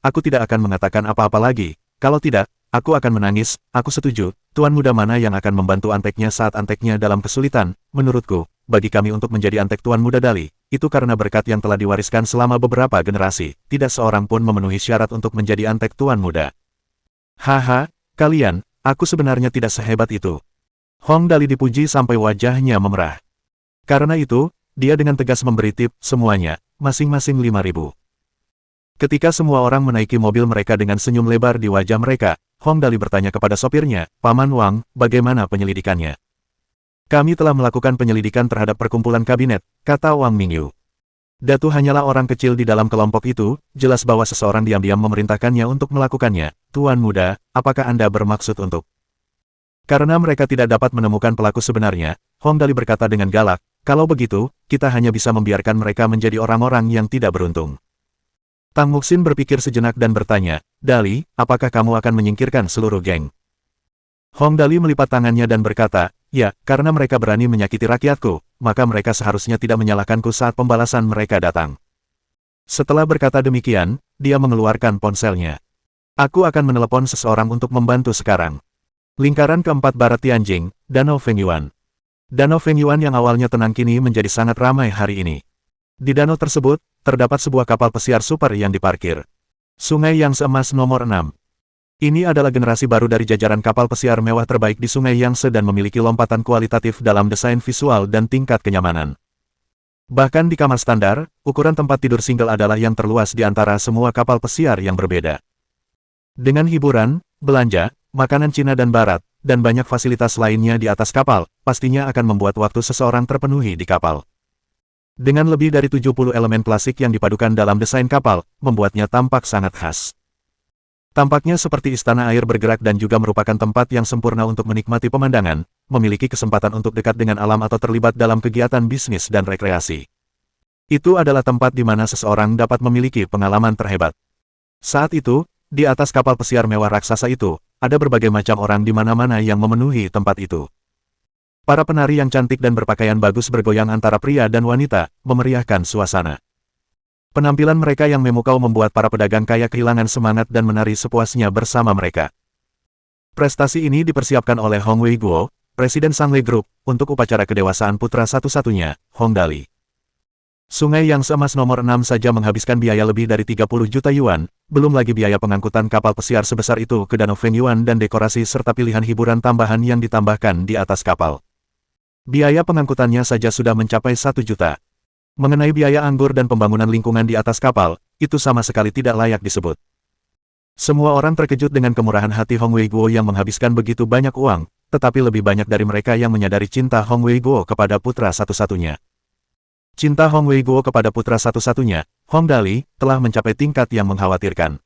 Speaker 1: aku tidak akan mengatakan apa-apa lagi, kalau tidak, aku akan menangis, aku setuju, Tuan Muda mana yang akan membantu anteknya saat anteknya dalam kesulitan, menurutku, bagi kami untuk menjadi antek Tuan Muda Dali, itu karena berkat yang telah diwariskan selama beberapa generasi, tidak seorang pun memenuhi syarat untuk menjadi antek Tuan Muda. Haha, kalian, aku sebenarnya tidak sehebat itu. Hong Dali dipuji sampai wajahnya memerah. Karena itu, dia dengan tegas memberi tip, semuanya, masing-masing 5.000. Ketika semua orang menaiki mobil mereka dengan senyum lebar di wajah mereka, Hong Dali bertanya kepada sopirnya, Paman Wang, bagaimana penyelidikannya? Kami telah melakukan penyelidikan terhadap perkumpulan kabinet, kata Wang Mingyu. Datu hanyalah orang kecil di dalam kelompok itu, jelas bahwa seseorang diam-diam memerintahkannya untuk melakukannya. Tuan Muda, apakah Anda bermaksud untuk? Karena mereka tidak dapat menemukan pelaku sebenarnya, Hong Dali berkata dengan galak, kalau begitu, kita hanya bisa membiarkan mereka menjadi orang-orang yang tidak beruntung. Tang Muxin berpikir sejenak dan bertanya, Dali, apakah kamu akan menyingkirkan seluruh geng? Hong Dali melipat tangannya dan berkata, ya, karena mereka berani menyakiti rakyatku, maka mereka seharusnya tidak menyalahkanku saat pembalasan mereka datang. Setelah berkata demikian, dia mengeluarkan ponselnya. Aku akan menelepon seseorang untuk membantu sekarang. Lingkaran keempat Barat Tianjing, Danau Fengyuan. Danau Fengyuan yang awalnya tenang kini menjadi sangat ramai hari ini. Di danau tersebut, terdapat sebuah kapal pesiar super yang diparkir. Sungai Yangtze Emas nomor 6. Ini adalah generasi baru dari jajaran kapal pesiar mewah terbaik di Sungai Yangtze dan memiliki lompatan kualitatif dalam desain visual dan tingkat kenyamanan. Bahkan di kamar standar, ukuran tempat tidur single adalah yang terluas di antara semua kapal pesiar yang berbeda. Dengan hiburan, belanja, makanan Cina dan Barat, dan banyak fasilitas lainnya di atas kapal, pastinya akan membuat waktu seseorang terpenuhi di kapal. Dengan lebih dari 70 elemen klasik yang dipadukan dalam desain kapal, membuatnya tampak sangat khas. Tampaknya seperti istana air bergerak dan juga merupakan tempat yang sempurna untuk menikmati pemandangan, memiliki kesempatan untuk dekat dengan alam atau terlibat dalam kegiatan bisnis dan rekreasi. Itu adalah tempat di mana seseorang dapat memiliki pengalaman terhebat. Saat itu, di atas kapal pesiar mewah raksasa itu, ada berbagai macam orang di mana-mana yang memenuhi tempat itu. Para penari yang cantik dan berpakaian bagus bergoyang antara pria dan wanita, memeriahkan suasana. Penampilan mereka yang memukau membuat para pedagang kaya kehilangan semangat dan menari sepuasnya bersama mereka. Prestasi ini dipersiapkan oleh Hong Wei Guo, Presiden Sanglei Group, untuk upacara kedewasaan putra satu-satunya, Hong Dali. Sungai Yangtze Emas nomor 6 saja menghabiskan biaya lebih dari 30 juta yuan, belum lagi biaya pengangkutan kapal pesiar sebesar itu ke Danau Fengyuan dan dekorasi serta pilihan hiburan tambahan yang ditambahkan di atas kapal. Biaya pengangkutannya saja sudah mencapai 1 juta. Mengenai biaya anggur dan pembangunan lingkungan di atas kapal, itu sama sekali tidak layak disebut. Semua orang terkejut dengan kemurahan hati Hong Wei Guo yang menghabiskan begitu banyak uang, tetapi lebih banyak dari mereka yang menyadari cinta Hong Wei Guo kepada putra satu-satunya. Cinta Hong Wei Guo kepada putra satu-satunya, Hong Dali, telah mencapai tingkat yang mengkhawatirkan.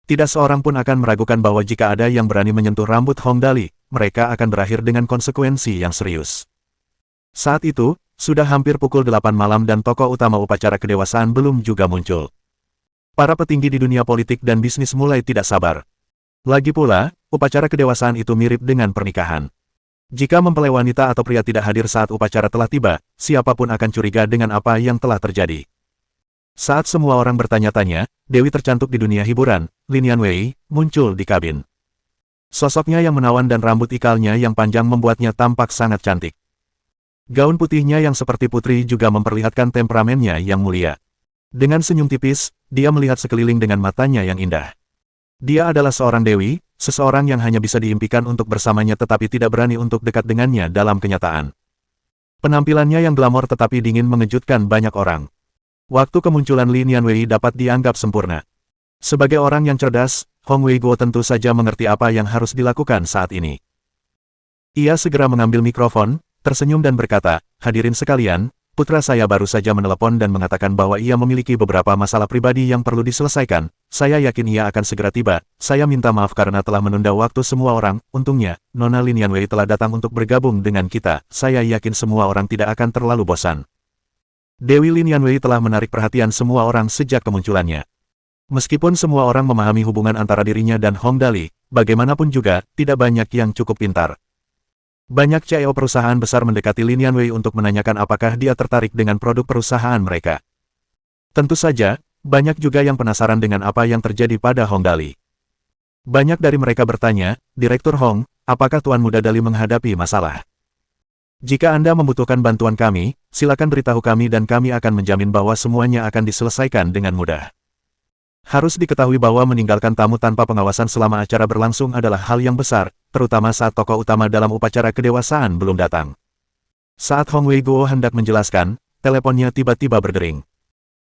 Speaker 1: Tidak seorang pun akan meragukan bahwa jika ada yang berani menyentuh rambut Hong Dali, mereka akan berakhir dengan konsekuensi yang serius. Saat itu, sudah hampir pukul 8 malam dan tokoh utama upacara kedewasaan belum juga muncul. Para petinggi di dunia politik dan bisnis mulai tidak sabar. Lagi pula, upacara kedewasaan itu mirip dengan pernikahan. Jika mempelai wanita atau pria tidak hadir saat upacara telah tiba, siapapun akan curiga dengan apa yang telah terjadi. Saat semua orang bertanya-tanya, Dewi tercantik di dunia hiburan, Lin Yanwei, muncul di kabin. Sosoknya yang menawan dan rambut ikalnya yang panjang membuatnya tampak sangat cantik. Gaun putihnya yang seperti putri juga memperlihatkan temperamennya yang mulia. Dengan senyum tipis, dia melihat sekeliling dengan matanya yang indah. Dia adalah seorang dewi, seseorang yang hanya bisa diimpikan untuk bersamanya tetapi tidak berani untuk dekat dengannya dalam kenyataan. Penampilannya yang glamor tetapi dingin mengejutkan banyak orang. Waktu kemunculan Lin Yanwei dapat dianggap sempurna. Sebagai orang yang cerdas, Hong Wei Guo tentu saja mengerti apa yang harus dilakukan saat ini. Ia segera mengambil mikrofon, tersenyum dan berkata, hadirin sekalian, putra saya baru saja menelepon dan mengatakan bahwa ia memiliki beberapa masalah pribadi yang perlu diselesaikan. Saya yakin ia akan segera tiba. Saya minta maaf karena telah menunda waktu semua orang. Untungnya, Nona Lin Yanwei telah datang untuk bergabung dengan kita. Saya yakin semua orang tidak akan terlalu bosan. Dewi Lin Yanwei telah menarik perhatian semua orang sejak kemunculannya. Meskipun semua orang memahami hubungan antara dirinya dan Hong Dali, bagaimanapun juga, tidak banyak yang cukup pintar. Banyak CEO perusahaan besar mendekati Lin Yanwei untuk menanyakan apakah dia tertarik dengan produk perusahaan mereka. Tentu saja, banyak juga yang penasaran dengan apa yang terjadi pada Hong Dali. Banyak dari mereka bertanya, Direktur Hong, apakah Tuan Muda Dali menghadapi masalah? Jika Anda membutuhkan bantuan kami, silakan beritahu kami dan kami akan menjamin bahwa semuanya akan diselesaikan dengan mudah. Harus diketahui bahwa meninggalkan tamu tanpa pengawasan selama acara berlangsung adalah hal yang besar, terutama saat tokoh utama dalam upacara kedewasaan belum datang. Saat Hong Wei-guo hendak menjelaskan, teleponnya tiba-tiba berdering.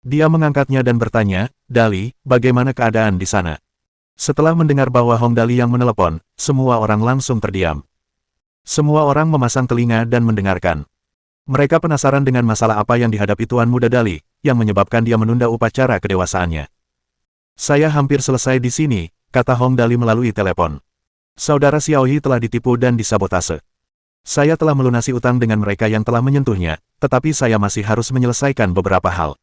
Speaker 1: Dia mengangkatnya dan bertanya, "Dali, bagaimana keadaan di sana?" Setelah mendengar bahwa Hong Dali yang menelepon, semua orang langsung terdiam. Semua orang memasang telinga dan mendengarkan. Mereka penasaran dengan masalah apa yang dihadapi Tuan Muda Dali, yang menyebabkan dia menunda upacara kedewasaannya. "Saya hampir selesai di sini," kata Hong Dali melalui telepon. "Saudara Xiaoyi telah ditipu dan disabotase. Saya telah melunasi utang dengan mereka yang telah menyentuhnya, tetapi saya masih harus menyelesaikan beberapa hal."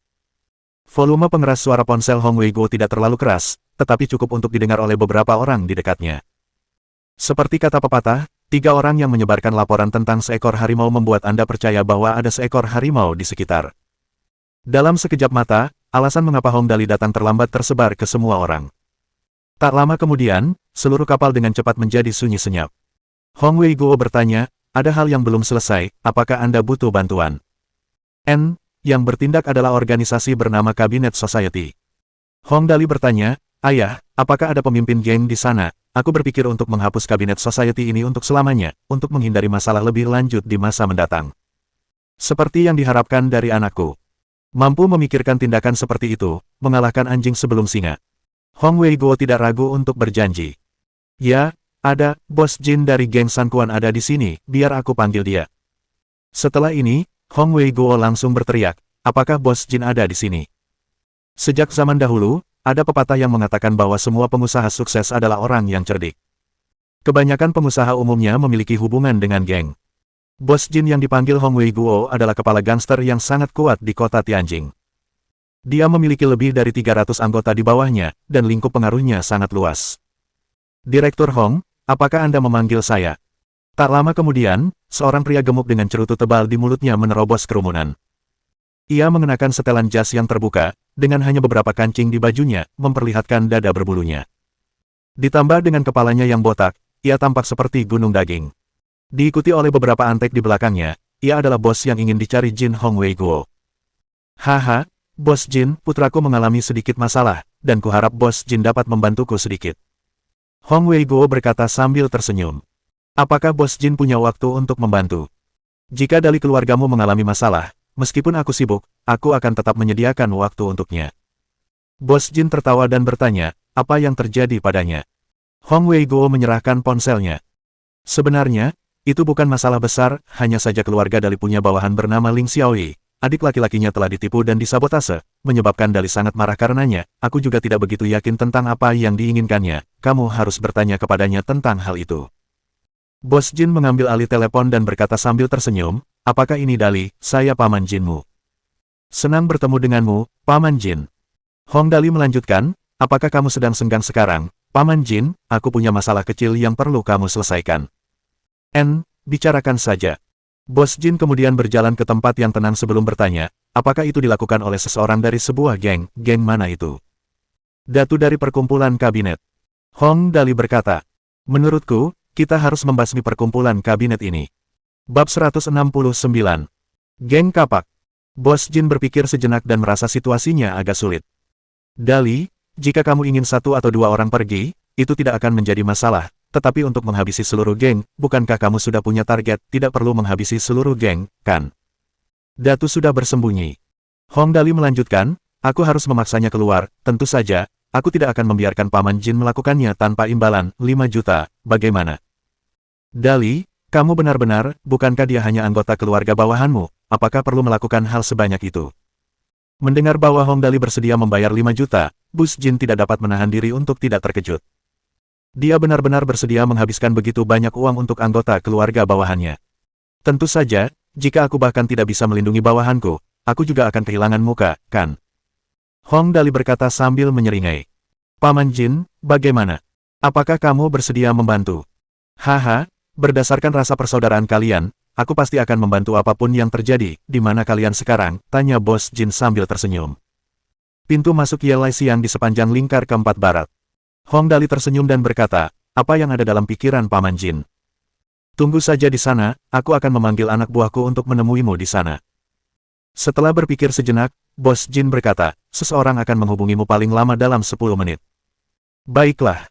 Speaker 1: Volume pengeras suara ponsel Hong Wei-guo tidak terlalu keras, tetapi cukup untuk didengar oleh beberapa orang di dekatnya. Seperti kata pepatah, 3 orang yang menyebarkan laporan tentang seekor harimau membuat Anda percaya bahwa ada seekor harimau di sekitar. Dalam sekejap mata, alasan mengapa Hong Dali datang terlambat tersebar ke semua orang. Tak lama kemudian, seluruh kapal dengan cepat menjadi sunyi senyap. Hong Wei-guo bertanya, "Ada hal yang belum selesai, apakah Anda butuh bantuan?" Yang bertindak adalah organisasi bernama Cabinet Society. Hong Dali bertanya, "Ayah, apakah ada pemimpin geng di sana? Aku berpikir untuk menghapus Cabinet Society ini untuk selamanya, untuk menghindari masalah lebih lanjut di masa mendatang. Seperti yang diharapkan dari anakku. Mampu memikirkan tindakan seperti itu, mengalahkan anjing sebelum singa." Hong Wei-guo tidak ragu untuk berjanji. "Ya, ada, Bos Jin dari geng San Quan ada di sini, biar aku panggil dia." Setelah ini, Hong Wei-guo langsung berteriak, "Apakah Bos Jin ada di sini?" Sejak zaman dahulu, ada pepatah yang mengatakan bahwa semua pengusaha sukses adalah orang yang cerdik. Kebanyakan pengusaha umumnya memiliki hubungan dengan geng. Bos Jin yang dipanggil Hong Wei-guo adalah kepala gangster yang sangat kuat di kota Tianjing. Dia memiliki lebih dari 300 anggota di bawahnya, dan lingkup pengaruhnya sangat luas. "Direktur Hong, apakah Anda memanggil saya?" Tak lama kemudian, seorang pria gemuk dengan cerutu tebal di mulutnya menerobos kerumunan. Ia mengenakan setelan jas yang terbuka, dengan hanya beberapa kancing di bajunya, memperlihatkan dada berbulunya. Ditambah dengan kepalanya yang botak, ia tampak seperti gunung daging. Diikuti oleh beberapa antek di belakangnya, ia adalah bos yang ingin dicari Jin Hong Wei-guo. "Haha, Bos Jin, putraku mengalami sedikit masalah, dan kuharap Bos Jin dapat membantuku sedikit." Hong Wei-guo berkata sambil tersenyum. "Apakah Bos Jin punya waktu untuk membantu? Jika dari keluargamu mengalami masalah, meskipun aku sibuk, aku akan tetap menyediakan waktu untuknya." Bos Jin tertawa dan bertanya, apa yang terjadi padanya. Hong Wei-guo menyerahkan ponselnya. "Sebenarnya, itu bukan masalah besar, hanya saja keluarga Dali punya bawahan bernama Ling Xiaoyi. Adik laki-lakinya telah ditipu dan disabotase, menyebabkan Dali sangat marah karenanya. Aku juga tidak begitu yakin tentang apa yang diinginkannya, kamu harus bertanya kepadanya tentang hal itu." Bos Jin mengambil alih telepon dan berkata sambil tersenyum, "Apakah ini Dali, saya paman Jinmu. Senang bertemu denganmu, Paman Jin." Hong Dali melanjutkan, "Apakah kamu sedang senggang sekarang, Paman Jin? Aku punya masalah kecil yang perlu kamu selesaikan." Bicarakan saja." Bos Jin kemudian berjalan ke tempat yang tenang sebelum bertanya, apakah itu dilakukan oleh seseorang dari sebuah geng mana itu? "Datu dari perkumpulan kabinet." Hong Dali berkata, "Menurutku, kita harus membasmi perkumpulan kabinet ini." Bab 169. Geng Kapak. Bos Jin berpikir sejenak dan merasa situasinya agak sulit. "Dali, jika kamu ingin 1 atau 2 orang pergi, itu tidak akan menjadi masalah, tetapi untuk menghabisi seluruh geng, bukankah kamu sudah punya target, tidak perlu menghabisi seluruh geng, kan?" Datu sudah bersembunyi. Hong Dali melanjutkan, "Aku harus memaksanya keluar, tentu saja, aku tidak akan membiarkan Paman Jin melakukannya tanpa imbalan, 5 juta, bagaimana?" "Dali, kamu benar-benar, bukankah dia hanya anggota keluarga bawahanmu, apakah perlu melakukan hal sebanyak itu?" Mendengar bahwa Hong Dali bersedia membayar 5 juta, Bos Jin tidak dapat menahan diri untuk tidak terkejut. Dia benar-benar bersedia menghabiskan begitu banyak uang untuk anggota keluarga bawahannya. "Tentu saja, jika aku bahkan tidak bisa melindungi bawahanku, aku juga akan kehilangan muka, kan?" Hong Dali berkata sambil menyeringai. "Paman Jin, bagaimana? Apakah kamu bersedia membantu?" "Haha, berdasarkan rasa persaudaraan kalian, aku pasti akan membantu apapun yang terjadi. Di mana kalian sekarang?" tanya Bos Jin sambil tersenyum. Pintu masuk Yelai Siang di sepanjang lingkar keempat barat. Hong Dali tersenyum dan berkata, "Apa yang ada dalam pikiran Paman Jin?" Tunggu saja di sana, aku akan memanggil anak buahku untuk menemuimu di sana. Setelah berpikir sejenak, Bos Jin berkata, seseorang akan menghubungimu paling lama dalam 10 menit. Baiklah.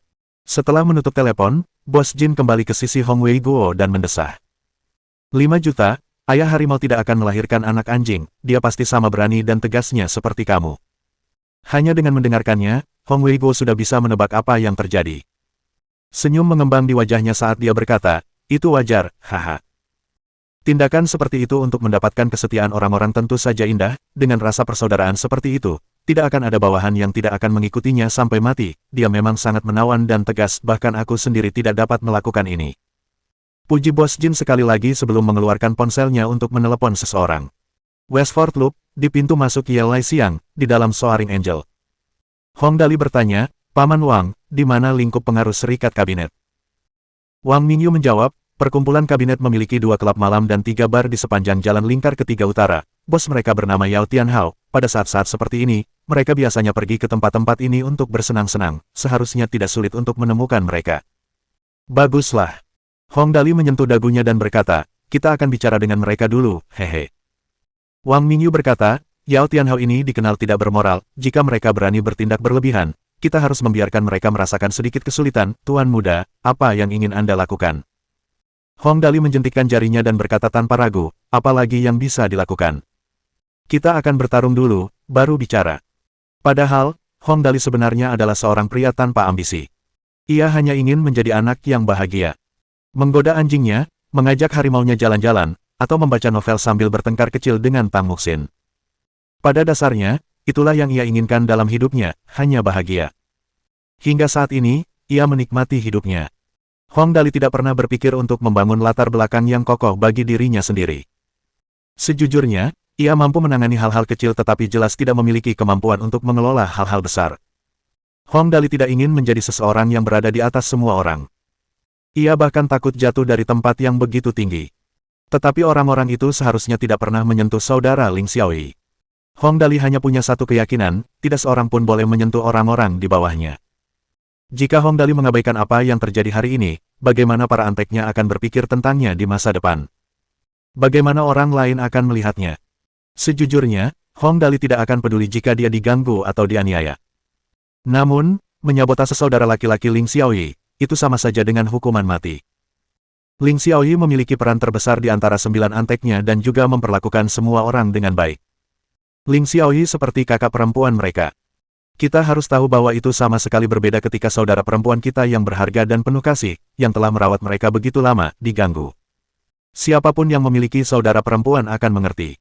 Speaker 1: Setelah menutup telepon, Bos Jin kembali ke sisi Hong Wei Guo dan mendesah. 5 juta, ayah harimau tidak akan melahirkan anak anjing, dia pasti sama berani dan tegasnya seperti kamu. Hanya dengan mendengarkannya, Hong Wei Guo sudah bisa menebak apa yang terjadi. Senyum mengembang di wajahnya saat dia berkata, itu wajar, haha. Tindakan seperti itu untuk mendapatkan kesetiaan orang-orang tentu saja indah, dengan rasa persaudaraan seperti itu, tidak akan ada bawahan yang tidak akan mengikutinya sampai mati, dia memang sangat menawan dan tegas bahkan aku sendiri tidak dapat melakukan ini. Puji Bos Jin sekali lagi sebelum mengeluarkan ponselnya untuk menelepon seseorang. Westford Loop, di pintu masuk Yelai Siang, di dalam Soaring Angel. Hong Dali bertanya, Paman Wang, di mana lingkup pengaruh serikat kabinet? Wang Mingyu menjawab, perkumpulan kabinet memiliki 2 klub malam dan 3 bar di sepanjang jalan lingkar ketiga utara. Bos mereka bernama Yao Tianhao. Pada saat-saat seperti ini, mereka biasanya pergi ke tempat-tempat ini untuk bersenang-senang. Seharusnya tidak sulit untuk menemukan mereka. Baguslah. Hong Dali menyentuh dagunya dan berkata, kita akan bicara dengan mereka dulu, hehe. Wang Mingyu berkata, Yao Tianhao ini dikenal tidak bermoral, jika mereka berani bertindak berlebihan, kita harus membiarkan mereka merasakan sedikit kesulitan. Tuan muda, apa yang ingin Anda lakukan? Hong Dali menjentikkan jarinya dan berkata tanpa ragu, apalagi yang bisa dilakukan? Kita akan bertarung dulu, baru bicara. Padahal, Hong Dali sebenarnya adalah seorang pria tanpa ambisi. Ia hanya ingin menjadi anak yang bahagia. Menggoda anjingnya, mengajak harimaunya jalan-jalan, atau membaca novel sambil bertengkar kecil dengan Tang Muxin. Pada dasarnya, itulah yang ia inginkan dalam hidupnya, hanya bahagia. Hingga saat ini, ia menikmati hidupnya. Hong Dali tidak pernah berpikir untuk membangun latar belakang yang kokoh bagi dirinya sendiri. Sejujurnya, ia mampu menangani hal-hal kecil tetapi jelas tidak memiliki kemampuan untuk mengelola hal-hal besar. Hong Dali tidak ingin menjadi seseorang yang berada di atas semua orang. Ia bahkan takut jatuh dari tempat yang begitu tinggi. Tetapi orang-orang itu seharusnya tidak pernah menyentuh saudara Ling Xiaoyi. Hong Dali hanya punya satu keyakinan, tidak seorang pun boleh menyentuh orang-orang di bawahnya. Jika Hong Dali mengabaikan apa yang terjadi hari ini, bagaimana para anteknya akan berpikir tentangnya di masa depan? Bagaimana orang lain akan melihatnya? Sejujurnya, Hong Dali tidak akan peduli jika dia diganggu atau dianiaya. Namun, menyabotase saudara laki-laki Ling Xiaoyi, itu sama saja dengan hukuman mati. Ling Xiaoyi memiliki peran terbesar di antara 9 anteknya dan juga memperlakukan semua orang dengan baik. Ling Xiaoyi seperti kakak perempuan mereka. Kita harus tahu bahwa itu sama sekali berbeda ketika saudara perempuan kita yang berharga dan penuh kasih, yang telah merawat mereka begitu lama, diganggu. Siapapun yang memiliki saudara perempuan akan mengerti.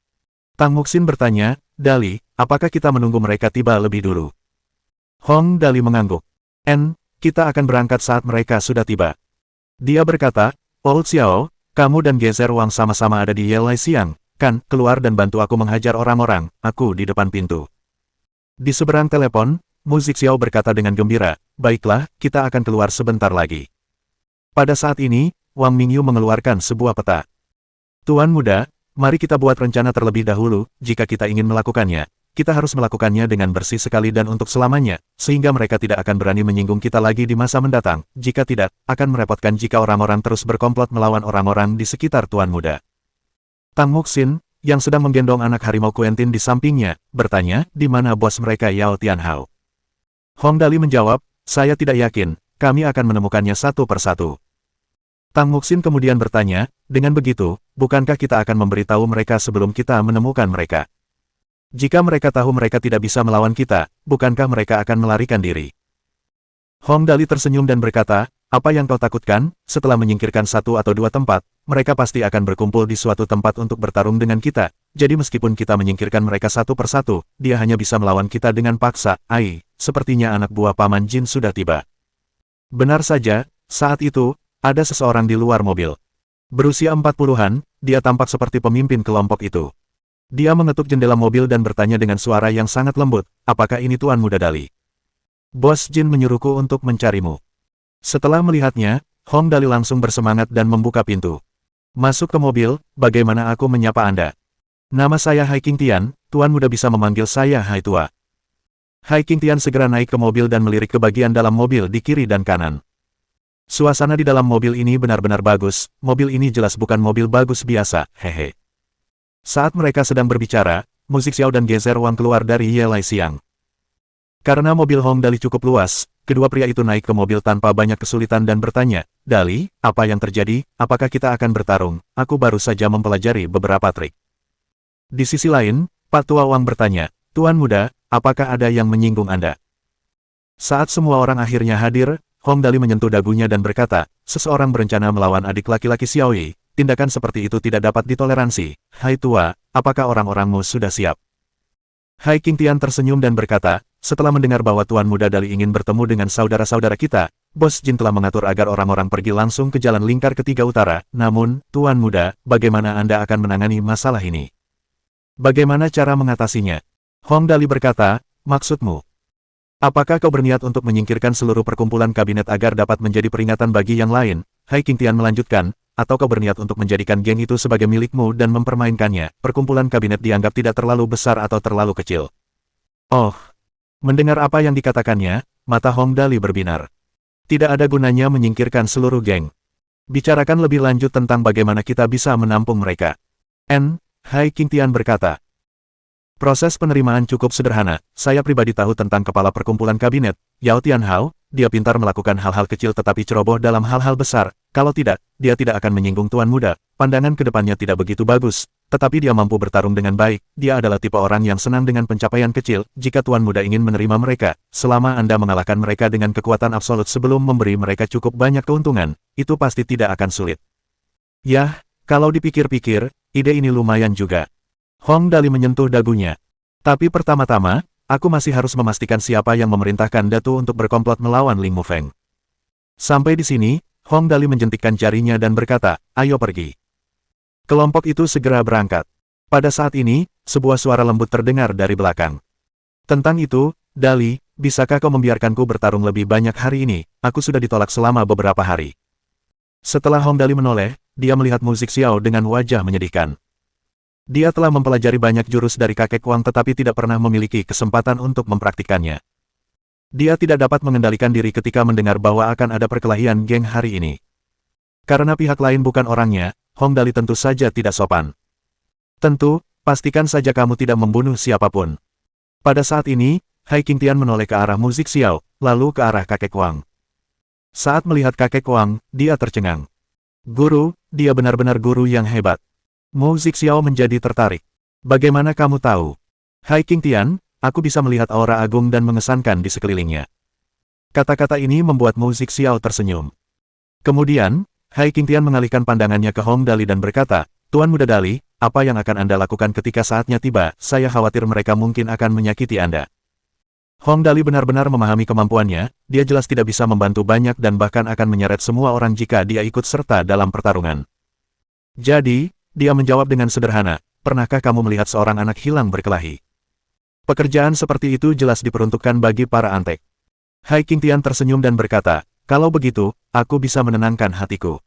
Speaker 1: Tang Muxin bertanya, Dali, apakah kita menunggu mereka tiba lebih dulu? Hong Dali mengangguk. Kita akan berangkat saat mereka sudah tiba. Dia berkata, Old Xiao, kamu dan Gezer Wang sama-sama ada di Yelai Siang, kan, keluar dan bantu aku menghajar orang-orang, aku di depan pintu. Di seberang telepon, Mu Zixiao berkata dengan gembira, baiklah, kita akan keluar sebentar lagi. Pada saat ini, Wang Mingyu mengeluarkan sebuah peta. Tuan muda, mari kita buat rencana terlebih dahulu, jika kita ingin melakukannya. Kita harus melakukannya dengan bersih sekali dan untuk selamanya, sehingga mereka tidak akan berani menyinggung kita lagi di masa mendatang. Jika tidak, akan merepotkan jika orang-orang terus berkomplot melawan orang-orang di sekitar Tuan Muda. Tang Muxin, yang sedang menggendong anak harimau Quentin di sampingnya, bertanya, di mana bos mereka Yao Tianhao? Hong Dali menjawab, saya tidak yakin, kami akan menemukannya satu persatu. Tang Muxin kemudian bertanya, dengan begitu, bukankah kita akan memberitahu mereka sebelum kita menemukan mereka? Jika mereka tahu mereka tidak bisa melawan kita, bukankah mereka akan melarikan diri? Hong Dali tersenyum dan berkata, apa yang kau takutkan? Setelah menyingkirkan 1 atau 2 tempat, mereka pasti akan berkumpul di suatu tempat untuk bertarung dengan kita. Jadi meskipun kita menyingkirkan mereka satu persatu, dia hanya bisa melawan kita dengan paksa. Sepertinya anak buah Paman Jin sudah tiba. Benar saja, saat itu, ada seseorang di luar mobil. Berusia 40-an, dia tampak seperti pemimpin kelompok itu. Dia mengetuk jendela mobil dan bertanya dengan suara yang sangat lembut, apakah ini Tuan Muda Dali? Bos Jin menyuruhku untuk mencarimu. Setelah melihatnya, Hong Dali langsung bersemangat dan membuka pintu. Masuk ke mobil, bagaimana aku menyapa Anda? Nama saya Hai King Tian, Tuan Muda bisa memanggil saya Hai Tua. Hai King Tian segera naik ke mobil dan melirik ke bagian dalam mobil di kiri dan kanan. Suasana di dalam mobil ini benar-benar bagus, mobil ini jelas bukan mobil bagus biasa, hehe. Saat mereka sedang berbicara, musik Xiao dan Gezer Wang keluar dari Yelai Siang. Karena mobil Hong Dali cukup luas, kedua pria itu naik ke mobil tanpa banyak kesulitan dan bertanya, "Dali, apa yang terjadi? Apakah kita akan bertarung? Aku baru saja mempelajari beberapa trik." Di sisi lain, Pak Tua Wang bertanya, "Tuan muda, apakah ada yang menyinggung Anda?" Saat semua orang akhirnya hadir, Hong Dali menyentuh dagunya dan berkata, "Seseorang berencana melawan adik laki-laki Xiao Yi. Tindakan seperti itu tidak dapat ditoleransi. Hai tua, apakah orang-orangmu sudah siap?" Hai King Tian tersenyum dan berkata, "Setelah mendengar bahwa Tuan Muda Dali ingin bertemu dengan saudara-saudara kita, Bos Jin telah mengatur agar orang-orang pergi langsung ke jalan lingkar ketiga utara. Namun, Tuan Muda, bagaimana Anda akan menangani masalah ini? Bagaimana cara mengatasinya?" Hong Dali berkata, "Maksudmu? Apakah kau berniat untuk menyingkirkan seluruh perkumpulan kabinet agar dapat menjadi peringatan bagi yang lain?" Hai King Tian melanjutkan, "Atau kau berniat untuk menjadikan geng itu sebagai milikmu dan mempermainkannya? Perkumpulan kabinet dianggap tidak terlalu besar atau terlalu kecil." Oh, mendengar apa yang dikatakannya, mata Hong Dali berbinar. Tidak ada gunanya menyingkirkan seluruh geng. Bicarakan lebih lanjut tentang bagaimana kita bisa menampung mereka. Hai King Tian berkata, "Proses penerimaan cukup sederhana. Saya pribadi tahu tentang kepala perkumpulan kabinet, Yao Tianhao. Dia pintar melakukan hal-hal kecil tetapi ceroboh dalam hal-hal besar. Kalau tidak, dia tidak akan menyinggung Tuan Muda. Pandangan ke depannya tidak begitu bagus, tetapi dia mampu bertarung dengan baik. Dia adalah tipe orang yang senang dengan pencapaian kecil. Jika Tuan Muda ingin menerima mereka, selama Anda mengalahkan mereka dengan kekuatan absolut sebelum memberi mereka cukup banyak keuntungan, itu pasti tidak akan sulit." Yah, kalau dipikir-pikir, ide ini lumayan juga. Hong Dali menyentuh dagunya. "Tapi pertama-tama, aku masih harus memastikan siapa yang memerintahkan Datu untuk berkomplot melawan Ling Mufeng." Sampai di sini, Hong Dali menjentikkan jarinya dan berkata, "Ayo pergi." Kelompok itu segera berangkat. Pada saat ini, sebuah suara lembut terdengar dari belakang. "Tentang itu, Dali, bisakah kau membiarkanku bertarung lebih banyak hari ini? Aku sudah ditolak selama beberapa hari." Setelah Hong Dali menoleh, dia melihat musik Xiao dengan wajah menyedihkan. Dia telah mempelajari banyak jurus dari kakek Wang tetapi tidak pernah memiliki kesempatan untuk mempraktikkannya. Dia tidak dapat mengendalikan diri ketika mendengar bahwa akan ada perkelahian geng hari ini. Karena pihak lain bukan orangnya, Hong Dali tentu saja tidak sopan. "Tentu, pastikan saja kamu tidak membunuh siapapun." Pada saat ini, Hai King Tian menoleh ke arah musik Xiao, lalu ke arah kakek Wang. Saat melihat kakek Wang, dia tercengang. "Guru, dia benar-benar guru yang hebat." Musik Xiao menjadi tertarik. "Bagaimana kamu tahu?" "Hai King Tian, aku bisa melihat aura agung dan mengesankan di sekelilingnya." Kata-kata ini membuat musik Xiao tersenyum. Kemudian, Hai King Tian mengalihkan pandangannya ke Hong Dali dan berkata, "Tuan Muda Dali, apa yang akan Anda lakukan ketika saatnya tiba? Saya khawatir mereka mungkin akan menyakiti Anda." Hong Dali benar-benar memahami kemampuannya, dia jelas tidak bisa membantu banyak dan bahkan akan menyeret semua orang jika dia ikut serta dalam pertarungan. Jadi, dia menjawab dengan sederhana, "Pernahkah kamu melihat seorang anak hilang berkelahi? Pekerjaan seperti itu jelas diperuntukkan bagi para antek." Hai King Tian tersenyum dan berkata, "Kalau begitu, aku bisa menenangkan hatiku."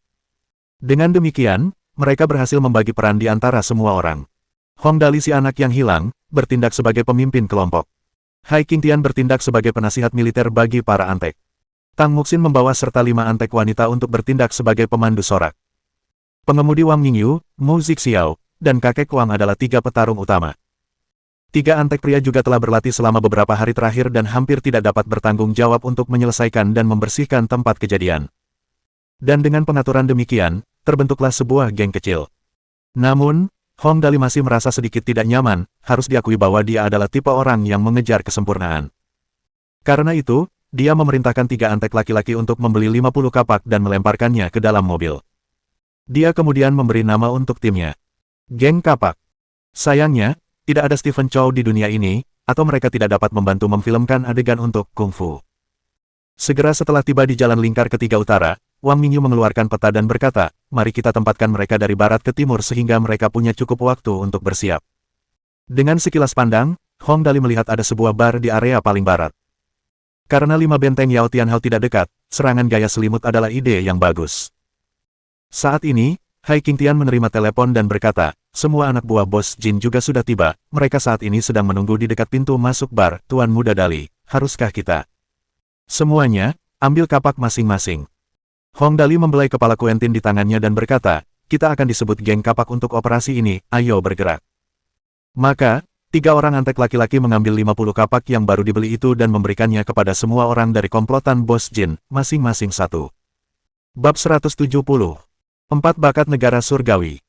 Speaker 1: Dengan demikian, mereka berhasil membagi peran di antara semua orang. Hong Dali si anak yang hilang, bertindak sebagai pemimpin kelompok. Hai King Tian bertindak sebagai penasihat militer bagi para antek. Tang Muxin membawa serta 5 antek wanita untuk bertindak sebagai pemandu sorak. Pengemudi Wang Mingyu, musik Xiao, dan kakek Wang adalah 3 petarung utama. 3 antek pria juga telah berlatih selama beberapa hari terakhir dan hampir tidak dapat bertanggung jawab untuk menyelesaikan dan membersihkan tempat kejadian. Dan dengan pengaturan demikian, terbentuklah sebuah geng kecil. Namun, Hong Dali masih merasa sedikit tidak nyaman, harus diakui bahwa dia adalah tipe orang yang mengejar kesempurnaan. Karena itu, dia memerintahkan 3 antek laki-laki untuk membeli 50 kapak dan melemparkannya ke dalam mobil. Dia kemudian memberi nama untuk timnya, Geng Kapak. Sayangnya, tidak ada Stephen Chow di dunia ini, atau mereka tidak dapat membantu memfilmkan adegan untuk Kung Fu. Segera setelah tiba di jalan lingkar ketiga utara, Wang Mingyu mengeluarkan peta dan berkata, "Mari kita tempatkan mereka dari barat ke timur sehingga mereka punya cukup waktu untuk bersiap." Dengan sekilas pandang, Hong Dali melihat ada sebuah bar di area paling barat. Karena 5 benteng Yao Tianhao tidak dekat, serangan gaya selimut adalah ide yang bagus. Saat ini, Hai King Tian menerima telepon dan berkata, "Semua anak buah Bos Jin juga sudah tiba, mereka saat ini sedang menunggu di dekat pintu masuk bar. Tuan Muda Dali, haruskah kita?" "Semuanya, ambil kapak masing-masing." Hong Dali membelai kepala Quentin di tangannya dan berkata, kita akan disebut geng kapak untuk operasi ini, ayo bergerak. Maka, 3 orang antek laki-laki mengambil 50 kapak yang baru dibeli itu dan memberikannya kepada semua orang dari komplotan Bos Jin, masing-masing satu. Bab 170. 4 Bakat Negara Surgawi.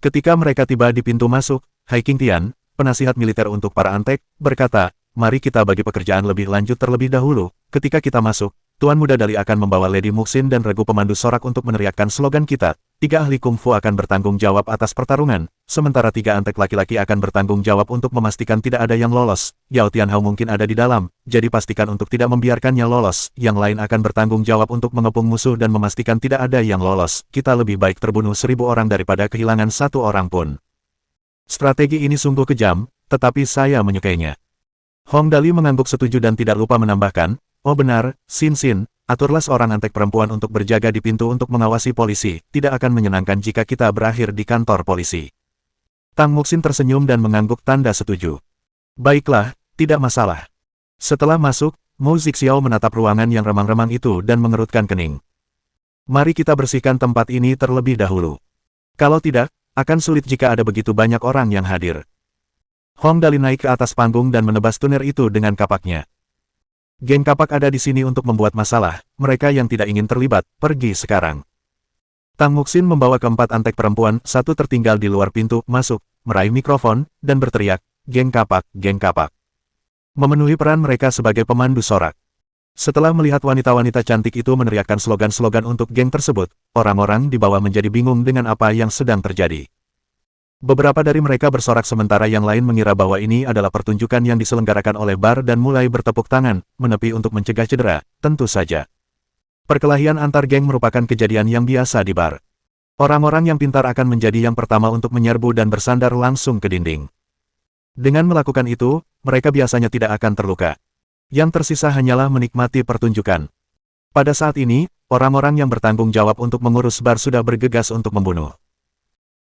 Speaker 1: Ketika mereka tiba di pintu masuk, Hai King Tian, penasihat militer untuk para antek, berkata, mari kita bagi pekerjaan lebih lanjut terlebih dahulu. Ketika kita masuk, Tuan Muda Dali akan membawa Lady Muxin dan Regu Pemandu Sorak untuk meneriakkan slogan kita. 3 ahli kungfu akan bertanggung jawab atas pertarungan, sementara 3 antek laki-laki akan bertanggung jawab untuk memastikan tidak ada yang lolos. Yao Tianhao mungkin ada di dalam, jadi pastikan untuk tidak membiarkannya lolos. Yang lain akan bertanggung jawab untuk mengepung musuh dan memastikan tidak ada yang lolos. Kita lebih baik terbunuh 1000 orang daripada kehilangan 1 orang pun. Strategi ini sungguh kejam, tetapi saya menyukainya. Hong Dali mengangguk setuju dan tidak lupa menambahkan, oh benar, Sin Sin, aturlah seorang antek perempuan untuk berjaga di pintu untuk mengawasi polisi, tidak akan menyenangkan jika kita berakhir di kantor polisi. Tang Muxin tersenyum dan mengangguk tanda setuju. Baiklah, tidak masalah. Setelah masuk, Mu Zixiao menatap ruangan yang remang-remang itu dan mengerutkan kening. Mari kita bersihkan tempat ini terlebih dahulu. Kalau tidak, akan sulit jika ada begitu banyak orang yang hadir. Hong Dali naik ke atas panggung dan menebas tuner itu dengan kapaknya. Geng kapak ada di sini untuk membuat masalah, mereka yang tidak ingin terlibat, pergi sekarang. Tang Muxin membawa keempat antek perempuan, satu tertinggal di luar pintu, masuk, meraih mikrofon, dan berteriak, geng kapak, geng kapak. Memenuhi peran mereka sebagai pemandu sorak. Setelah melihat wanita-wanita cantik itu meneriakkan slogan-slogan untuk geng tersebut, orang-orang di bawah menjadi bingung dengan apa yang sedang terjadi. Beberapa dari mereka bersorak sementara yang lain mengira bahwa ini adalah pertunjukan yang diselenggarakan oleh bar dan mulai bertepuk tangan, menepi untuk mencegah cedera, tentu saja. Perkelahian antar geng merupakan kejadian yang biasa di bar. Orang-orang yang pintar akan menjadi yang pertama untuk menyerbu dan bersandar langsung ke dinding. Dengan melakukan itu, mereka biasanya tidak akan terluka. Yang tersisa hanyalah menikmati pertunjukan. Pada saat ini, orang-orang yang bertanggung jawab untuk mengurus bar sudah bergegas untuk membunuh.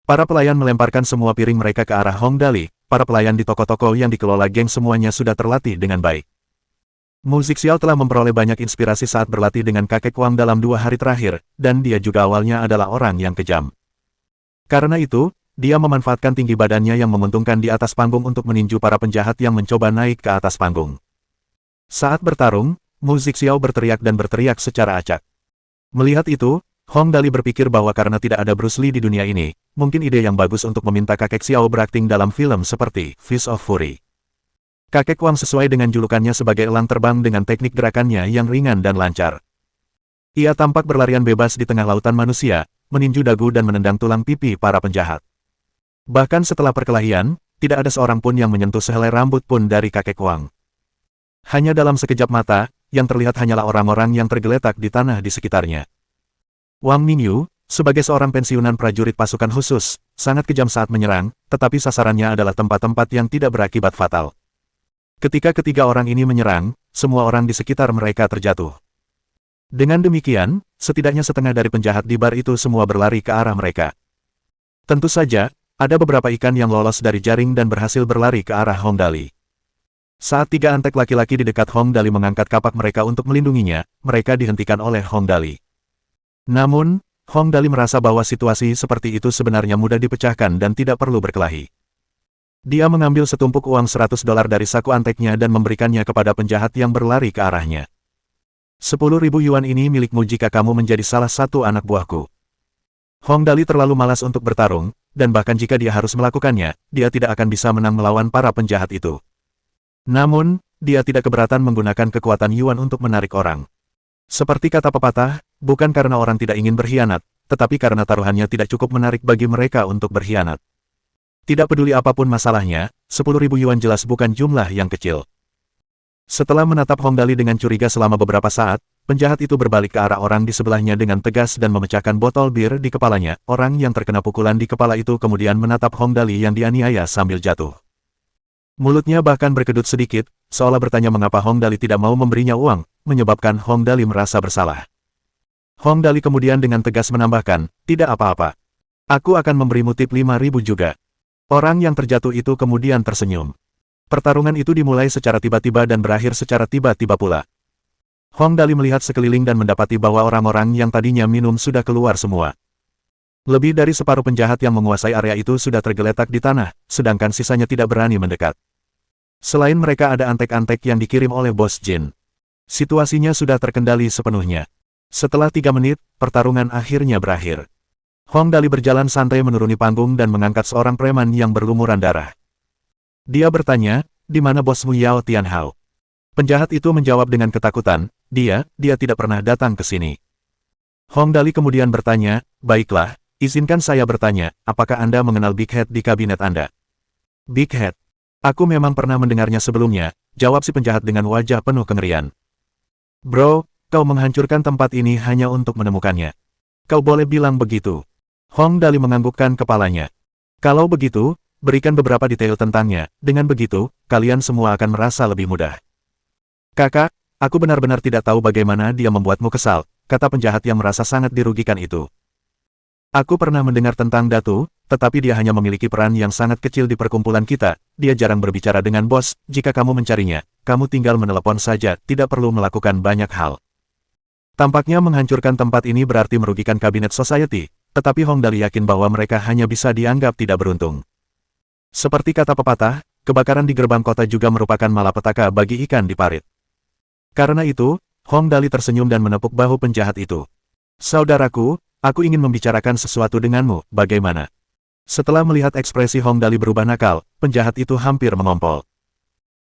Speaker 1: Para pelayan melemparkan semua piring mereka ke arah Hong Dali, para pelayan di toko-toko yang dikelola geng semuanya sudah terlatih dengan baik. Mu Zixiao telah memperoleh banyak inspirasi saat berlatih dengan kakek Wang dalam 2 hari terakhir, dan dia juga awalnya adalah orang yang kejam. Karena itu, dia memanfaatkan tinggi badannya yang menguntungkan di atas panggung untuk meninju para penjahat yang mencoba naik ke atas panggung. Saat bertarung, Mu Zixiao berteriak dan berteriak secara acak. Melihat itu, Hong Dali berpikir bahwa karena tidak ada Bruce Lee di dunia ini, mungkin ide yang bagus untuk meminta kakek Xiao berakting dalam film seperti Fist of Fury. Kakek Wang sesuai dengan julukannya sebagai elang terbang dengan teknik gerakannya yang ringan dan lancar. Ia tampak berlarian bebas di tengah lautan manusia, meninju dagu dan menendang tulang pipi para penjahat. Bahkan setelah perkelahian, tidak ada seorang pun yang menyentuh sehelai rambut pun dari kakek Wang. Hanya dalam sekejap mata, yang terlihat hanyalah orang-orang yang tergeletak di tanah di sekitarnya. Wang Mingyu, sebagai seorang pensiunan prajurit pasukan khusus, sangat kejam saat menyerang, tetapi sasarannya adalah tempat-tempat yang tidak berakibat fatal. Ketika ketiga orang ini menyerang, semua orang di sekitar mereka terjatuh. Dengan demikian, setidaknya setengah dari penjahat di bar itu semua berlari ke arah mereka. Tentu saja, ada beberapa ikan yang lolos dari jaring dan berhasil berlari ke arah Hong Dali. Saat 3 antek laki-laki di dekat Hong Dali mengangkat kapak mereka untuk melindunginya, mereka dihentikan oleh Hong Dali. Namun, Hong Dali merasa bahwa situasi seperti itu sebenarnya mudah dipecahkan dan tidak perlu berkelahi. Dia mengambil setumpuk uang $100 dari saku anteknya dan memberikannya kepada penjahat yang berlari ke arahnya. 10.000 yuan ini milikmu jika kamu menjadi salah satu anak buahku. Hong Dali terlalu malas untuk bertarung, dan bahkan jika dia harus melakukannya, dia tidak akan bisa menang melawan para penjahat itu. Namun, dia tidak keberatan menggunakan kekuatan Yuan untuk menarik orang. Seperti kata pepatah, bukan karena orang tidak ingin berkhianat, tetapi karena taruhannya tidak cukup menarik bagi mereka untuk berkhianat. Tidak peduli apapun masalahnya, 10.000 yuan jelas bukan jumlah yang kecil. Setelah menatap Hong Dali dengan curiga selama beberapa saat, penjahat itu berbalik ke arah orang di sebelahnya dengan tegas dan memecahkan botol bir di kepalanya. Orang yang terkena pukulan di kepala itu kemudian menatap Hong Dali yang dianiaya sambil jatuh. Mulutnya bahkan berkedut sedikit, seolah bertanya mengapa Hong Dali tidak mau memberinya uang, menyebabkan Hong Dali merasa bersalah. Hong Dali kemudian dengan tegas menambahkan, tidak apa-apa. Aku akan memberimu tip 5.000 juga. Orang yang terjatuh itu kemudian tersenyum. Pertarungan itu dimulai secara tiba-tiba dan berakhir secara tiba-tiba pula. Hong Dali melihat sekeliling dan mendapati bahwa orang-orang yang tadinya minum sudah keluar semua. Lebih dari separuh penjahat yang menguasai area itu sudah tergeletak di tanah, sedangkan sisanya tidak berani mendekat. Selain mereka ada antek-antek yang dikirim oleh Bos Jin. Situasinya sudah terkendali sepenuhnya. Setelah 3 menit, pertarungan akhirnya berakhir. Hong Dali berjalan santai menuruni panggung dan mengangkat seorang preman yang berlumuran darah. Dia bertanya, "Di mana bosmu Yao Tianhao?" Penjahat itu menjawab dengan ketakutan, dia tidak pernah datang ke sini." Hong Dali kemudian bertanya, "Baiklah, izinkan saya bertanya, apakah Anda mengenal Big Head di kabinet Anda?" "Big Head? Aku memang pernah mendengarnya sebelumnya," jawab si penjahat dengan wajah penuh kengerian. "Bro, kau menghancurkan tempat ini hanya untuk menemukannya. Kau boleh bilang begitu." Hong Dali menganggukkan kepalanya. "Kalau begitu, berikan beberapa detail tentangnya, dengan begitu, kalian semua akan merasa lebih mudah." "Kakak, aku benar-benar tidak tahu bagaimana dia membuatmu kesal," kata penjahat yang merasa sangat dirugikan itu. "Aku pernah mendengar tentang Datu, tetapi dia hanya memiliki peran yang sangat kecil di perkumpulan kita, dia jarang berbicara dengan bos, jika kamu mencarinya, kamu tinggal menelepon saja, tidak perlu melakukan banyak hal." Tampaknya menghancurkan tempat ini berarti merugikan kabinet society, tetapi Hong Dali yakin bahwa mereka hanya bisa dianggap tidak beruntung. Seperti kata pepatah, kebakaran di gerbang kota juga merupakan malapetaka bagi ikan di parit. Karena itu, Hong Dali tersenyum dan menepuk bahu penjahat itu. "Saudaraku, aku ingin membicarakan sesuatu denganmu, bagaimana?" Setelah melihat ekspresi Hong Dali berubah nakal, penjahat itu hampir mengompol.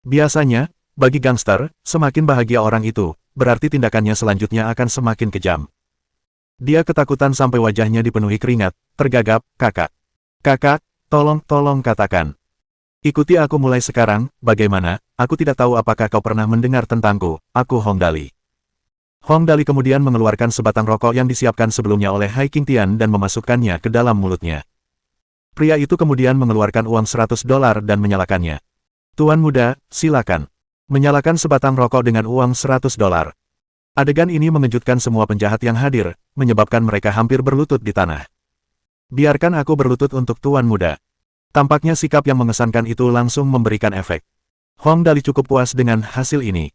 Speaker 1: Biasanya, bagi gangster, semakin bahagia orang itu, berarti tindakannya selanjutnya akan semakin kejam. Dia ketakutan sampai wajahnya dipenuhi keringat, tergagap, "Kakak. Kakak, tolong katakan. Ikuti aku mulai sekarang, bagaimana? Aku tidak tahu apakah kau pernah mendengar tentangku, aku Hong Dali." Hong Dali kemudian mengeluarkan sebatang rokok yang disiapkan sebelumnya oleh Hai Qingtian dan memasukkannya ke dalam mulutnya. Pria itu kemudian mengeluarkan uang $100 dan menyalakannya. "Tuan muda, silakan." Menyalakan sebatang rokok dengan uang $100. Adegan ini mengejutkan semua penjahat yang hadir, menyebabkan mereka hampir berlutut di tanah. "Biarkan aku berlutut untuk Tuan muda." Tampaknya sikap yang mengesankan itu langsung memberikan efek. Hong Dali cukup puas dengan hasil ini.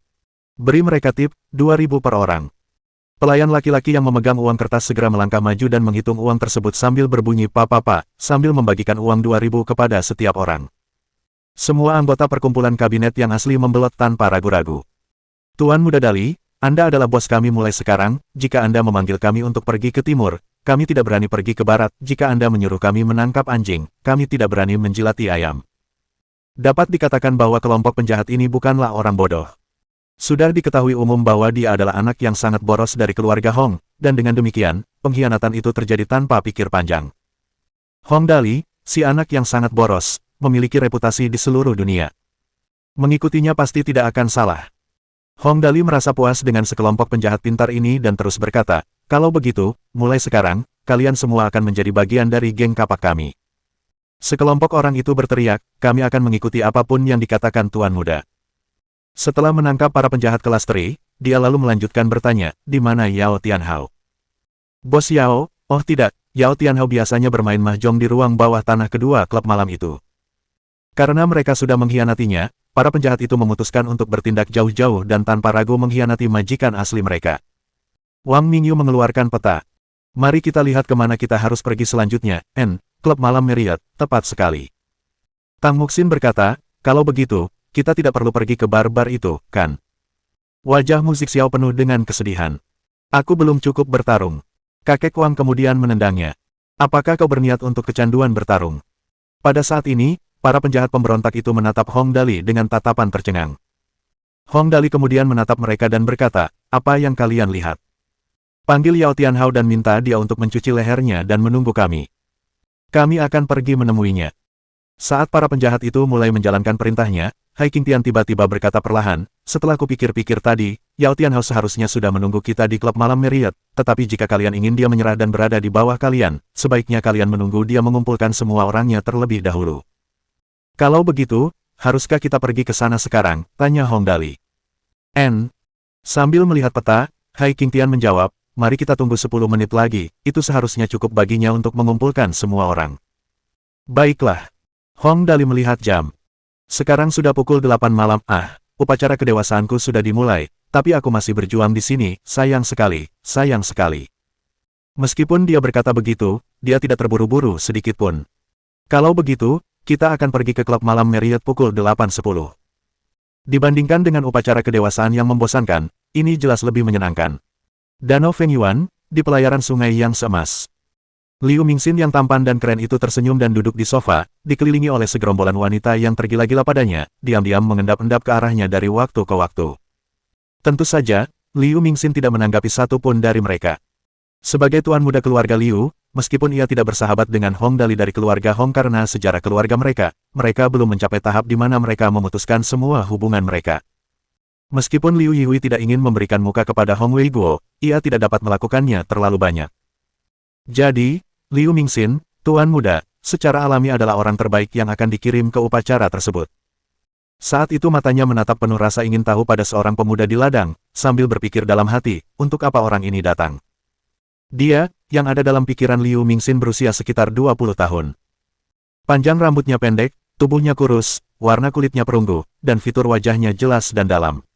Speaker 1: "Beri mereka tip, 2.000 per orang." Pelayan laki-laki yang memegang uang kertas segera melangkah maju dan menghitung uang tersebut sambil berbunyi "pa-pa-pa", sambil membagikan uang 2.000 kepada setiap orang. Semua anggota perkumpulan kabinet yang asli membelot tanpa ragu-ragu. "Tuan muda Dali, Anda adalah bos kami mulai sekarang, jika Anda memanggil kami untuk pergi ke timur, kami tidak berani pergi ke barat, jika Anda menyuruh kami menangkap anjing, kami tidak berani menjilati ayam." Dapat dikatakan bahwa kelompok penjahat ini bukanlah orang bodoh. Sudah diketahui umum bahwa dia adalah anak yang sangat boros dari keluarga Hong, dan dengan demikian, pengkhianatan itu terjadi tanpa pikir panjang. Hong Dali, si anak yang sangat boros, memiliki reputasi di seluruh dunia. Mengikutinya pasti tidak akan salah. Hong Dali merasa puas dengan sekelompok penjahat pintar ini dan terus berkata, "Kalau begitu, mulai sekarang, kalian semua akan menjadi bagian dari geng kapak kami." Sekelompok orang itu berteriak, "Kami akan mengikuti apapun yang dikatakan Tuan Muda." Setelah menangkap para penjahat kelas teri, dia lalu melanjutkan bertanya, "Di mana Yao Tianhao?" "Bos Yao, oh tidak, Yao Tianhao biasanya bermain mahjong di ruang bawah tanah kedua klub malam itu." Karena mereka sudah mengkhianatinya, para penjahat itu memutuskan untuk bertindak jauh-jauh dan tanpa ragu mengkhianati majikan asli mereka. Wang Mingyu mengeluarkan peta. "Mari kita lihat kemana kita harus pergi selanjutnya, klub malam Marriott, tepat sekali." Tang Muxin berkata, "Kalau begitu, kita tidak perlu pergi ke bar-bar itu, kan?" Wajah Musik Xiao penuh dengan kesedihan. "Aku belum cukup bertarung." Kakek Wang kemudian menendangnya. "Apakah kau berniat untuk kecanduan bertarung?" Pada saat ini, para penjahat pemberontak itu menatap Hong Dali dengan tatapan tercengang. Hong Dali kemudian menatap mereka dan berkata, "Apa yang kalian lihat? Panggil Yao Tianhao dan minta dia untuk mencuci lehernya dan menunggu kami. Kami akan pergi menemuinya." Saat para penjahat itu mulai menjalankan perintahnya, Hai Qingtian tiba-tiba berkata perlahan, "Setelah kupikir-pikir tadi, Yao Tianhao seharusnya sudah menunggu kita di klub malam Marriott, tetapi jika kalian ingin dia menyerah dan berada di bawah kalian, sebaiknya kalian menunggu dia mengumpulkan semua orangnya terlebih dahulu." "Kalau begitu, haruskah kita pergi ke sana sekarang?" tanya Hong Dali. Sambil melihat peta, Hai Qingtian menjawab, "Mari kita tunggu 10 menit lagi, itu seharusnya cukup baginya untuk mengumpulkan semua orang." "Baiklah." Hong Dali melihat jam. "Sekarang sudah pukul 8 malam, upacara kedewasaanku sudah dimulai, tapi aku masih berjuang di sini, sayang sekali, sayang sekali. Meskipun dia berkata begitu, dia tidak terburu-buru sedikit pun. Kalau begitu, kita akan pergi ke klub malam Marriott pukul 8.10. Dibandingkan dengan upacara kedewasaan yang membosankan, ini jelas lebih menyenangkan. Danau Feng Yuan, di pelayaran sungai yang seemas. Liu Mingxin yang tampan dan keren itu tersenyum dan duduk di sofa, dikelilingi oleh segerombolan wanita yang tergila-gila padanya, diam-diam mengendap-endap ke arahnya dari waktu ke waktu. Tentu saja, Liu Mingxin tidak menanggapi satu pun dari mereka. Sebagai tuan muda keluarga Liu, meskipun ia tidak bersahabat dengan Hong Dali dari keluarga Hong karena sejarah keluarga mereka belum mencapai tahap di mana mereka memutuskan semua hubungan mereka. Meskipun Liu Yihui tidak ingin memberikan muka kepada Hong Weiguo, ia tidak dapat melakukannya terlalu banyak. Jadi, Liu Mingxin, tuan muda, secara alami adalah orang terbaik yang akan dikirim ke upacara tersebut. Saat itu matanya menatap penuh rasa ingin tahu pada seorang pemuda di ladang, sambil berpikir dalam hati, untuk apa orang ini datang. Dia, yang ada dalam pikiran Liu Mingxin berusia sekitar 20 tahun. Panjang rambutnya pendek, tubuhnya kurus, warna kulitnya perunggu, dan fitur wajahnya jelas dan dalam.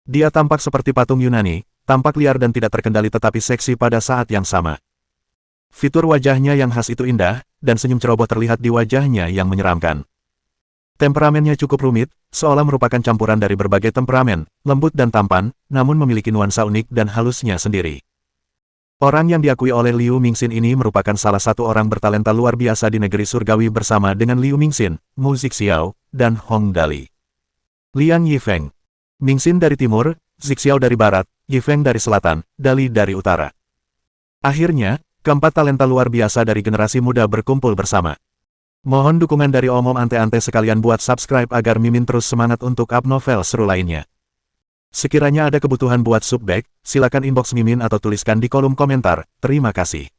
Speaker 1: Dia tampak seperti patung Yunani, tampak liar dan tidak terkendali tetapi seksi pada saat yang sama. Fitur wajahnya yang khas itu indah, dan senyum ceroboh terlihat di wajahnya yang menyeramkan. Temperamennya cukup rumit, seolah merupakan campuran dari berbagai temperamen, lembut dan tampan, namun memiliki nuansa unik dan halusnya sendiri. Orang yang diakui oleh Liu Mingxin ini merupakan salah satu orang bertalenta luar biasa di negeri surgawi bersama dengan Liu Mingxin, Mu Zixiao, dan Hong Dali. Liang Yifeng. Mingxin dari timur, Zixiao dari barat, Yifeng dari selatan, Dali dari utara. Akhirnya, keempat talenta luar biasa dari generasi muda berkumpul bersama. Mohon dukungan dari Om Ante-Ante sekalian buat subscribe agar Mimin terus semangat untuk up novel seru lainnya. Sekiranya ada kebutuhan buat subback, silakan inbox Mimin atau tuliskan di kolom komentar. Terima kasih.